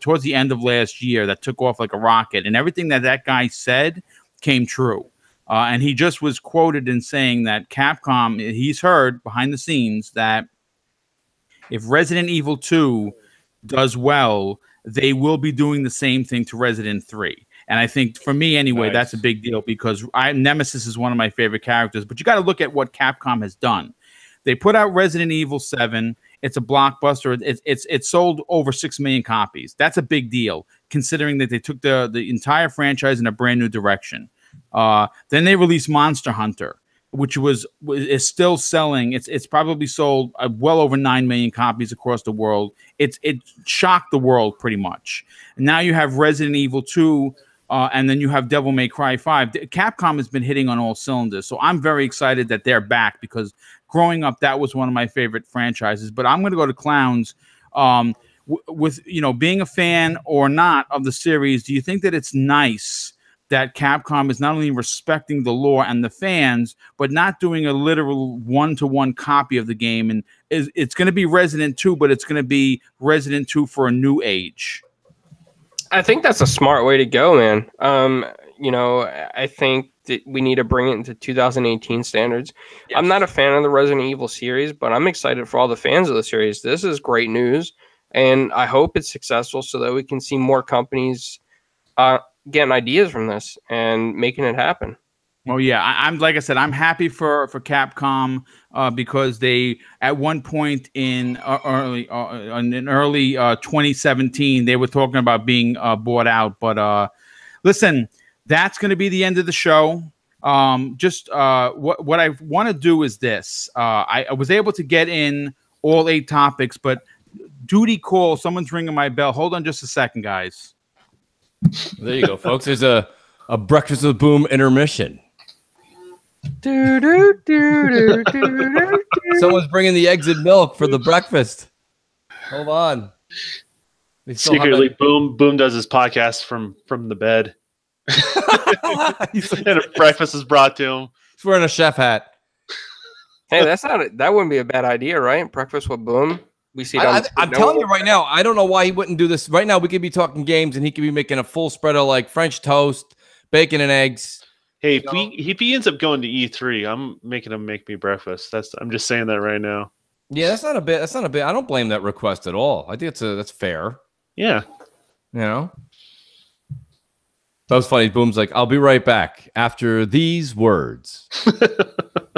towards the end of last year that took off like a rocket, and everything that guy said came true. And he just was quoted in saying that Capcom, he's heard behind the scenes that if Resident Evil 2 does well, they will be doing the same thing to Resident 3. And I think for me anyway, that's a big deal, because Nemesis is one of my favorite characters. But you got to look at what Capcom has done. They put out Resident Evil 7. It's a blockbuster. It's sold over 6 million copies. That's a big deal, considering that they took the entire franchise in a brand new direction. Then they released Monster Hunter, which is still selling. It's probably sold well over 9 million copies across the world. It shocked the world pretty much. And now you have Resident Evil 2. And then you have Devil May Cry 5. Capcom has been hitting on all cylinders. So I'm very excited that they're back, because growing up, that was one of my favorite franchises. But I'm going to go to Clowns. With being a fan or not of the series, do you think that it's nice that Capcom is not only respecting the lore and the fans, but not doing a literal one-to-one copy of the game? And it's going to be Resident 2, but it's going to be Resident 2 for a new age. I think that's a smart way to go, man. I think we need to bring it into 2018 standards. Yes. I'm not a fan of the Resident Evil series, but I'm excited for all the fans of the series. This is great news, and I hope it's successful so that we can see more companies getting ideas from this and making it happen. Well, yeah, I'm like I said, I'm happy for Capcom because they at one point in early 2017 they were talking about being bought out. But listen, that's going to be the end of the show. What I want to do is this: I was able to get in all 8 topics, but duty call. Someone's ringing my bell. Hold on, just a second, guys. There you go, folks. There's a Breakfast with Boom intermission. Someone's bringing the eggs and milk for the breakfast. Hold on. Secretly, Boom does his podcast from the bed. And a breakfast is brought to him. He's wearing a chef hat. Hey, that wouldn't be a bad idea, right? Breakfast with Boom. We see. I'm telling you right now, I don't know why he wouldn't do this. Right now, we could be talking games, and he could be making a full spread of like French toast, bacon, and eggs. Hey, if he ends up going to E3, I'm making him make me breakfast. I'm just saying that right now. Yeah, that's not a bit. I don't blame that request at all. I think that's fair. Yeah. You know? That was funny. Boom's like, I'll be right back after these words.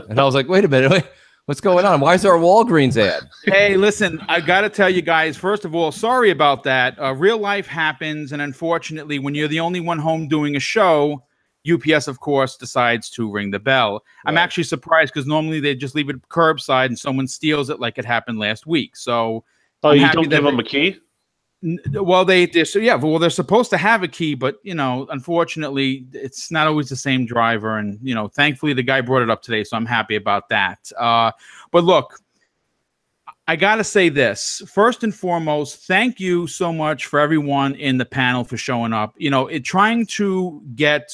And I was like, wait a minute. What's going on? Why is there a Walgreens ad? Hey, listen, I got to tell you guys, first of all, sorry about that. Real life happens. And unfortunately, when you're the only one home doing a show, UPS, of course, decides to ring the bell. Right. I'm actually surprised because normally they just leave it curbside and someone steals it like it happened last week. So, you don't give them a key? Well, they're supposed to have a key, but unfortunately, it's not always the same driver. And thankfully, the guy brought it up today, so I'm happy about that. But look, I got to say this. First and foremost, thank you so much for everyone in the panel for showing up. Trying to get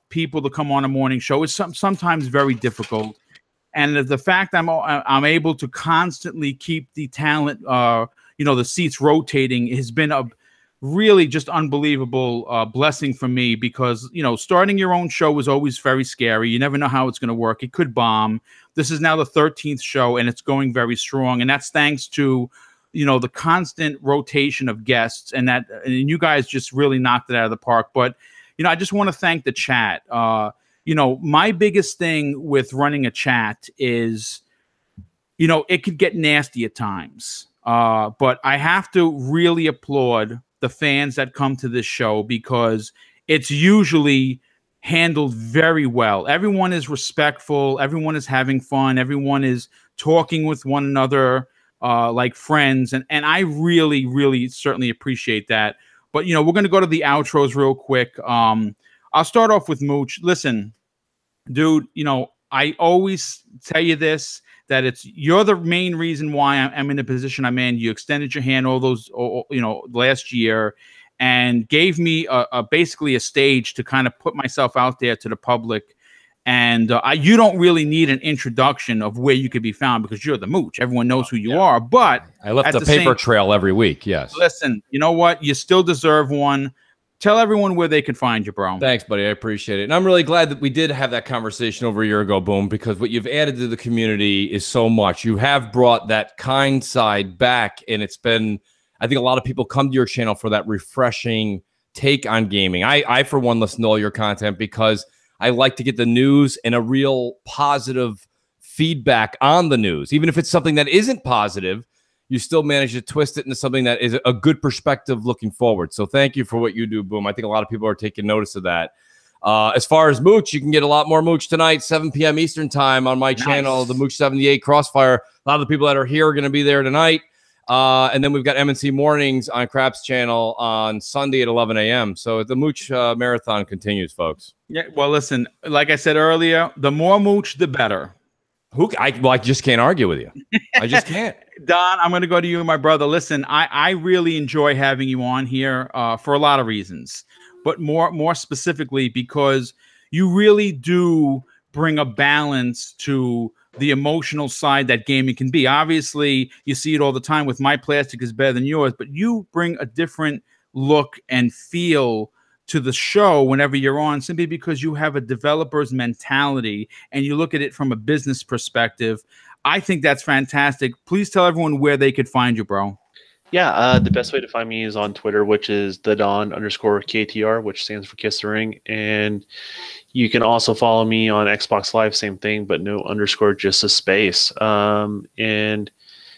people to come on a morning show is sometimes very difficult. And the fact I'm able to constantly keep the talent, the seats rotating has been a really just unbelievable blessing for me because, starting your own show is always very scary. You never know how it's going to work. It could bomb. This is now the 13th show and it's going very strong. And that's thanks to, the constant rotation of guests and you guys just really knocked it out of the park. But, I just want to thank the chat. My biggest thing with running a chat is, it could get nasty at times. But I have to really applaud the fans that come to this show because it's usually handled very well. Everyone is respectful. Everyone is having fun. Everyone is talking with one another like friends. And I really, really certainly appreciate that. But, we're going to go to the outros real quick. I'll start off with Mooch. Listen, dude, I always tell you this, that you're the main reason why I'm in the position I'm in. You extended your hand all those, last year and gave me basically a stage to kind of put myself out there to the public. And you don't really need an introduction of where you could be found because you're the Mooch. Everyone knows who you are. But I left a paper trail every week. Yes. Listen, you know what? You still deserve one. Tell everyone where they can find you, bro. Thanks, buddy. I appreciate it. And I'm really glad that we did have that conversation over a year ago, Boom, because what you've added to the community is so much. You have brought that kind side back, and it's been, I think a lot of people come to your channel for that refreshing take on gaming. I for one, listen to all your content because I like to get the news and a real positive feedback on the news. Even if it's something that isn't positive, you still manage to twist it into something that is a good perspective looking forward. So thank you for what you do, Boom. I think a lot of people are taking notice of that. As far as Mooch, you can get a lot more Mooch tonight, 7 p.m. Eastern time on my channel, the Mooch 78 Crossfire. A lot of the people that are here are going to be there tonight. And then we've got MNC Mornings on Crap's channel on Sunday at 11 a.m. So the Mooch marathon continues, folks. Yeah, well, listen, like I said earlier, the more Mooch, the better. I just can't argue with you. I just can't. Don, I'm going to go to you, my brother. Listen, I really enjoy having you on here for a lot of reasons, but more specifically because you really do bring a balance to the emotional side that gaming can be. Obviously, you see it all the time with my plastic is better than yours, but you bring a different look and feel to the show whenever you're on, simply because you have a developer's mentality and you look at it from a business perspective. I think that's fantastic. Please tell everyone where they could find you, bro. Yeah, the best way to find me is on Twitter, which is @thedon_KTR, which stands for Kiss the Ring. And you can also follow me on Xbox Live, same thing, but no underscore, just a space. And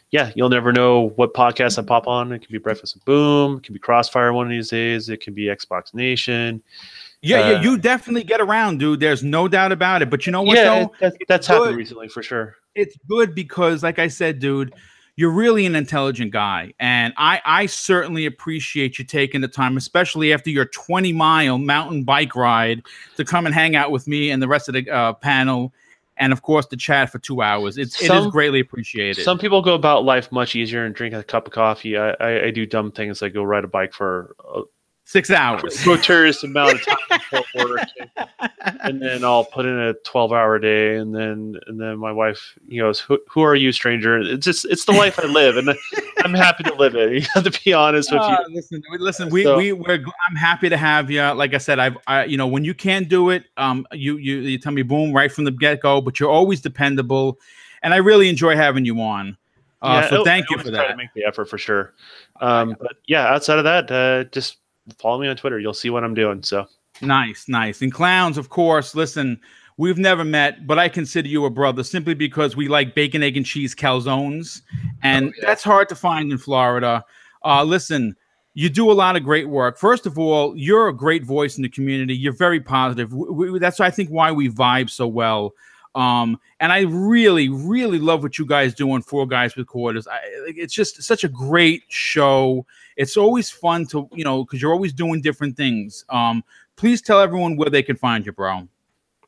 yeah, you'll never know what podcast I pop on. It could be Breakfast with Boom, it could be Crossfire one of these days, it could be Xbox Nation. Yeah, you definitely get around, dude. There's no doubt about it. But you know what, yeah, though? That's happened recently for sure. It's good because, like I said, dude, you're really an intelligent guy. And I certainly appreciate you taking the time, especially after your 20-mile mountain bike ride, to come and hang out with me and the rest of the panel. And, of course, to chat for 2 hours. It is greatly appreciated. Some people go about life much easier and drink a cup of coffee. I do dumb things like go ride a bike for 6 hours. Gratuitous amount of time before work, and then I'll put in a 12-hour day, and then my wife goes, "Who are you, stranger?" It's the life I live, and I'm happy to live it. You have to be honest with you. Listen. I'm happy to have you. Like I said, when you can't do it, you tell me boom right from the get-go, but you're always dependable, and I really enjoy having you on. So thank you for that. Try to make the effort for sure. But yeah, outside of that, just follow me on Twitter. You'll see what I'm doing. So nice. And clowns, of course. Listen, we've never met, but I consider you a brother simply because we like bacon, egg, and cheese calzones, and that's hard to find in Florida. Listen, you do a lot of great work. First of all, you're a great voice in the community. You're very positive. That's, I think, why we vibe so well. And I really, really love what you guys do on Four Guys with Quarters. It's just such a great show. It's always fun to, because you're always doing different things. Please tell everyone where they can find you, bro.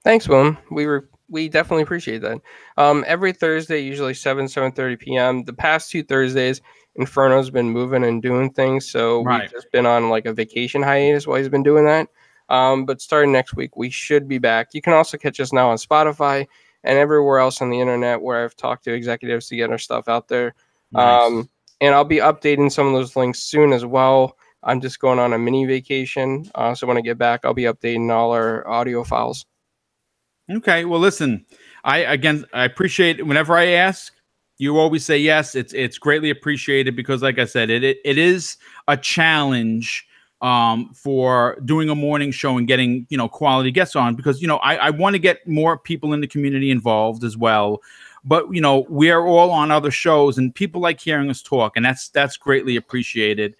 Thanks, Boom. We definitely appreciate that. Every Thursday, usually 7:30 p.m. The past 2 Thursdays, Inferno's been moving and doing things, so we've just been on like a vacation hiatus while he's been doing that. But starting next week, we should be back. You can also catch us now on Spotify and everywhere else on the internet where I've talked to executives to get our stuff out there. Nice. And I'll be updating some of those links soon as well. I'm just going on a mini vacation. So when I get back, I'll be updating all our audio files. Okay. Well, listen, I appreciate it. Whenever I ask, you always say yes. It's greatly appreciated because, like I said, it is a challenge for doing a morning show and getting, quality guests on, because, I want to get more people in the community involved as well. But, we're all on other shows and people like hearing us talk, and that's greatly appreciated.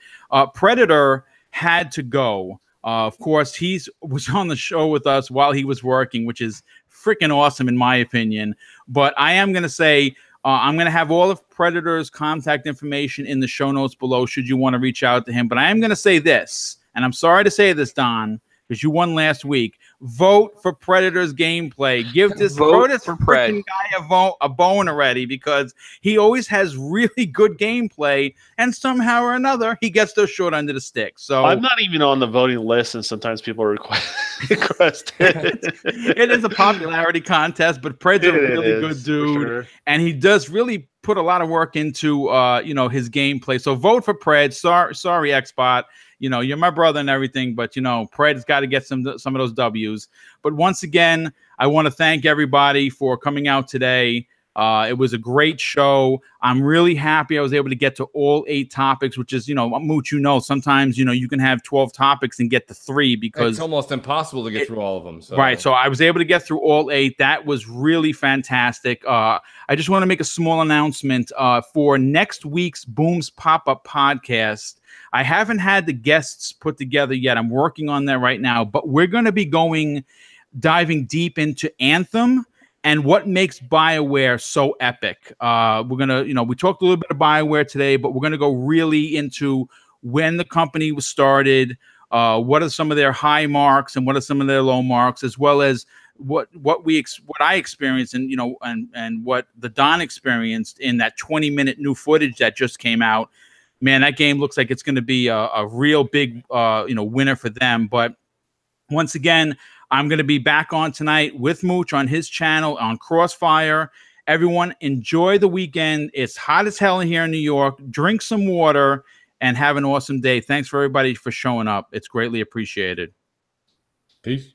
Predator had to go. Of course, he was on the show with us while he was working, which is freaking awesome in my opinion. But I am going to say, I'm going to have all of Predator's contact information in the show notes below should you want to reach out to him. But I am going to say this, and I'm sorry to say this, Don, because you won last week. Vote for Predator's gameplay. Give this freaking guy a bone already, because he always has really good gameplay, and somehow or another he gets those short under the stick. So I'm not even on the voting list, and sometimes people request it. It is a popularity contest, but Pred's a really good dude, sure. And he does really put a lot of work into his gameplay. So vote for Pred. Sorry, Xbot. You're my brother and everything, but Pred's got to get some of those W's. But once again, I want to thank everybody for coming out today. It was a great show. I'm really happy I was able to get to all 8 topics, which is, Mooch, sometimes, you can have 12 topics and get to 3 because it's almost impossible to get through all of them. So. Right. So I was able to get through all 8. That was really fantastic. I just want to make a small announcement for next week's Boom's Pop-Up Podcast. I haven't had the guests put together yet. I'm working on that right now, but we're going to be diving deep into Anthem and what makes BioWare so epic. We're going to, we talked a little bit of BioWare today, but we're going to go really into when the company was started, what are some of their high marks and what are some of their low marks, as well as what I experienced and, and what the Don experienced in that 20-minute new footage that just came out. Man, that game looks like it's going to be a real big, winner for them. But once again, I'm going to be back on tonight with Mooch on his channel on Crossfire. Everyone, enjoy the weekend. It's hot as hell here in New York. Drink some water and have an awesome day. Thanks for everybody for showing up. It's greatly appreciated. Peace.